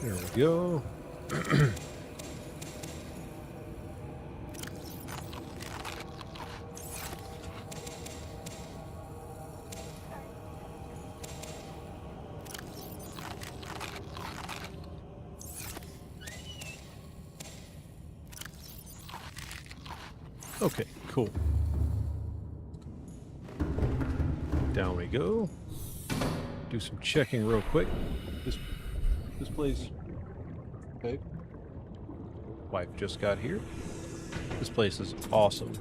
There we go. Okay, cool. Down we go. Do some checking real quick. This place. Okay. Wife just got here. This place is awesome.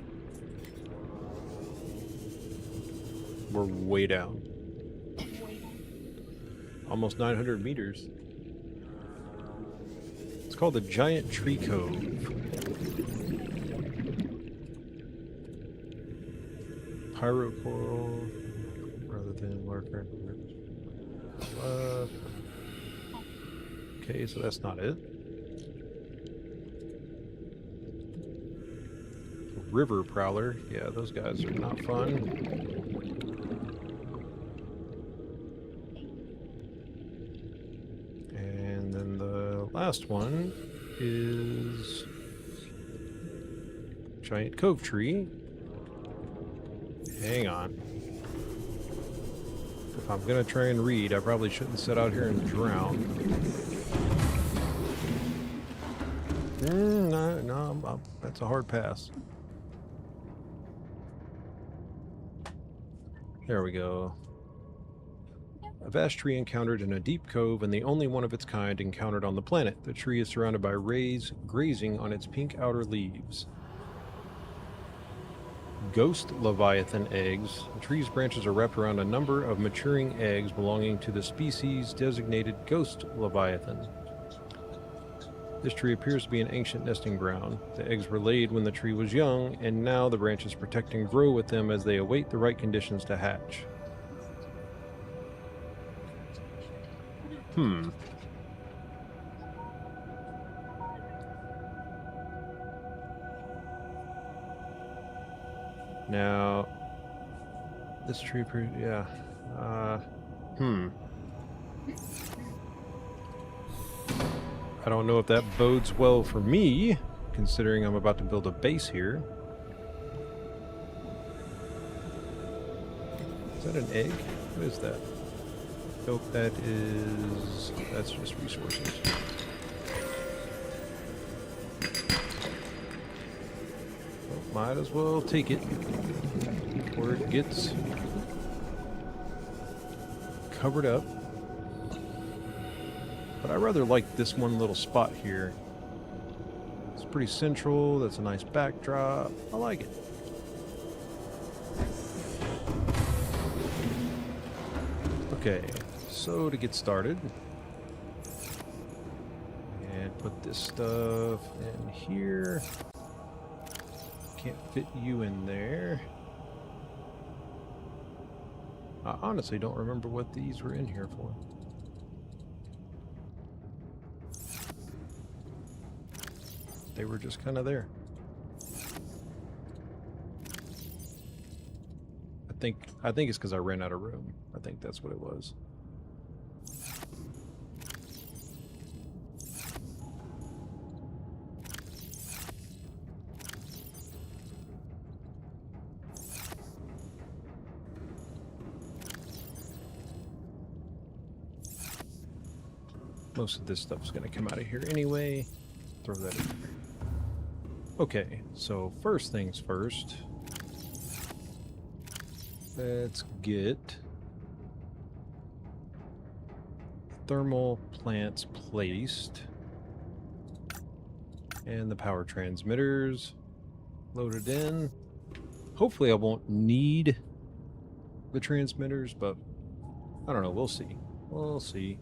We're way down. Almost 900 meters. It's called the Giant Tree Cove. Pyro coral, rather than marker. Okay, so that's not it. River prowler, yeah, those guys are not fun. And then the last one is giant cove tree. Hang on. If I'm gonna try and read, I probably shouldn't sit out here and drown. No, that's a hard pass. There we go. A vast tree encountered in a deep cove and the only one of its kind encountered on the planet. The tree is surrounded by rays grazing on its pink outer leaves. Ghost Leviathan eggs. The tree's branches are wrapped around a number of maturing eggs belonging to the species designated Ghost Leviathan. This tree appears to be an ancient nesting ground. The eggs were laid when the tree was young, and now the branches protect and grow with them as they await the right conditions to hatch. Now, this tree, yeah. I don't know if that bodes well for me, considering I'm about to build a base here. Is that an egg? What is that? Nope, that's just resources. Well, might as well take it before it gets covered up. But I rather like this one little spot here. It's pretty central, that's a nice backdrop. I like it. Okay, so to get started, and put this stuff in here. Can't fit you in there. I honestly don't remember what these were in here for. They were just kind of there. I think it's because I ran out of room. I think that's what it was. Most of this stuff's going to come out of here anyway. Throw that in there. Okay, so first things first. Let's get thermal plants placed and the power transmitters loaded in. Hopefully I won't need the transmitters, but I don't know, we'll see. We'll see.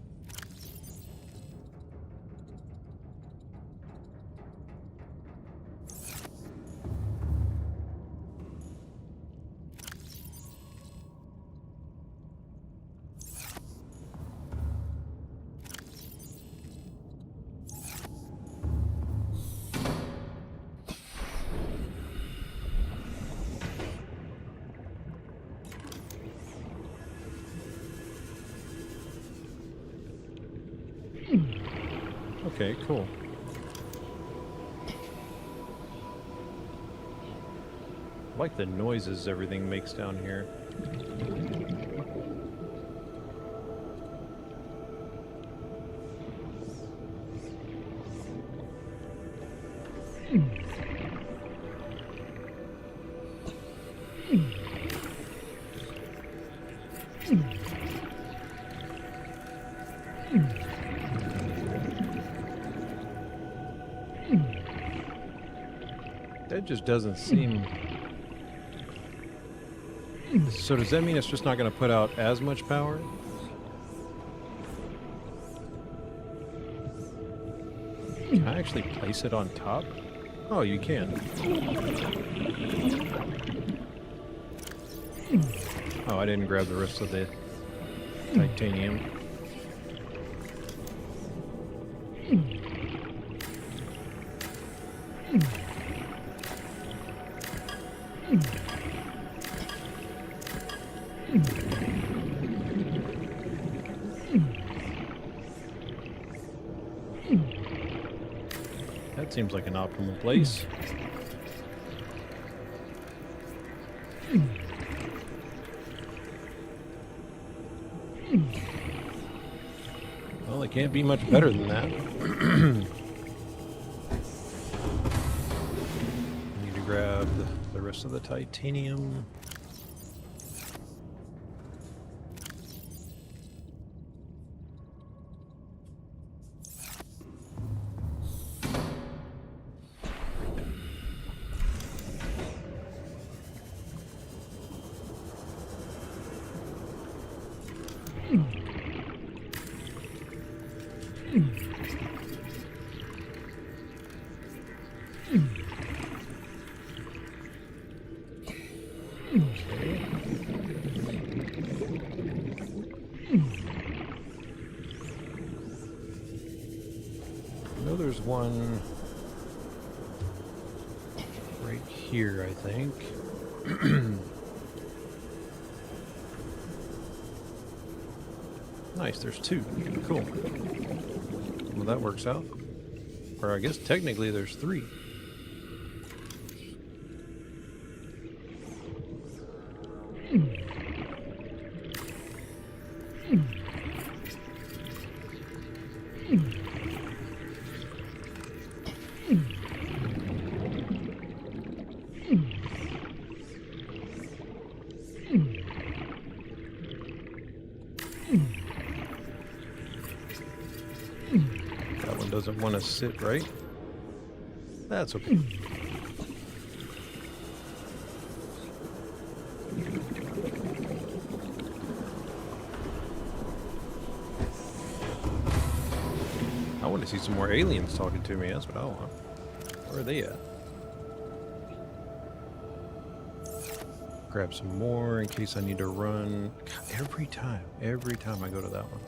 Okay, cool. I like the noises everything makes down here. That just doesn't seem... So does that mean it's just not going to put out as much power? Can I actually place it on top? Oh, you can. Oh, I didn't grab the rest of the titanium. That seems like an optimal place. Well, it can't be much better than that. Need to grab the rest of the titanium. I know there's one right here, I think. Nice, there's two. Cool. Well, that works out. Or I guess technically there's three. That one doesn't want to sit right. That's okay. I want to see some more aliens talking to me. That's what I want. Where are they at? Grab some more in case I need to run. God, every time I go to that one.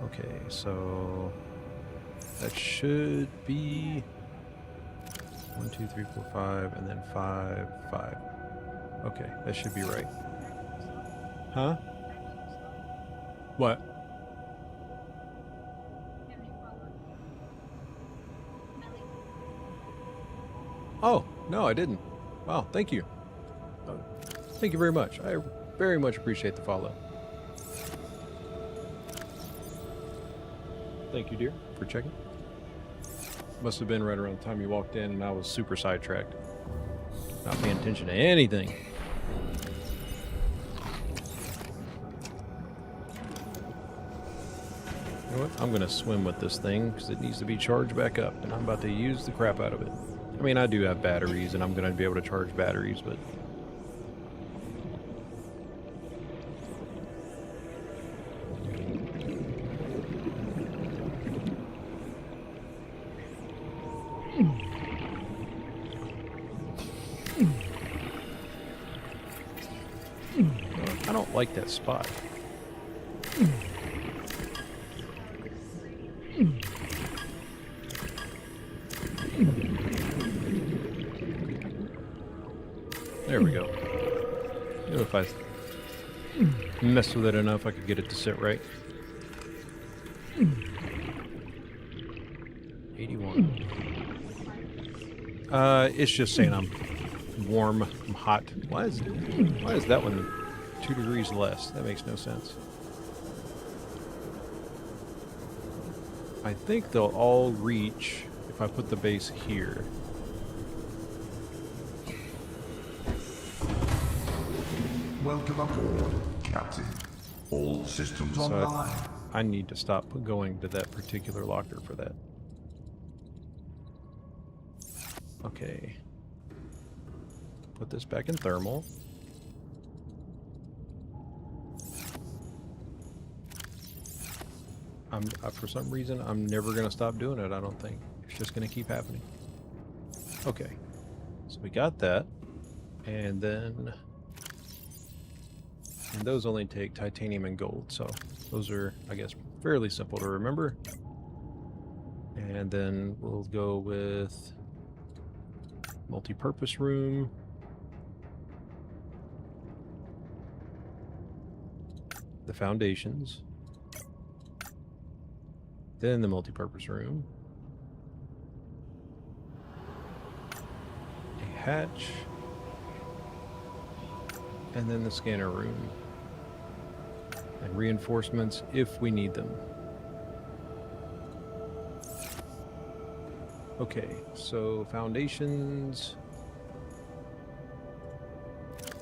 Okay, so that should be 1, 2, 3, 4, 5, and then 5, 5. Okay, that should be right. Huh? What? Oh, no, I didn't. Wow, thank you. Thank you very much. I very much appreciate the follow. Thank you, dear, for checking. Must have been right around the time you walked in and I was super sidetracked. Not paying attention to anything. You know what? I'm going to swim with this thing because it needs to be charged back up and I'm about to use the crap out of it. I mean, I do have batteries and I'm going to be able to charge batteries, but... I don't like that spot. There we go. If I mess with it enough, I could get it to sit right. $81. It's just saying I'm warm, I'm hot. Why is that one 2 degrees less? That makes no sense. I think they'll all reach if I put the base here. Welcome aboard, Captain. All systems So online. I need to stop going to that particular locker for that. Okay. Put this back in thermal. For some reason, I'm never going to stop doing it, I don't think. It's just going to keep happening. Okay. So we got that. And then... And those only take titanium and gold, so those are, I guess, fairly simple to remember. And then we'll go with multi-purpose room. The foundations. Then the multi-purpose room. A hatch. And then the scanner room. And reinforcements if we need them. Okay, so foundations.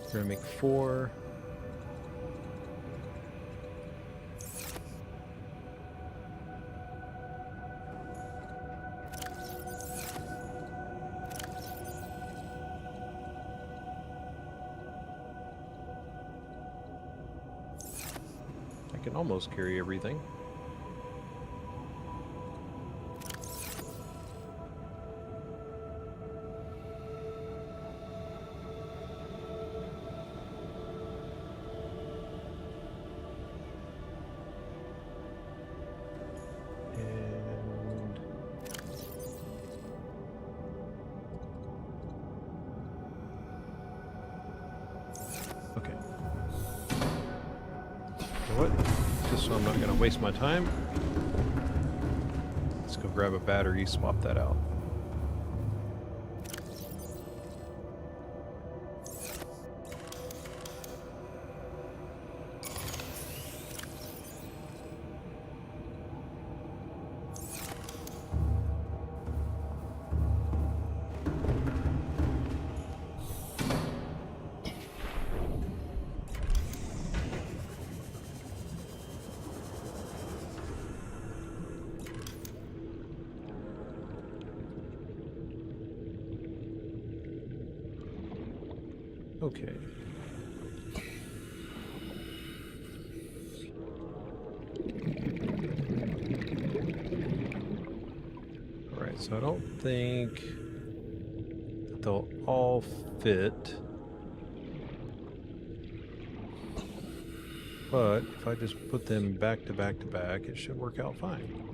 We're gonna make 4. I can almost carry everything. And okay. You know what? Just so I'm not going to waste my time, let's go grab a battery, swap that out. Okay. Alright, so I don't think that they'll all fit. But if I just put them back to back to back, it should work out fine.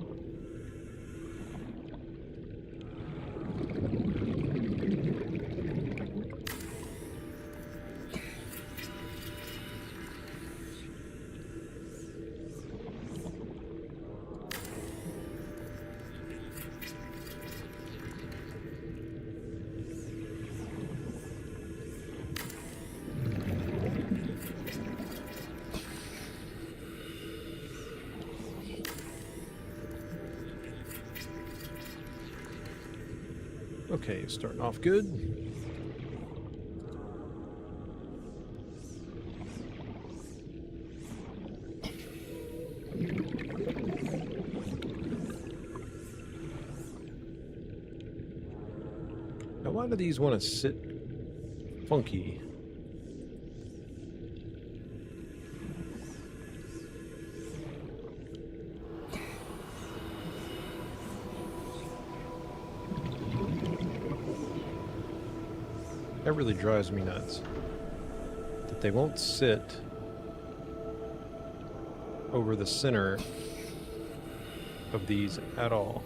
Okay, starting off good. Now, why do these want to sit funky? That really drives me nuts. That they won't sit over the center of these at all.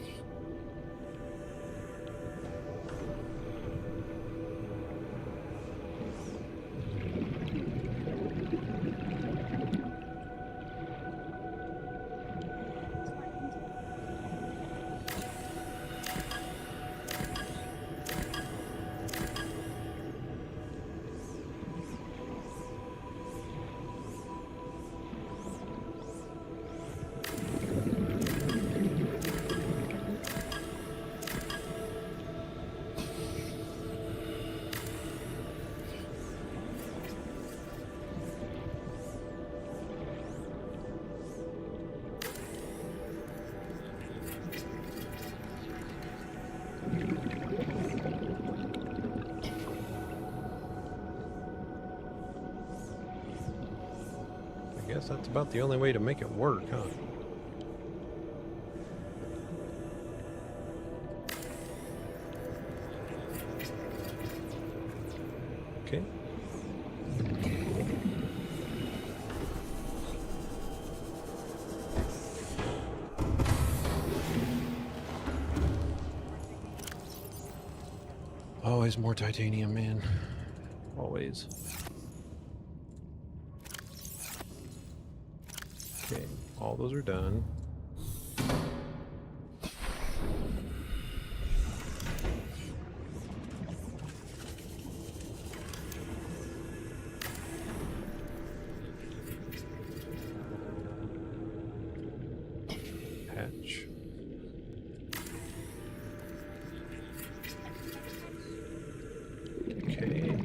that's about the only way to make it work, huh? Okay. Always more titanium, man. Always. Okay, all those are done. Hatch. Okay.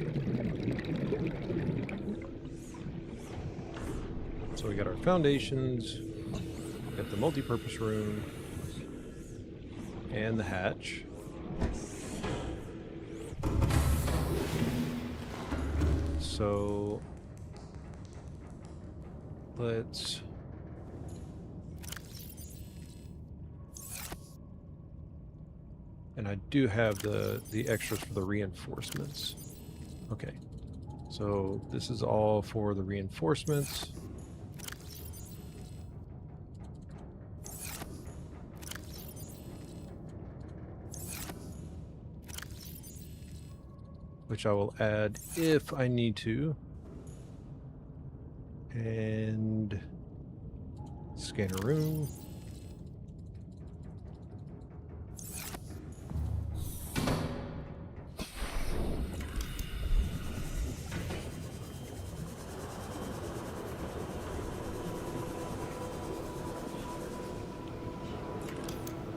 So we got our foundations, got the multi-purpose room, and the hatch. So let's and I do have the extras for the reinforcements. Okay. So this is all for the reinforcements. Which I will add if I need to. And scanner room.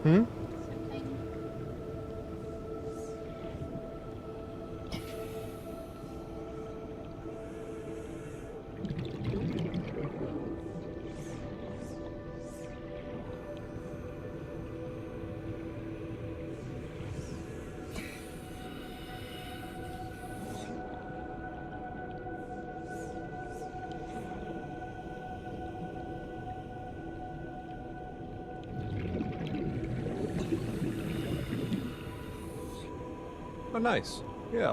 Hmm? Oh, nice. Yeah,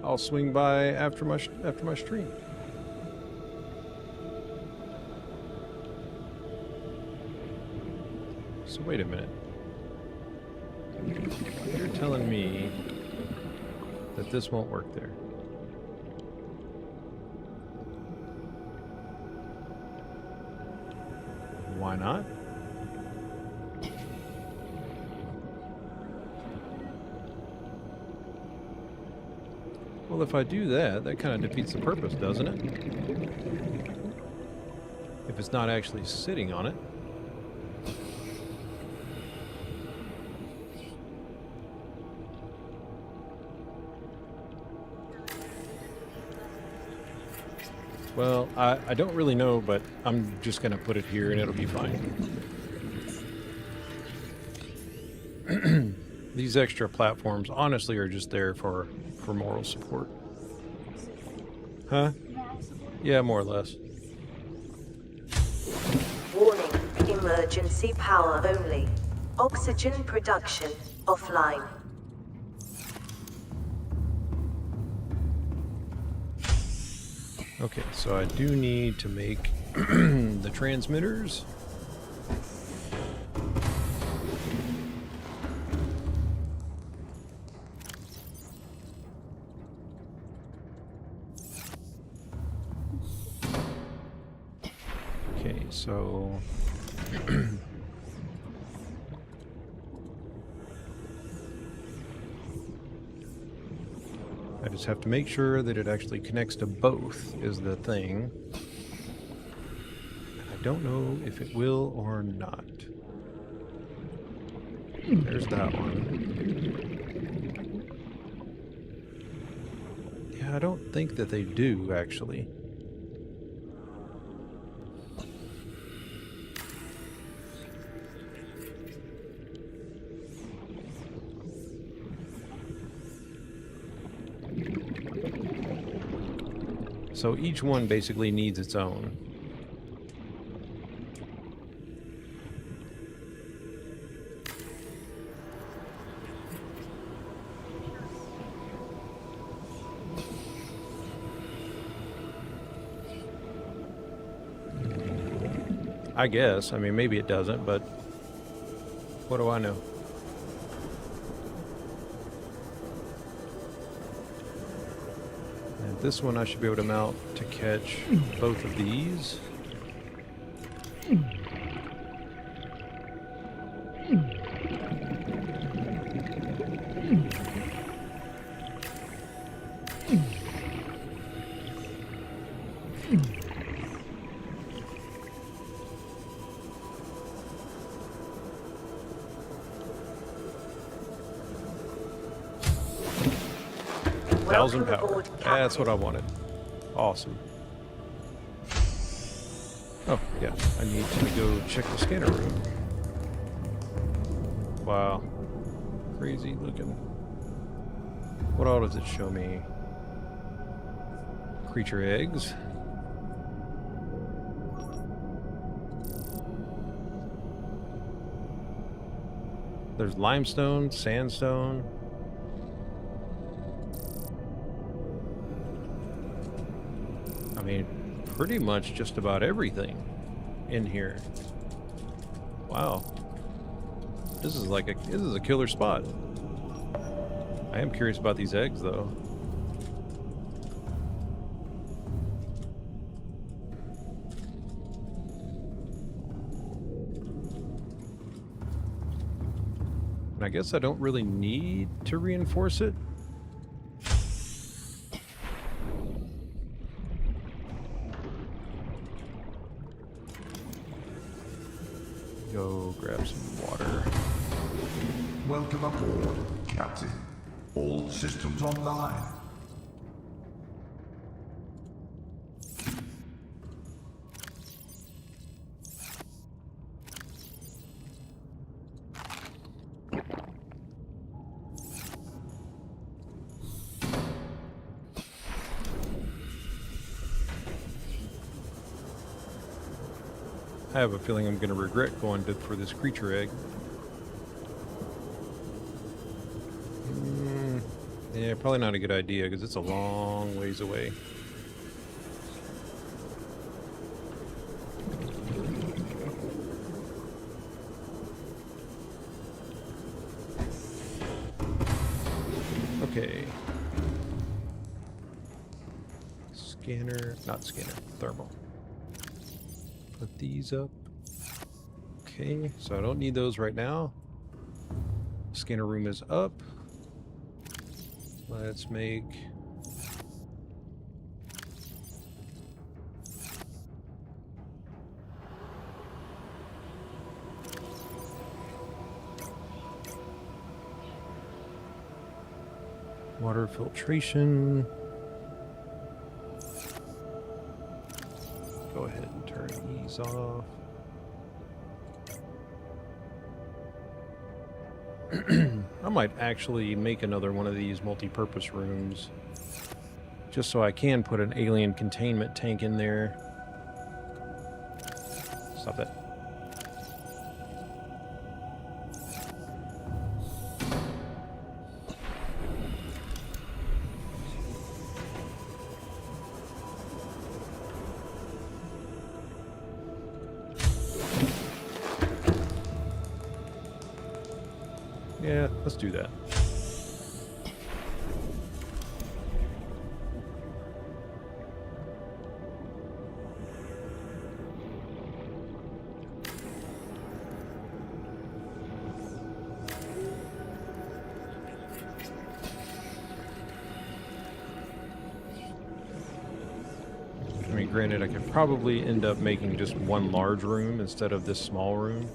I'll swing by after my stream. So wait a minute. You're telling me that this won't work there. Why not? Well, if I do that, that kind of defeats the purpose, doesn't it? If it's not actually sitting on it. Well, I don't really know, but I'm just going to put it here and it'll be fine. These extra platforms, honestly, are just there for moral support. Huh? Yeah, more or less. Warning, emergency power only. Oxygen production offline. Okay, so I do need to make the transmitters. Okay, so I just have to make sure that it actually connects to both is the thing. I don't know if it will or not. There's that one. Yeah, I don't think that they do, actually. So each one basically needs its own. I guess. I mean, maybe it doesn't, but what do I know? And this one I should be able to mount to catch both of these. Welcome 1,000 power. aboard, That's what I Captain. wanted. Awesome. Oh, yeah. I need to go check the scanner room. Wow. Crazy looking. What all does it show me? Creature eggs. There's limestone, sandstone. I mean, pretty much just about everything in here. Wow. This is a killer spot. I am curious about these eggs though. And I guess I don't really need to reinforce it. Go grab some water. Welcome aboard, Captain. All systems online. I have a feeling I'm going to regret going for this creature egg. Yeah, probably not a good idea because it's a long ways away. Okay. Scanner, not scanner, thermal. Put these up. Okay, so I don't need those right now. Scanner room is up. Let's make water filtration. Go ahead and turn these off. I might actually make another one of these multi-purpose rooms just so I can put an alien containment tank in there. Stop that. Yeah, let's do that. I mean, granted, I could probably end up making just one large room instead of this small room.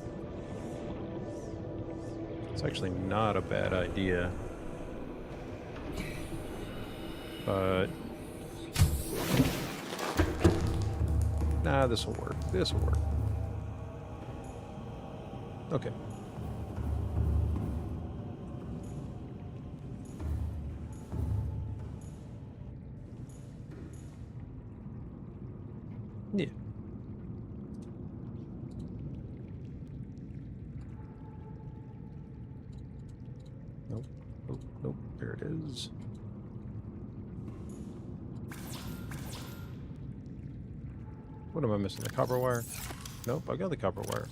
It's actually not a bad idea. But nah, this will work. This will work. Okay. Nope, there it is. What am I missing? The copper wire? Nope, I got the copper wire.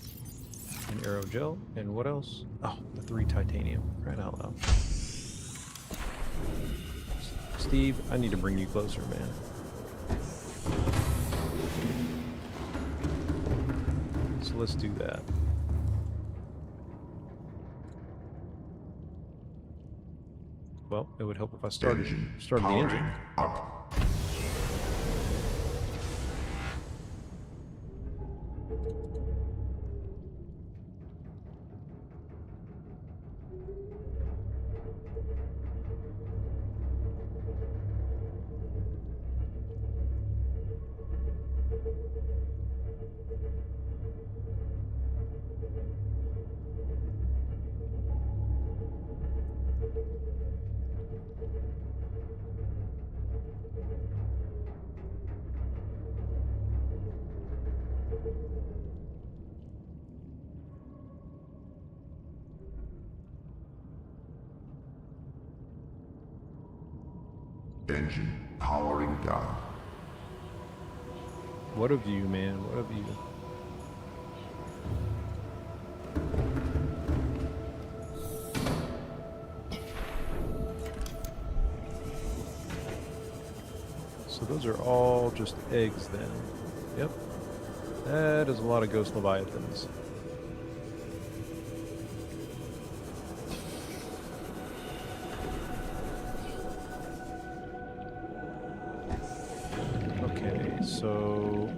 An aerogel, and what else? Oh, the 3 titanium. Crying out loud. Steve, I need to bring you closer, man. So let's do that. Well, it would help if I started the powering engine. up. Engine powering down. What of you, man? What of you? So those are all just eggs then. Yep. That is a lot of ghost leviathans. Okay, so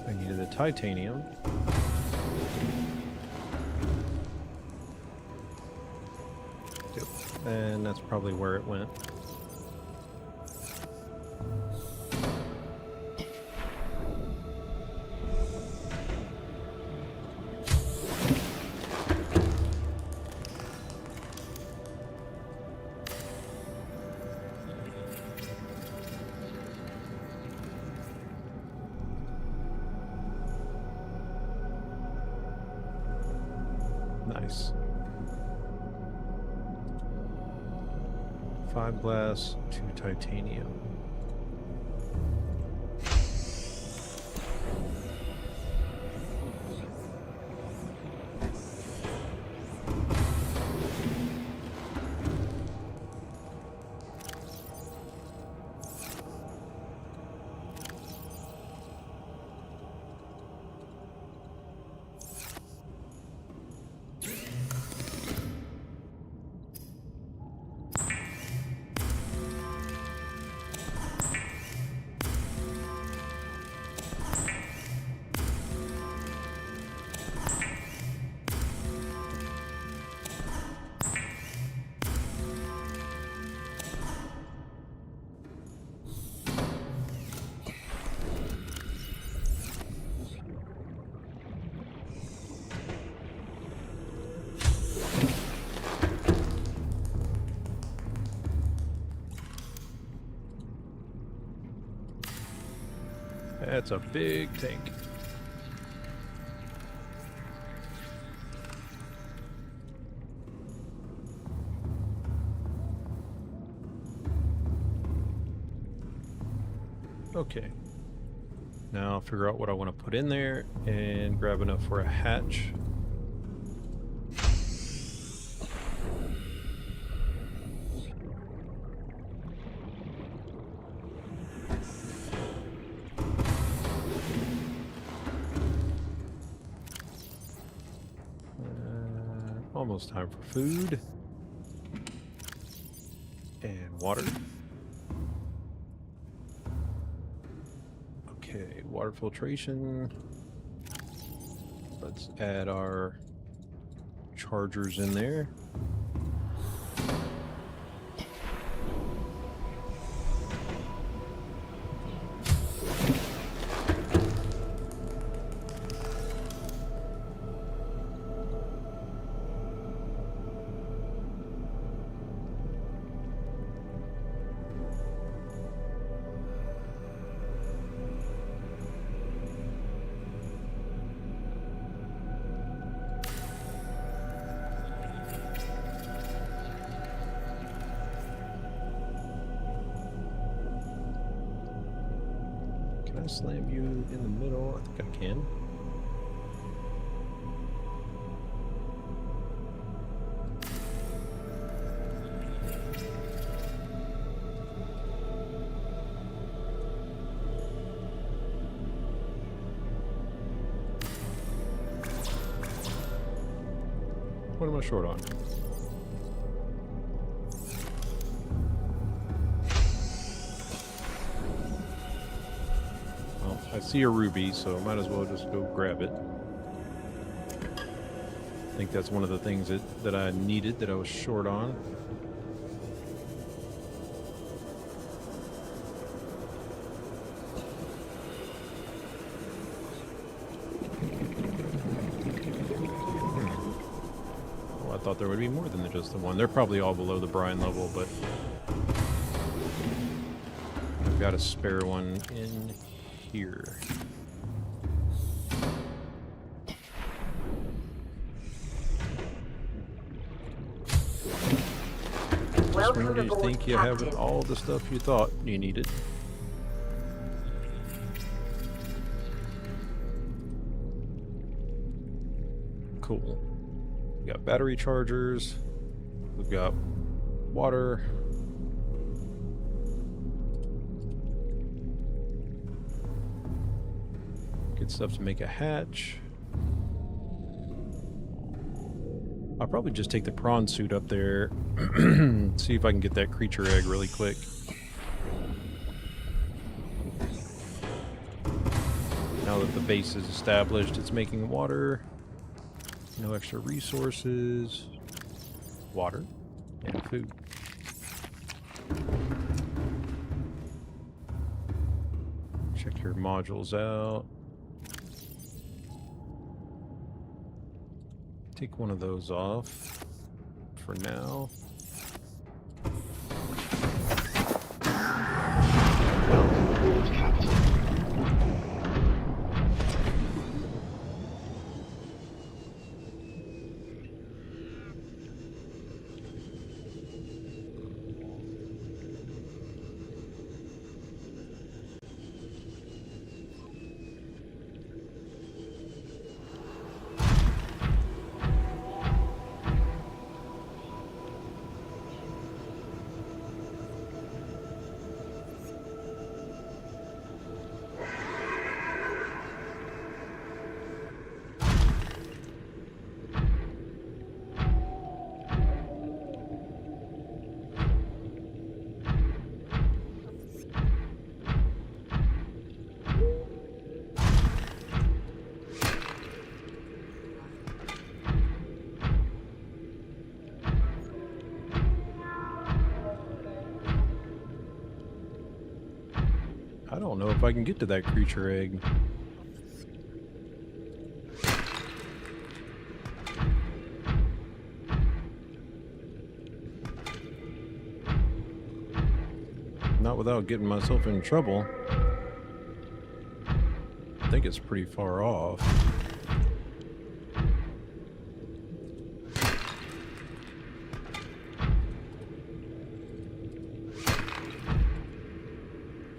I needed the titanium. Yep. And that's probably where it went. Nice. 5 glass, 2 titanium. That's a big tank. Okay. Now I'll figure out what I want to put in there and grab enough for a hatch. Almost time for food and water. Okay, water filtration. Let's add our chargers in there. Can I slam you in the middle? I think I can. What am I short on? Well, I see a ruby, so I might as well just go grab it. I think that's one of the things that I needed, that I was short on. Well, I thought there would be more than just the one. They're probably all below the brine level, but I've got a spare one in here. Just when you Aboard, think you have Captain. all the stuff you thought you needed. Cool. We got battery chargers. We've got water. Good stuff to make a hatch. I'll probably just take the prawn suit up there, see if I can get that creature egg really quick. Now that the base is established, it's making water. No extra resources. Water and food. Check your modules out. Take one of those off for now. Welcome aboard, Captain. I don't know if I can get to that creature egg. Not without getting myself in trouble. I think it's pretty far off.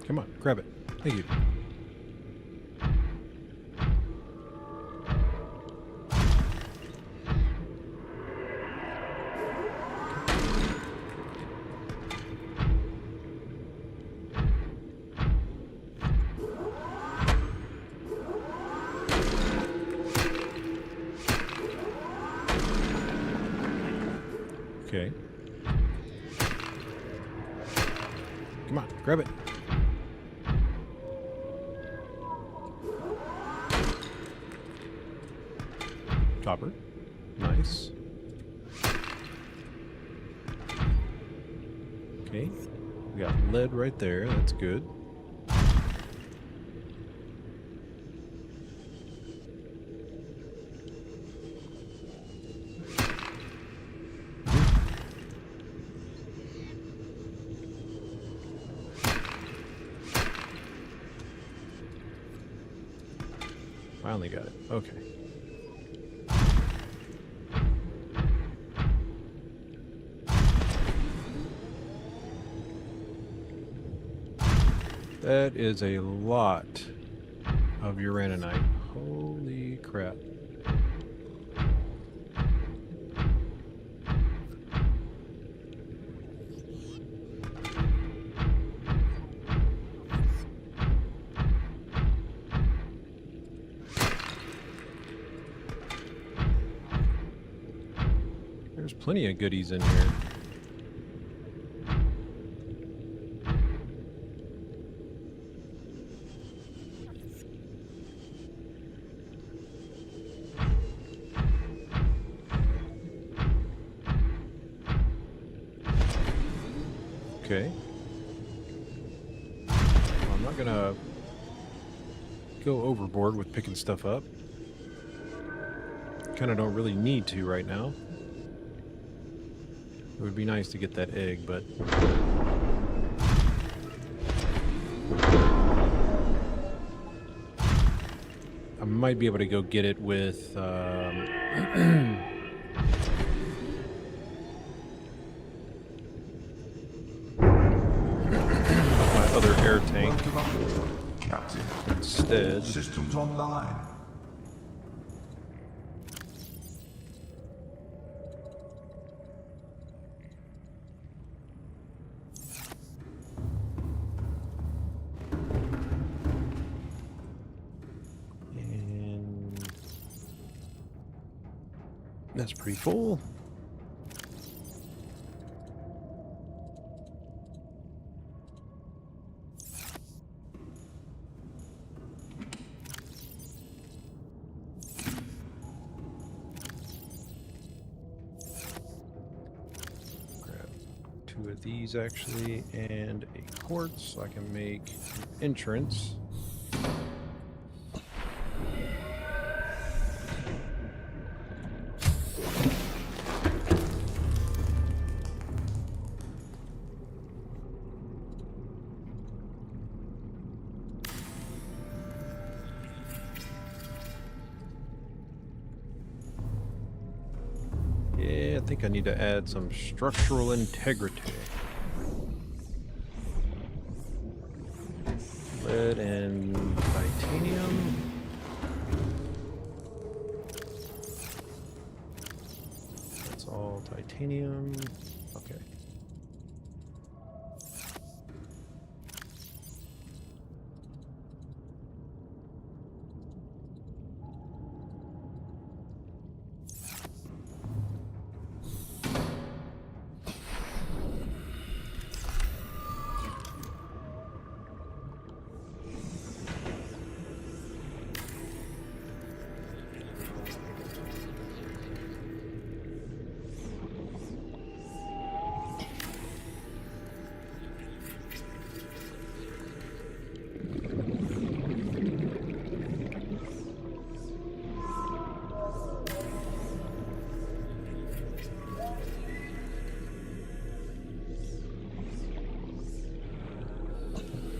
Come on, grab it. Thank you. Okay. Come on, grab it. Copper. Nice. Okay. We got lead right there. That's good. Finally got it. Okay. That is a lot of uraninite. Holy crap. There's plenty of goodies in here. Okay. Well, I'm not gonna go overboard with picking stuff up. Kind of don't really need to right now. It would be nice to get that egg, but I might be able to go get it with my other air tank Welcome aboard, Captain. instead. Systems online. And that's pretty full. Grab 2 of these actually, and a quartz so I can make an entrance. Yeah, I think I need to add some structural integrity. Lead and titanium. That's all titanium. Okay.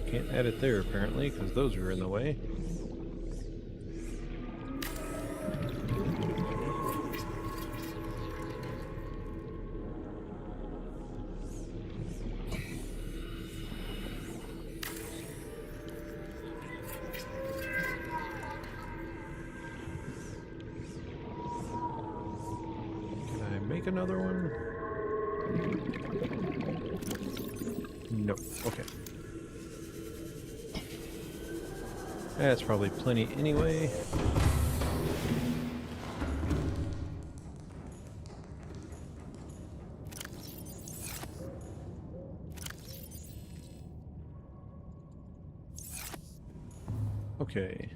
Can't add it there apparently because those are in the way. Can I make another one? Nope. Okay. That's probably plenty anyway. Okay.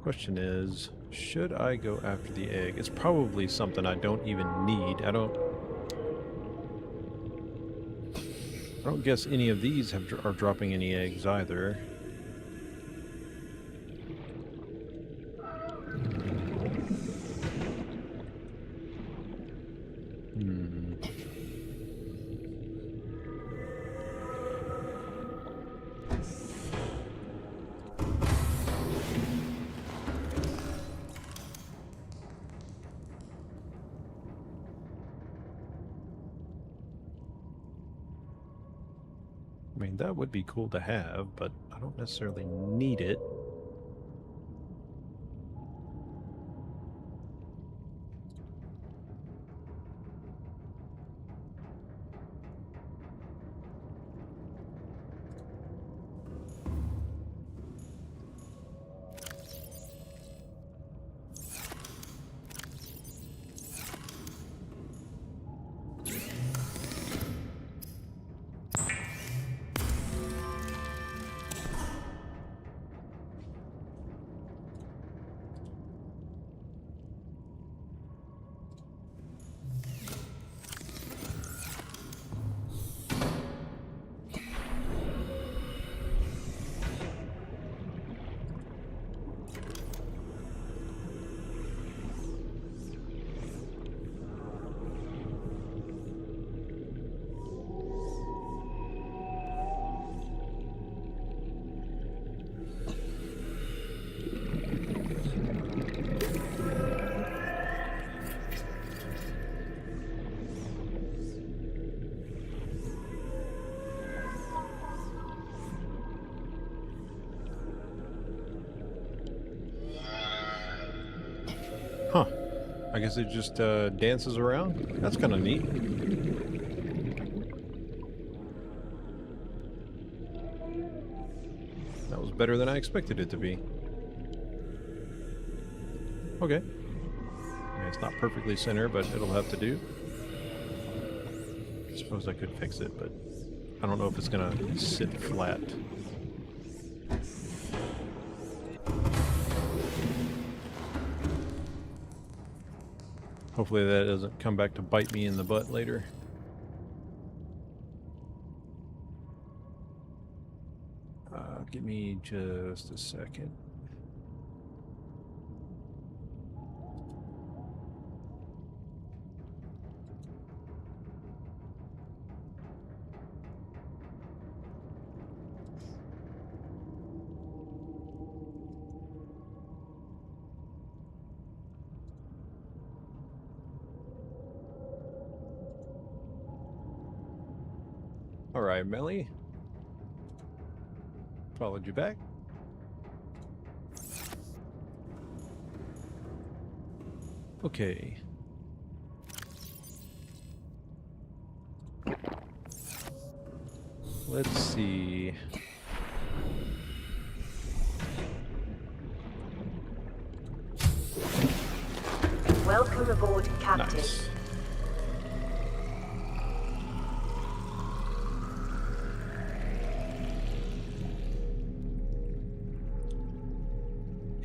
Question is, should I go after the egg? It's probably something I don't even need. I don't guess any of these are dropping any eggs either. I mean, that would be cool to have, but I don't necessarily need it. Huh. I guess it just dances around. That's kind of neat. That was better than I expected it to be. Okay. I mean, it's not perfectly center, but it'll have to do. I suppose I could fix it, but I don't know if it's gonna sit flat. Hopefully that doesn't come back to bite me in the butt later. Give me just a second. All right, Melly. Followed you back. Okay. Let's see. Welcome aboard, Captain. Nice.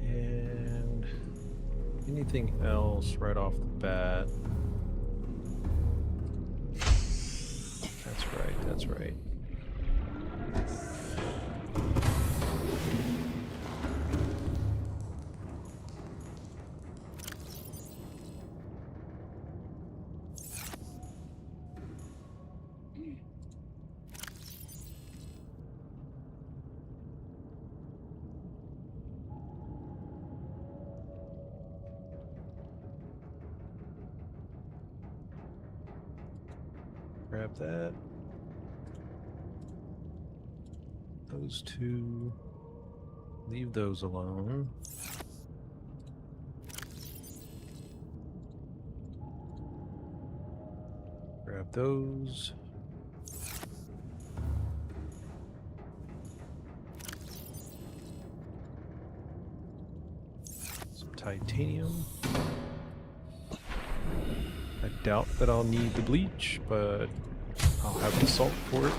And anything else right off the bat? That's right, that's right. Grab that. Those two. Leave those alone. Grab those. Some titanium. I doubt that I'll need the bleach, but I'll have the salt for it.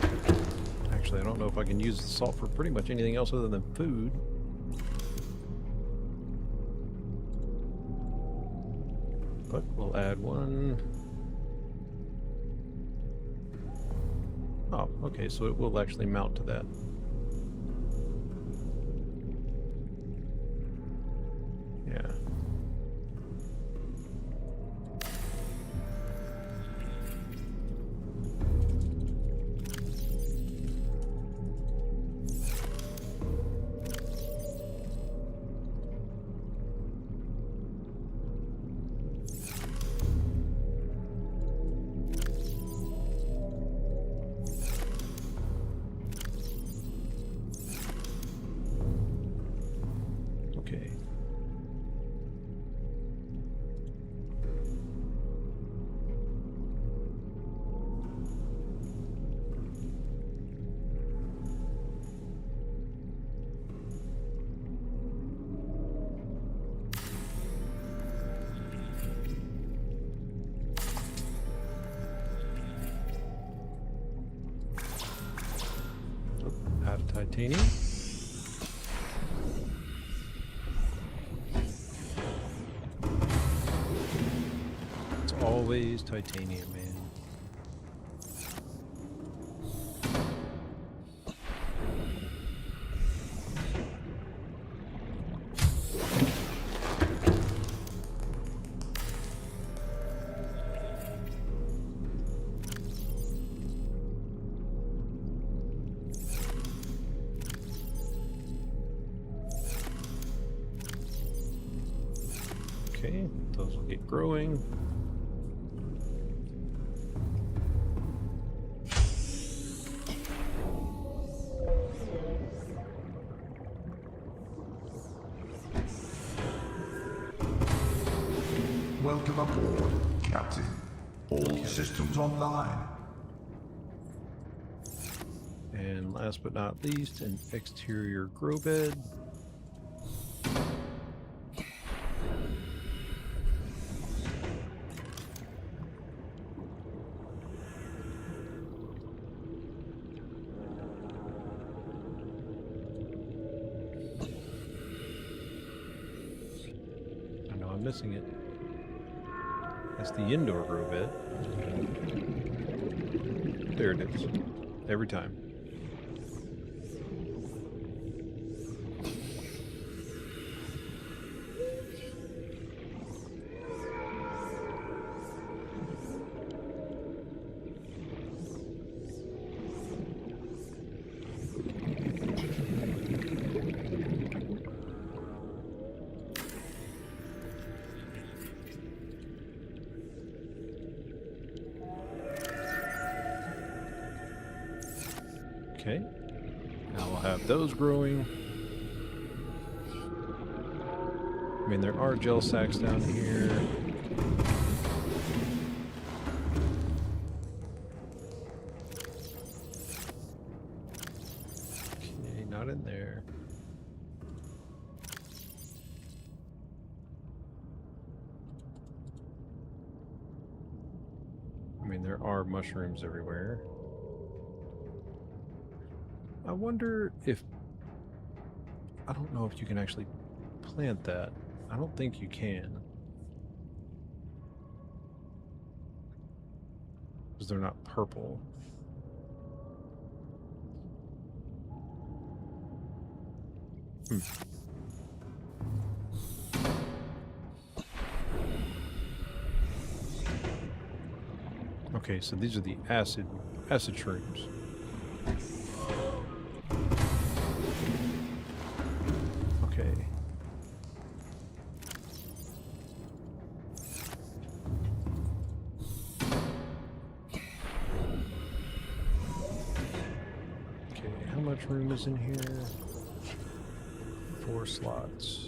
Actually, I don't know if I can use the salt for pretty much anything else other than food. But we'll add one. Oh, okay, so it will actually mount to that. Yeah. Titanium. It's always titanium, man. Okay, those will get growing. Welcome aboard, Captain. All systems online. And last but not least, an exterior grow bed. I know I'm missing it. That's the indoor grow bed. There it is. Every time. Okay, now we'll have those growing. I mean, there are gel sacks down here. Okay, not in there. I mean, there are mushrooms everywhere. I wonder if... I don't know if you can actually plant that. I don't think you can. Because they're not purple. Okay, so these are the acid shrooms. Okay. Okay, how much room is in here? 4 slots.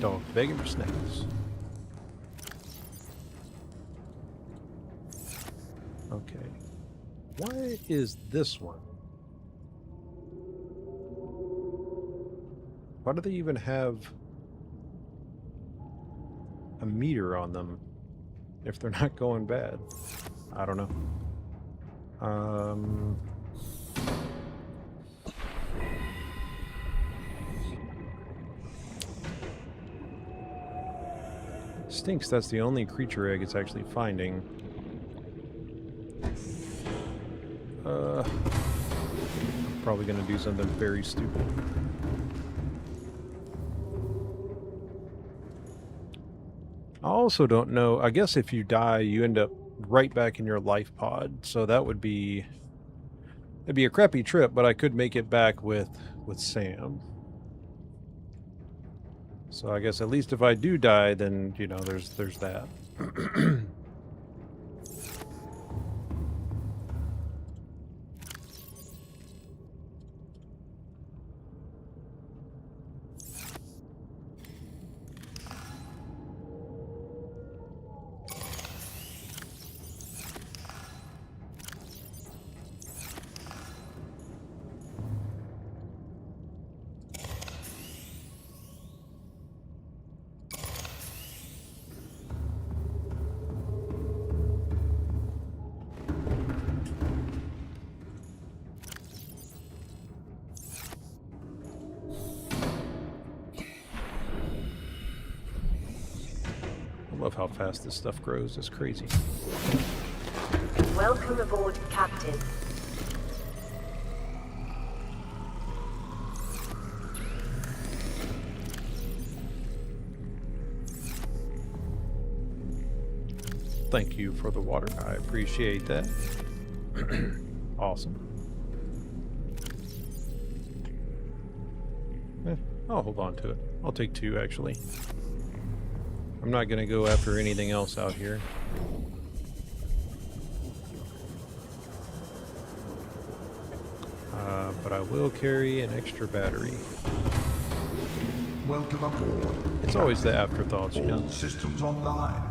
Dog begging for snacks. Okay. Why is this one? Why do they even have a meter on them if they're not going bad? I don't know. Stinks, that's the only creature egg it's actually finding. I'm probably gonna do something very stupid. I also don't know, I guess if you die, you end up right back in your life pod, so that would be... It'd be a crappy trip, but I could make it back with Sam. So I guess at least if I do die, then, you know, there's that. I love how fast this stuff grows. It's crazy. Welcome aboard, Captain. Thank you for the water. I appreciate that. Awesome. I'll hold on to it. I'll take 2, actually. I'm not going to go after anything else out here. But I will carry an extra battery. Welcome aboard. It's always the afterthoughts, you know. All systems online.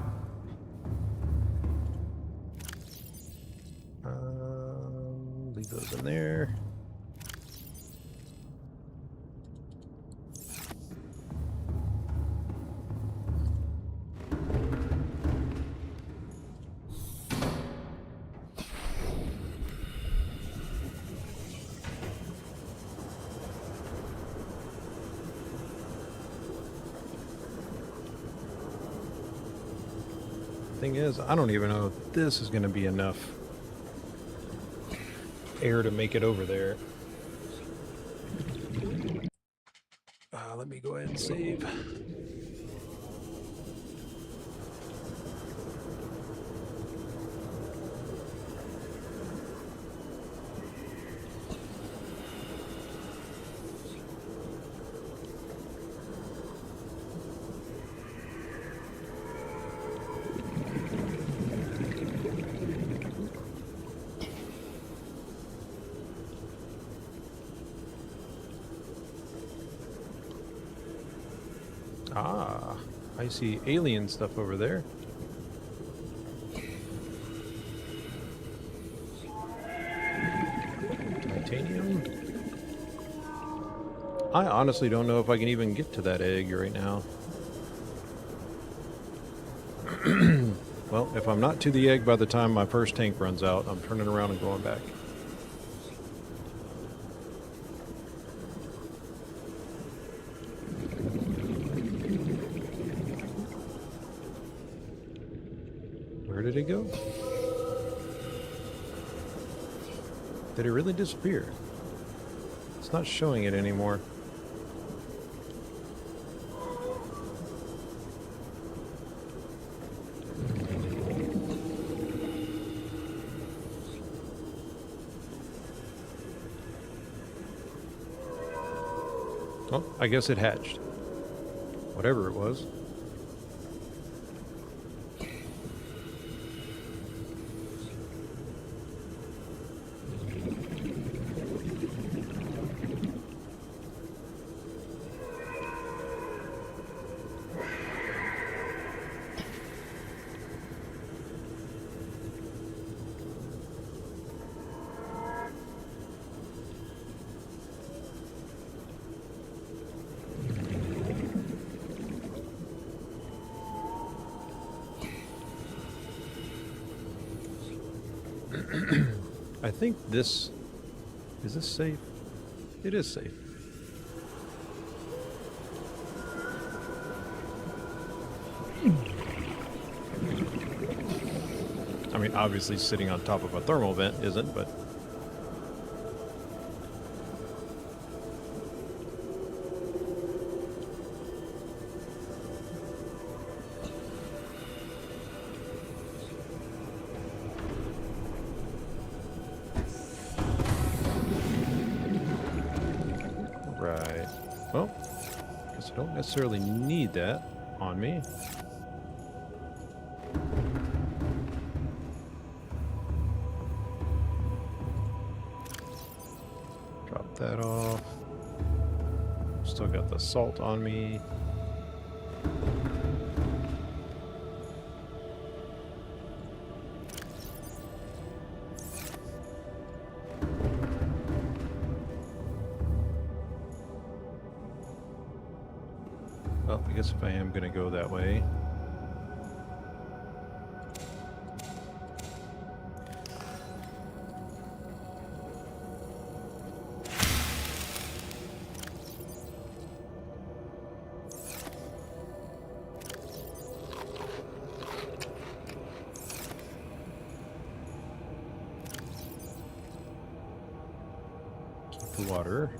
Leave those in there. Thing is, I don't even know if this is going to be enough air to make it over there. Let me go ahead and save. Ah, I see alien stuff over there. Titanium. I honestly don't know if I can even get to that egg right now. Well, if I'm not to the egg by the time my first tank runs out, I'm turning around and going back. Where did it go? Did it really disappear? It's not showing it anymore. Well, I guess it hatched. Whatever it was. I think this... Is this safe? It is safe. I mean, obviously sitting on top of a thermal vent isn't, but... So I don't necessarily need that on me. Drop that off. Still got the salt on me. Well, I guess if I am going to go that way. Keep the water.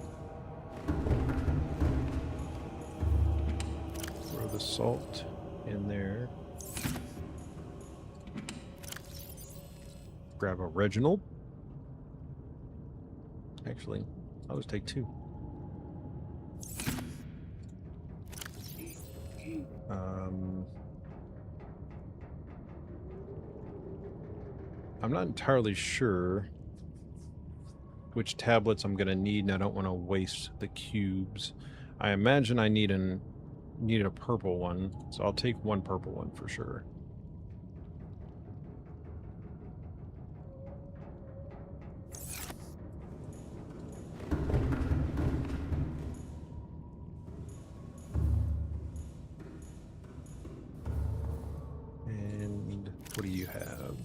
The salt in there. Grab a Reginald. Actually, I'll just take 2. I'm not entirely sure which tablets I'm going to need, and I don't want to waste the cubes. I imagine I need a purple one, so I'll take 1 purple one for sure. And what do you have?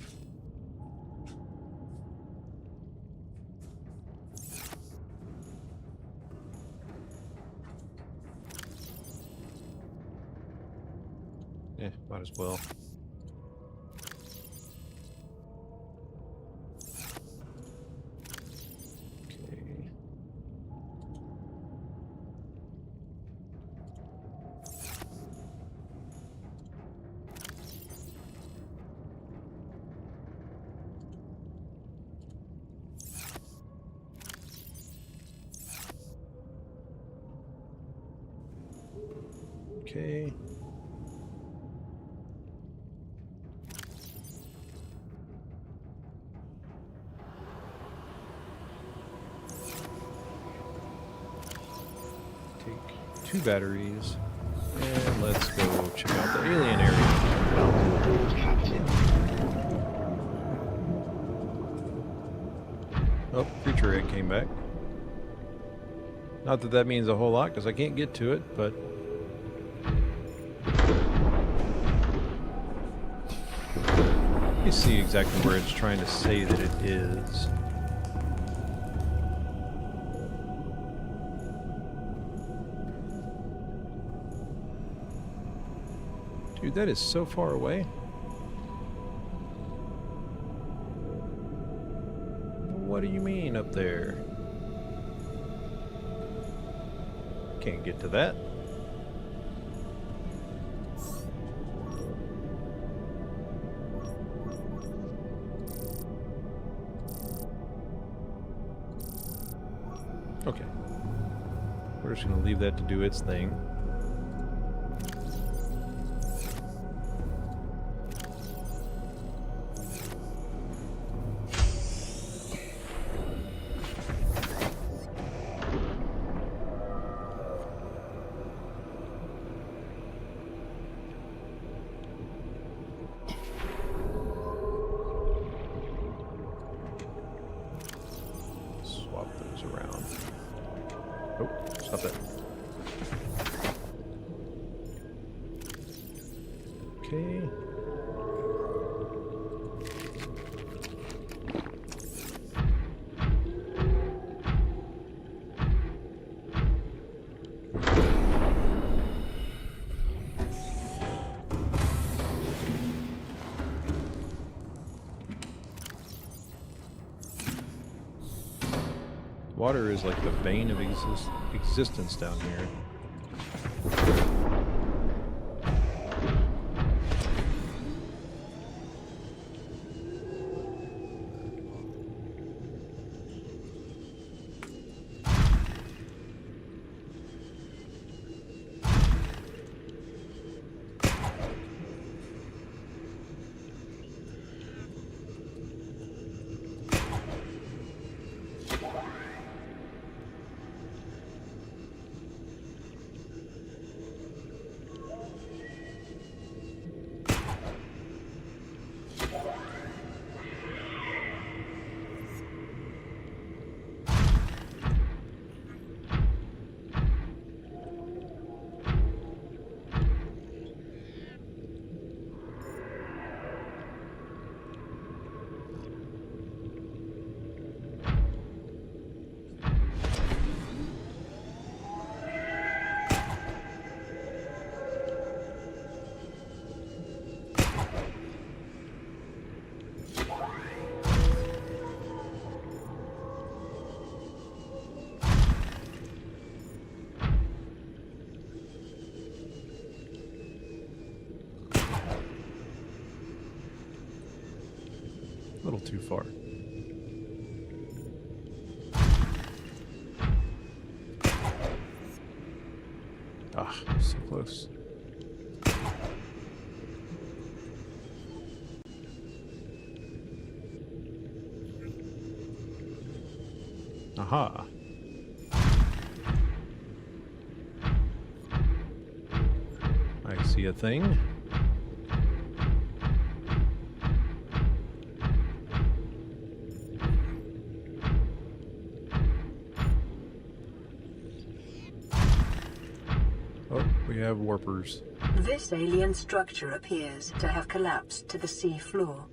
Might as well. Okay. Okay. Take 2 batteries, and let's go check out the alien area. Welcome aboard, Captain. Oh, creature egg came back. Not that that means a whole lot, because I can't get to it, but... let me see exactly where it's trying to say that it is. Dude, that is so far away. What do you mean up there? Can't get to that. Okay. We're just going to leave that to do its thing. Swap those around. Oh, stop that. Okay. Water is like the bane of existence down here. too far. Ah, so close. Aha. I see a thing. Oh, we have warpers. This alien structure appears to have collapsed to the sea floor.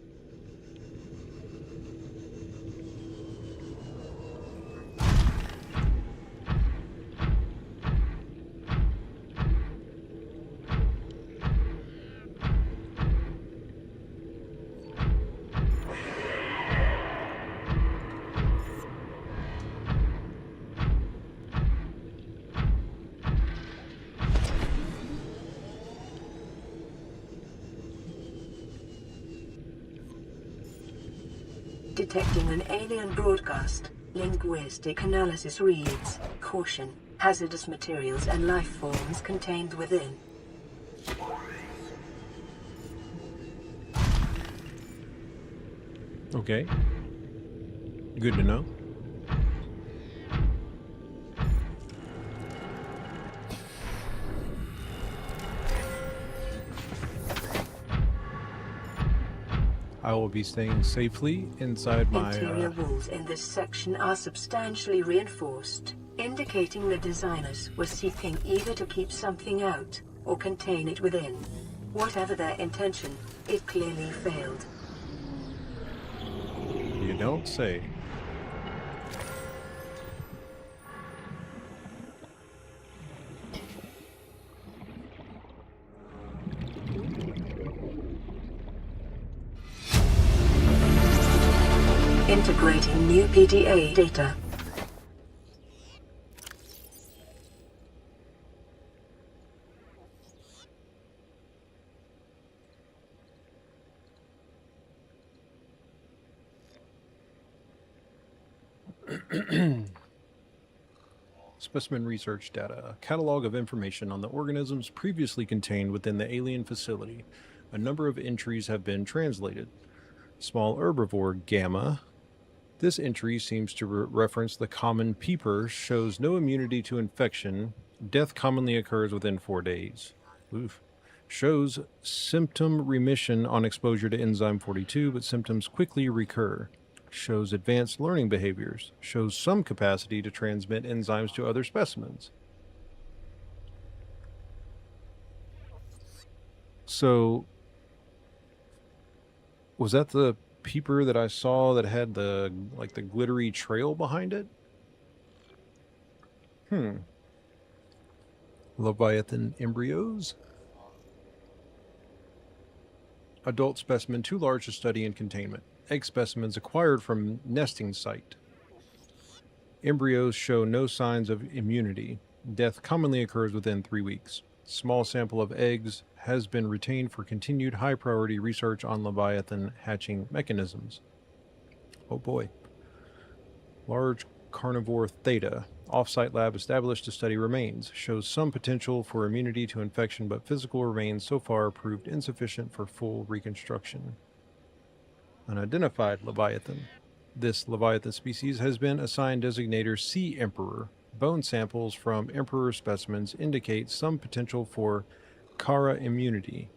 Detecting an alien broadcast. Linguistic analysis reads, "Caution, hazardous materials and life forms contained within." Okay. Good to know. I will be staying safely inside my Interior walls in this section are substantially reinforced, indicating the designers were seeking either to keep something out or contain it within. Whatever their intention, it clearly failed. You don't say. Integrating new PDA data. Specimen research data. Catalog of information on the organisms previously contained within the alien facility. A number of entries have been translated. Small herbivore Gamma. This entry seems to reference the common peeper, shows no immunity to infection. Death commonly occurs within 4 days. Oof. Shows symptom remission on exposure to enzyme 42, but symptoms quickly recur. Shows advanced learning behaviors. Shows some capacity to transmit enzymes to other specimens. So, was that the peeper that I saw that had the glittery trail behind it? Leviathan embryos. Adult specimen too large to study in containment. Egg specimens acquired from nesting site. Embryos show no signs of immunity. Death commonly occurs within 3 weeks. Small sample of eggs has been retained for continued high-priority research on Leviathan hatching mechanisms. Oh boy. Large carnivore theta. Off-site lab established to study remains. Shows some potential for immunity to infection, but physical remains so far proved insufficient for full reconstruction. Unidentified Leviathan. This Leviathan species has been assigned designator Sea Emperor. Bone samples from Emperor specimens indicate some potential for Kara immunity.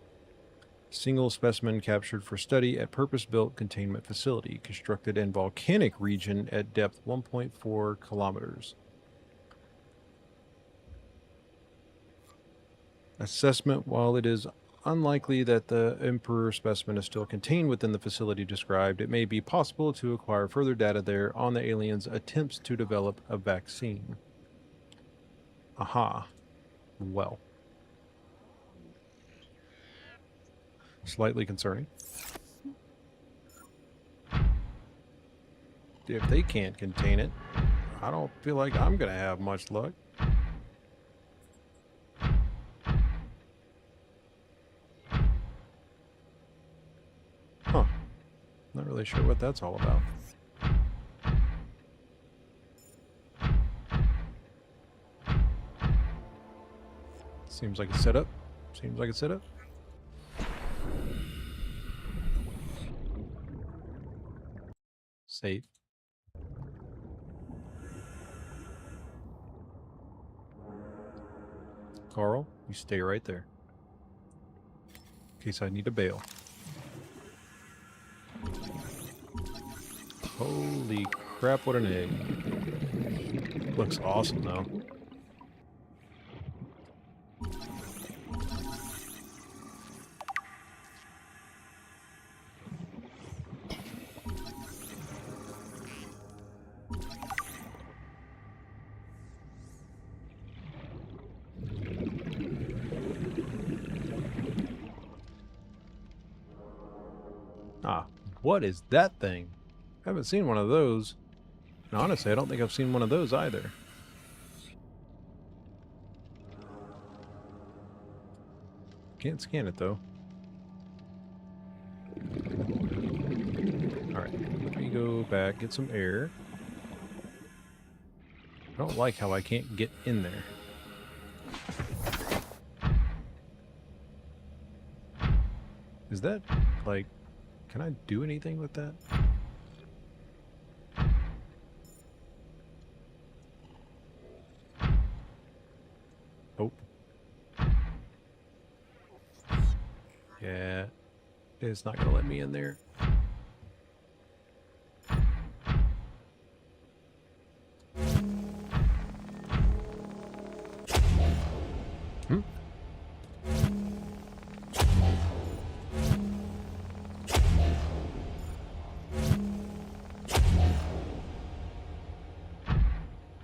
Single specimen captured for study at purpose-built containment facility, constructed in volcanic region at depth 1.4 kilometers. Assessment: while it is unlikely that the Emperor specimen is still contained within the facility described, it may be possible to acquire further data there on the aliens' attempts to develop a vaccine. Aha. Well. Slightly concerning. If they can't contain it, I don't feel like I'm going to have much luck. Huh. Not really sure what that's all about. Seems like it's set up. Seems like it's set up. Safe. Carl, you stay right there. In case I need to bail. Holy crap, what an egg. Looks awesome though. Ah, what is that thing? I haven't seen one of those. And honestly, I don't think I've seen one of those either. Can't scan it though. Alright, let me go back, get some air. I don't like how I can't get in there. Is that, like, can I do anything with that? Oh. Yeah. It's not going to let me in there. Hmm?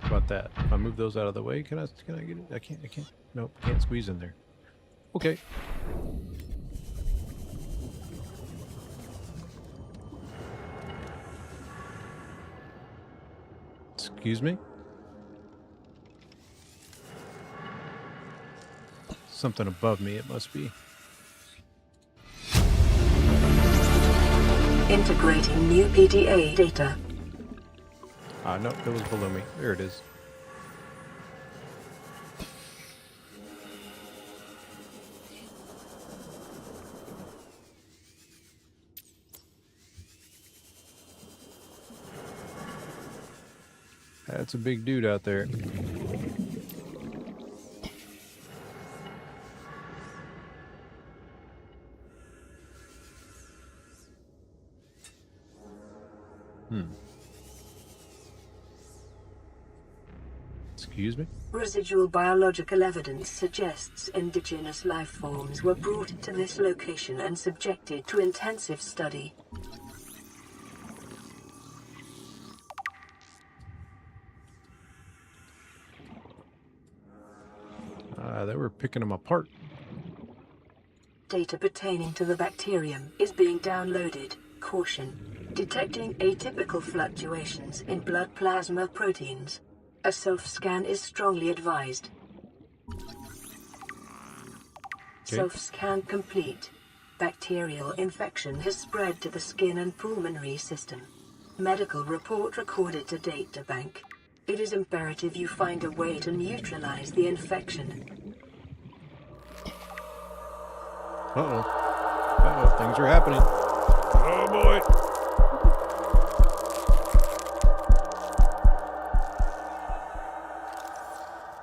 About that. If I move those out of the way, can I get it? I can't. Nope, can't squeeze in there. Okay. Excuse me? Something above me, it must be. Integrating new PDA data. No, it was below me. There it is. That's a big dude out there. Excuse me? Residual biological evidence suggests indigenous life forms were brought to this location and subjected to intensive study. They were picking them apart. Data pertaining to the bacterium is being downloaded. Caution. Detecting atypical fluctuations in blood plasma proteins. A self-scan is strongly advised. Okay. Self-scan complete. Bacterial infection has spread to the skin and pulmonary system. Medical report recorded to data bank. It is imperative you find a way to neutralize the infection. Uh-oh. Uh-oh, things are happening. Oh, boy.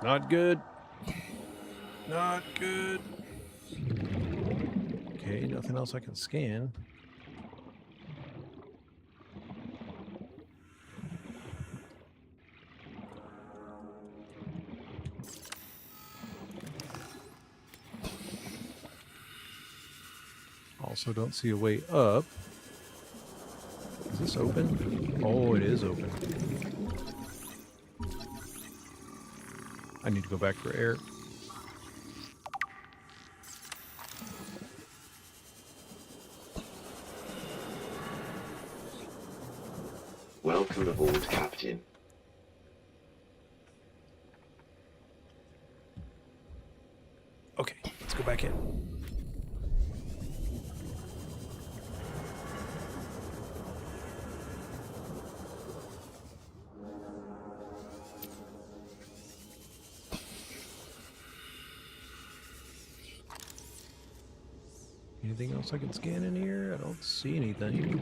Not good. Not good. Okay, nothing else I can scan. Also don't see a way up. Is this open? Oh, it is open. I need to go back for air. Welcome aboard, Captain. Okay, let's go back in. Anything else I can scan in here? I don't see anything.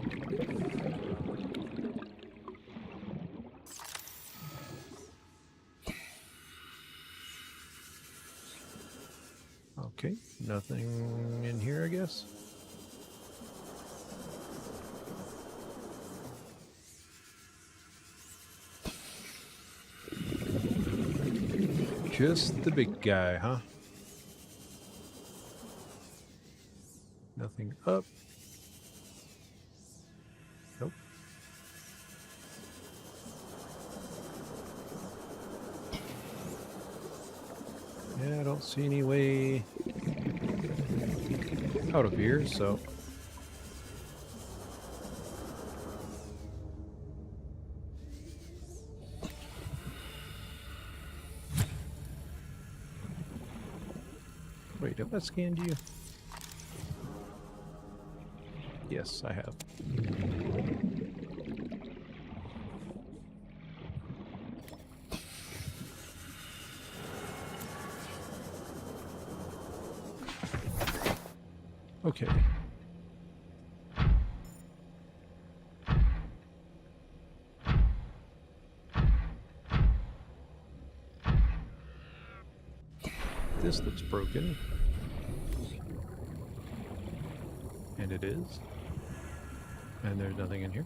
Okay, nothing in here, I guess. Just the big guy, huh? Nothing up. Nope. Yeah, I don't see any way out of here, so... Wait, have I scanned you? Yes, I have. Okay. This looks broken. And it is. And there's nothing in here.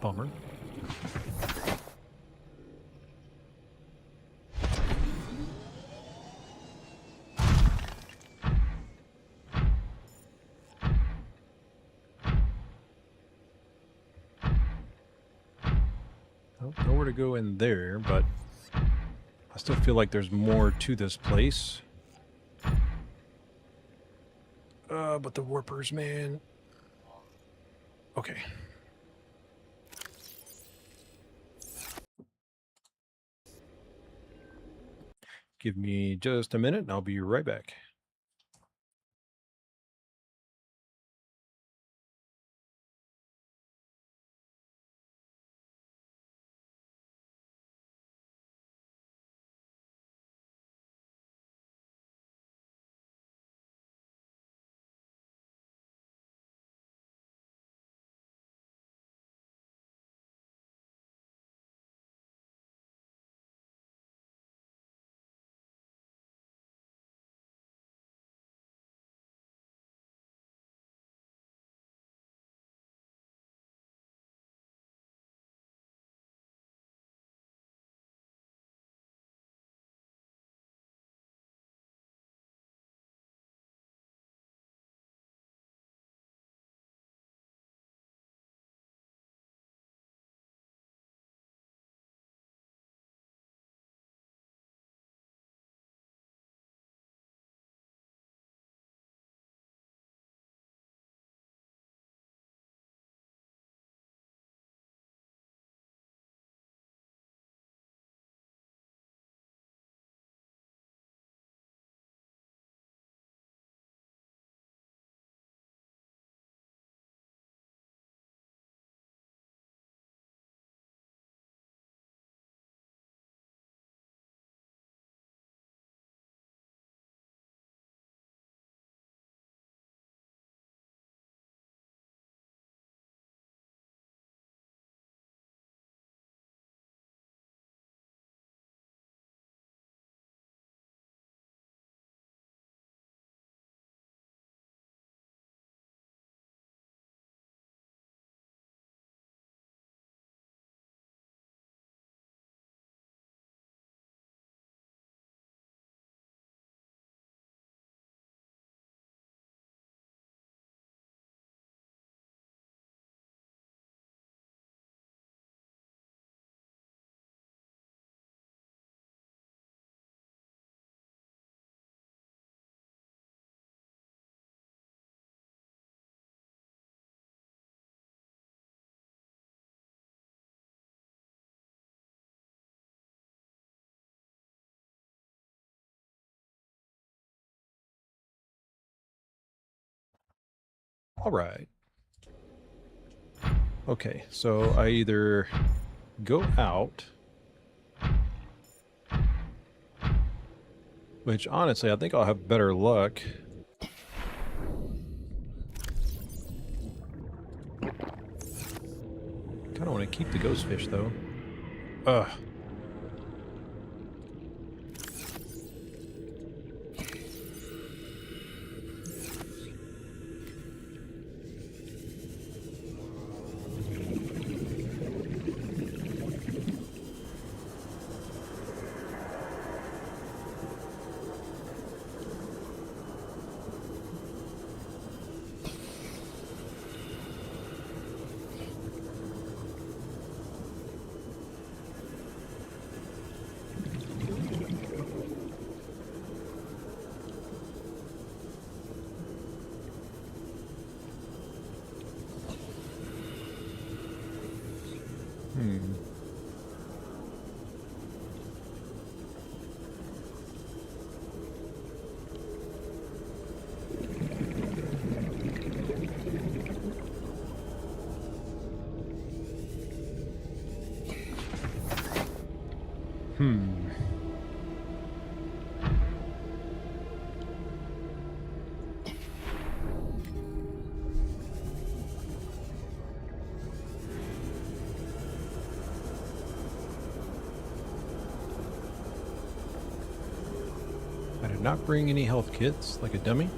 Bummer. Oh, nowhere to go in there, but I still feel like there's more to this place. But the warpers, man. Okay. Give me just a minute and I'll be right back. All right. Okay, so I either go out, which honestly I think I'll have better luck keep the ghost fish, though. Ugh. I did not bring any health kits, like a dummy.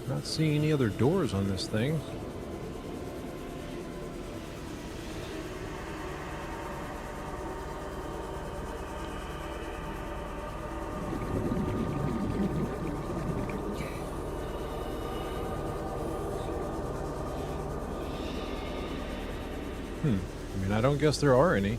Not seeing any other doors on this thing. I mean, I don't guess there are any.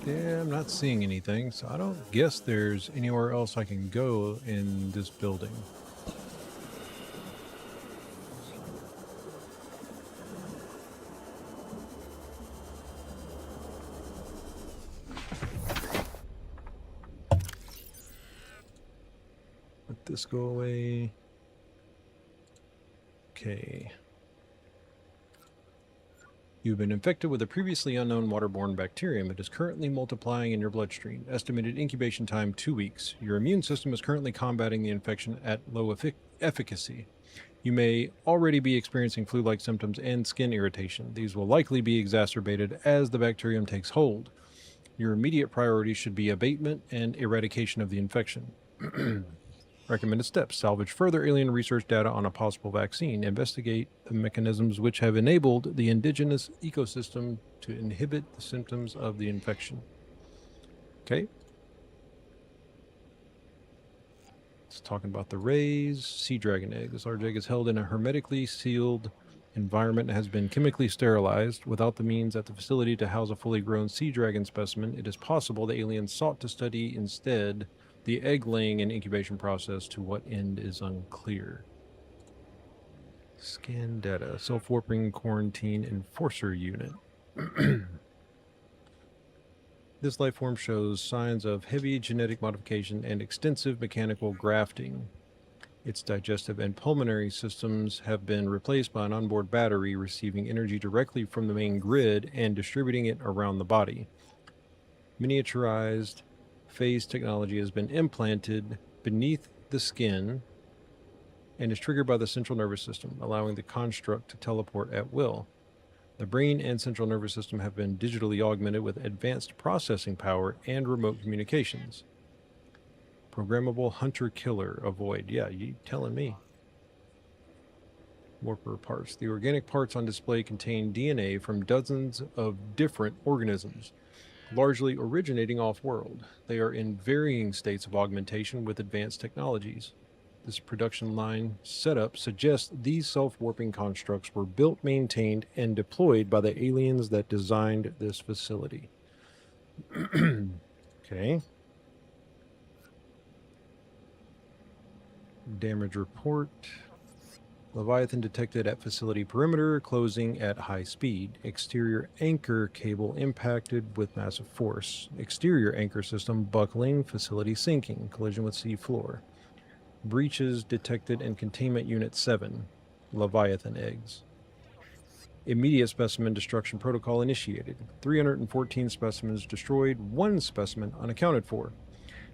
Yeah, I'm not seeing anything, so I don't guess there's anywhere else I can go in this building. Let this go away. Okay. You've been infected with a previously unknown waterborne bacterium. It is currently multiplying in your bloodstream. Estimated incubation time 2 weeks. Your immune system is currently combating the infection at low efficacy. You may already be experiencing flu-like symptoms and skin irritation. These will likely be exacerbated as the bacterium takes hold. Your immediate priority should be abatement and eradication of the infection. Recommended steps: salvage further alien research data on a possible vaccine. Investigate the mechanisms which have enabled the indigenous ecosystem to inhibit the symptoms of the infection. Okay. It's talking about the rays. Sea dragon egg. This large egg is held in a hermetically sealed environment and has been chemically sterilized. Without the means at the facility to house a fully grown sea dragon specimen, it is possible the aliens sought to study instead the egg-laying and incubation process. To what end is unclear. Scan data. Self-warping quarantine enforcer unit. This life form shows signs of heavy genetic modification and extensive mechanical grafting. Its digestive and pulmonary systems have been replaced by an onboard battery, receiving energy directly from the main grid and distributing it around the body. Miniaturized phase technology has been implanted beneath the skin and is triggered by the central nervous system, allowing the construct to teleport at will. The brain and central nervous system have been digitally augmented with advanced processing power and remote communications. Programmable hunter-killer. Avoid. Yeah, you telling me. Warper parts. The organic parts on display contain DNA from dozens of different organisms, largely originating off-world. They are in varying states of augmentation with advanced technologies. This production line setup suggests these self-warping constructs were built, maintained, and deployed by the aliens that designed this facility. Okay. Damage report. Leviathan detected at facility perimeter, closing at high speed. Exterior anchor cable impacted with massive force. Exterior anchor system buckling, facility sinking, collision with sea floor. Breaches detected in containment unit 7. Leviathan eggs. Immediate specimen destruction protocol initiated. 314 specimens destroyed, 1 specimen unaccounted for.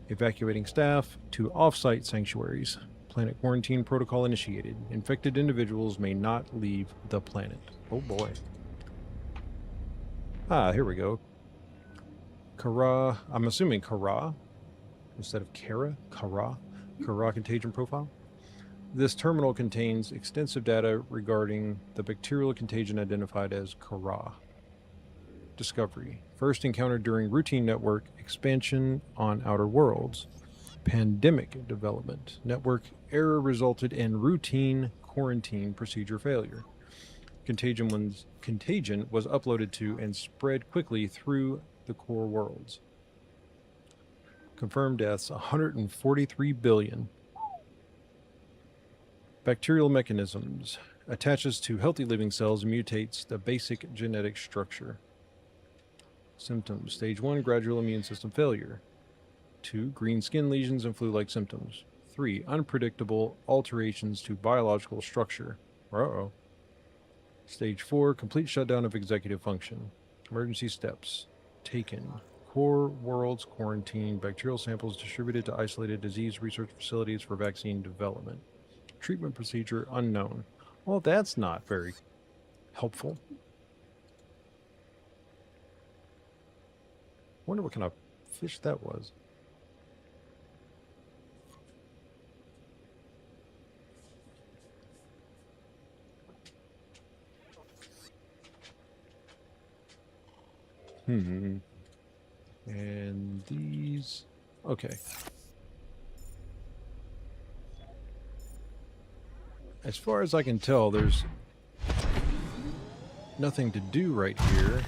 Evacuating staff to off-site sanctuaries. Planet quarantine protocol initiated. Infected individuals may not leave the planet. Oh boy. Ah, here we go. Kara, I'm assuming Kara instead of Kara. Kara contagion profile. This terminal contains extensive data regarding the bacterial contagion identified as Kara. Discovery. First encountered during routine network expansion on outer worlds. Pandemic development. Network error resulted in routine quarantine procedure failure. Contagion was uploaded to and spread quickly through the core worlds. Confirmed deaths 143 billion. Bacterial mechanisms. Attaches to healthy living cells and mutates the basic genetic structure. Symptoms. Stage 1, gradual immune system failure. 2, green skin lesions and flu-like symptoms. 3, unpredictable alterations to biological structure. Uh-oh. Stage 4, complete shutdown of executive function. Emergency steps taken. Core worlds quarantine. Bacterial samples distributed to isolated disease research facilities for vaccine development. Treatment procedure unknown. Well, that's not very helpful. Wonder what kind of fish that was. And these... Okay. As far as I can tell, there's nothing to do right here.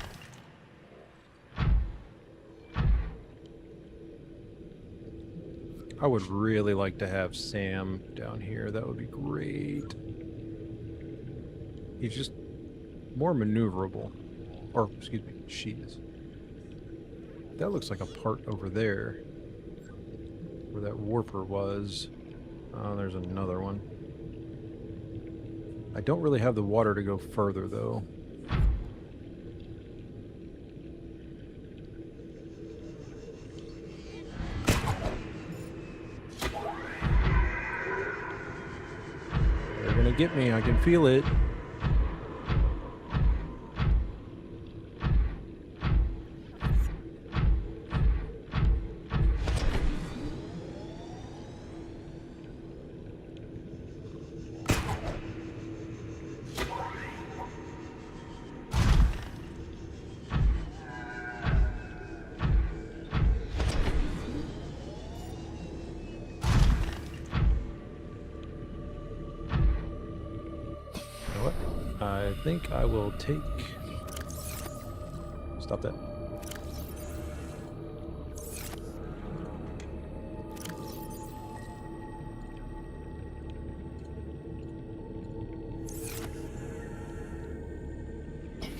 I would really like to have Sam down here. That would be great. He's just more maneuverable. Or, excuse me, she is. That looks like a part over there. Where that warper was. Oh, there's another one. I don't really have the water to go further, though. They're gonna get me, I can feel it. I think I will take... Stop that.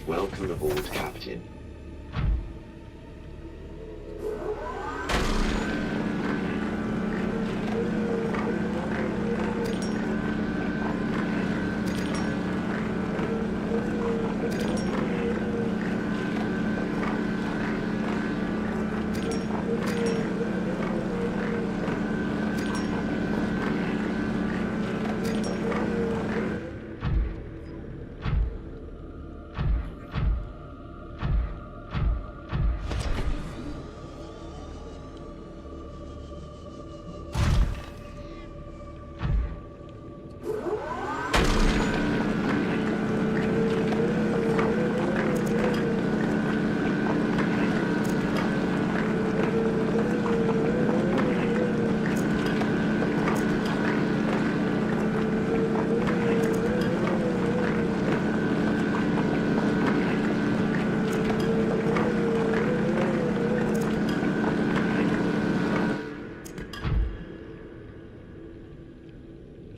Welcome aboard, Captain.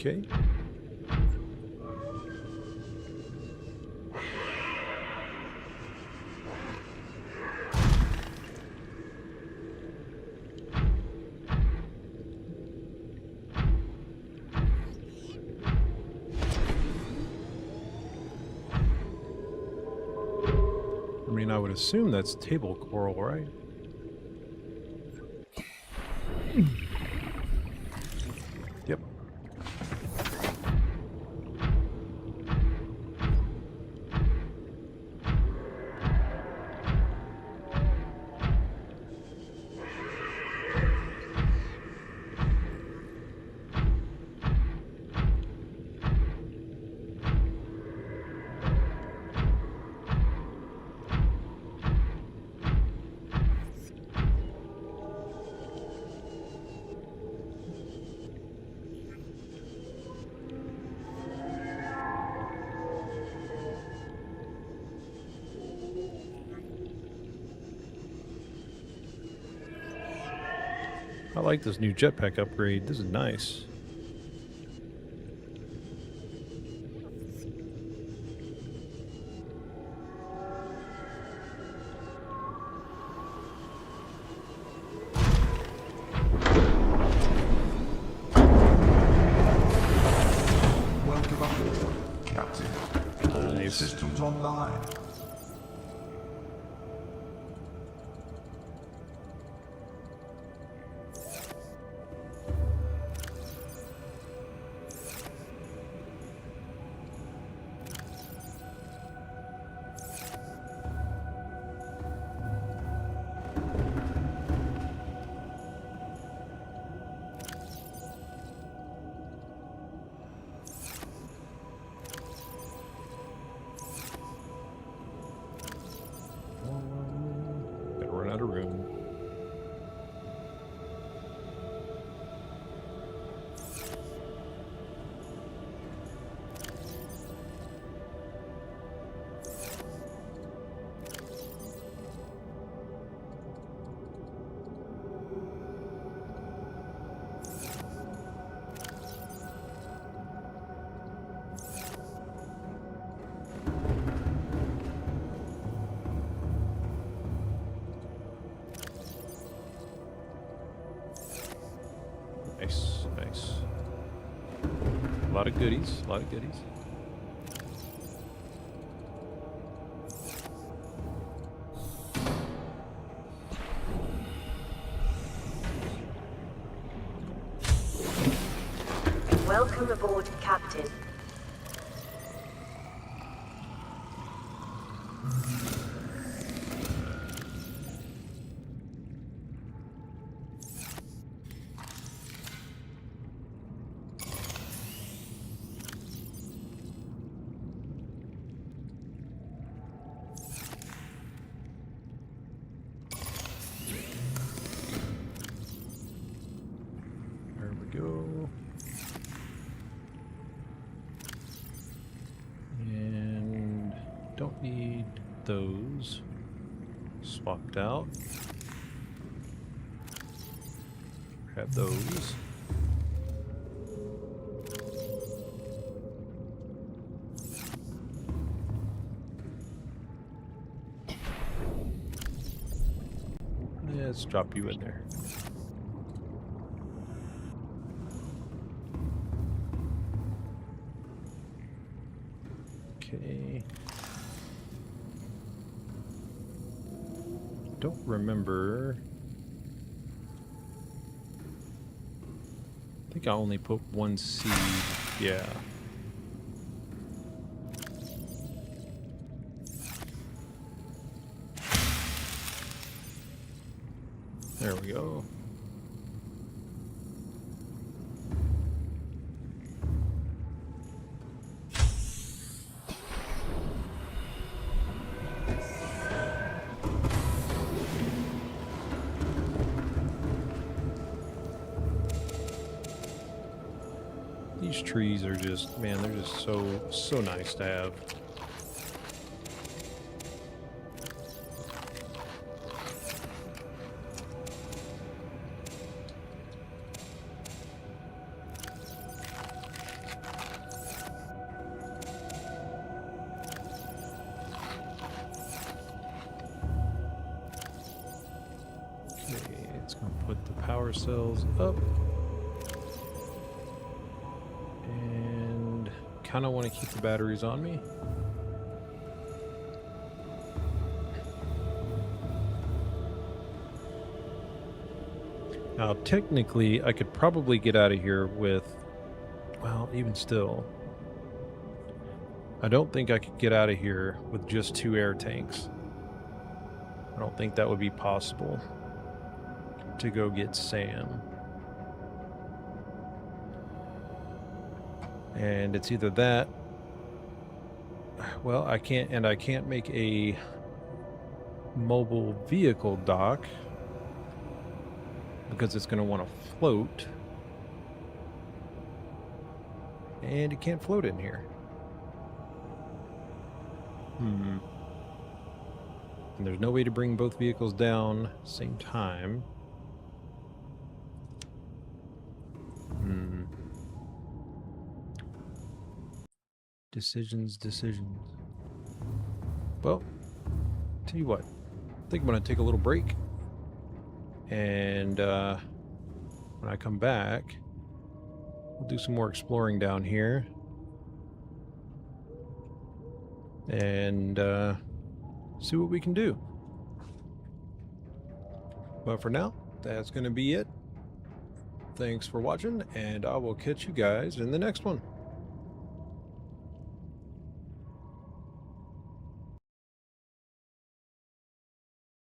Okay. I mean, I would assume that's table coral, right? Yep. I like this new jetpack upgrade. This is nice. Welcome aboard, Captain. All Nice. systems online. Gotta run out of room. Nice, nice. A lot of goodies, a lot of goodies. Welcome aboard, Captain. There we go. And don't need those swapped out. Grab those. Let's drop you in there. Okay. Don't remember. I think I only put one seed. Yeah. There we go. These trees are just, man, they're just so nice to have. It's going to put the power cells up. And kind of want to keep the batteries on me. Now, technically, I could probably get out of here with, well, even still, I don't think I could get out of here with just 2 air tanks. I don't think that would be possible to go get Sam. And it's either that, well, I can't make a mobile vehicle dock because it's going to want to float. And it can't float in here. And there's no way to bring both vehicles down at the same time. Decisions. Well, tell you what. I think I'm going to take a little break. And when I come back, we'll do some more exploring down here. And see what we can do. But for now, that's going to be it. Thanks for watching, and I will catch you guys in the next one.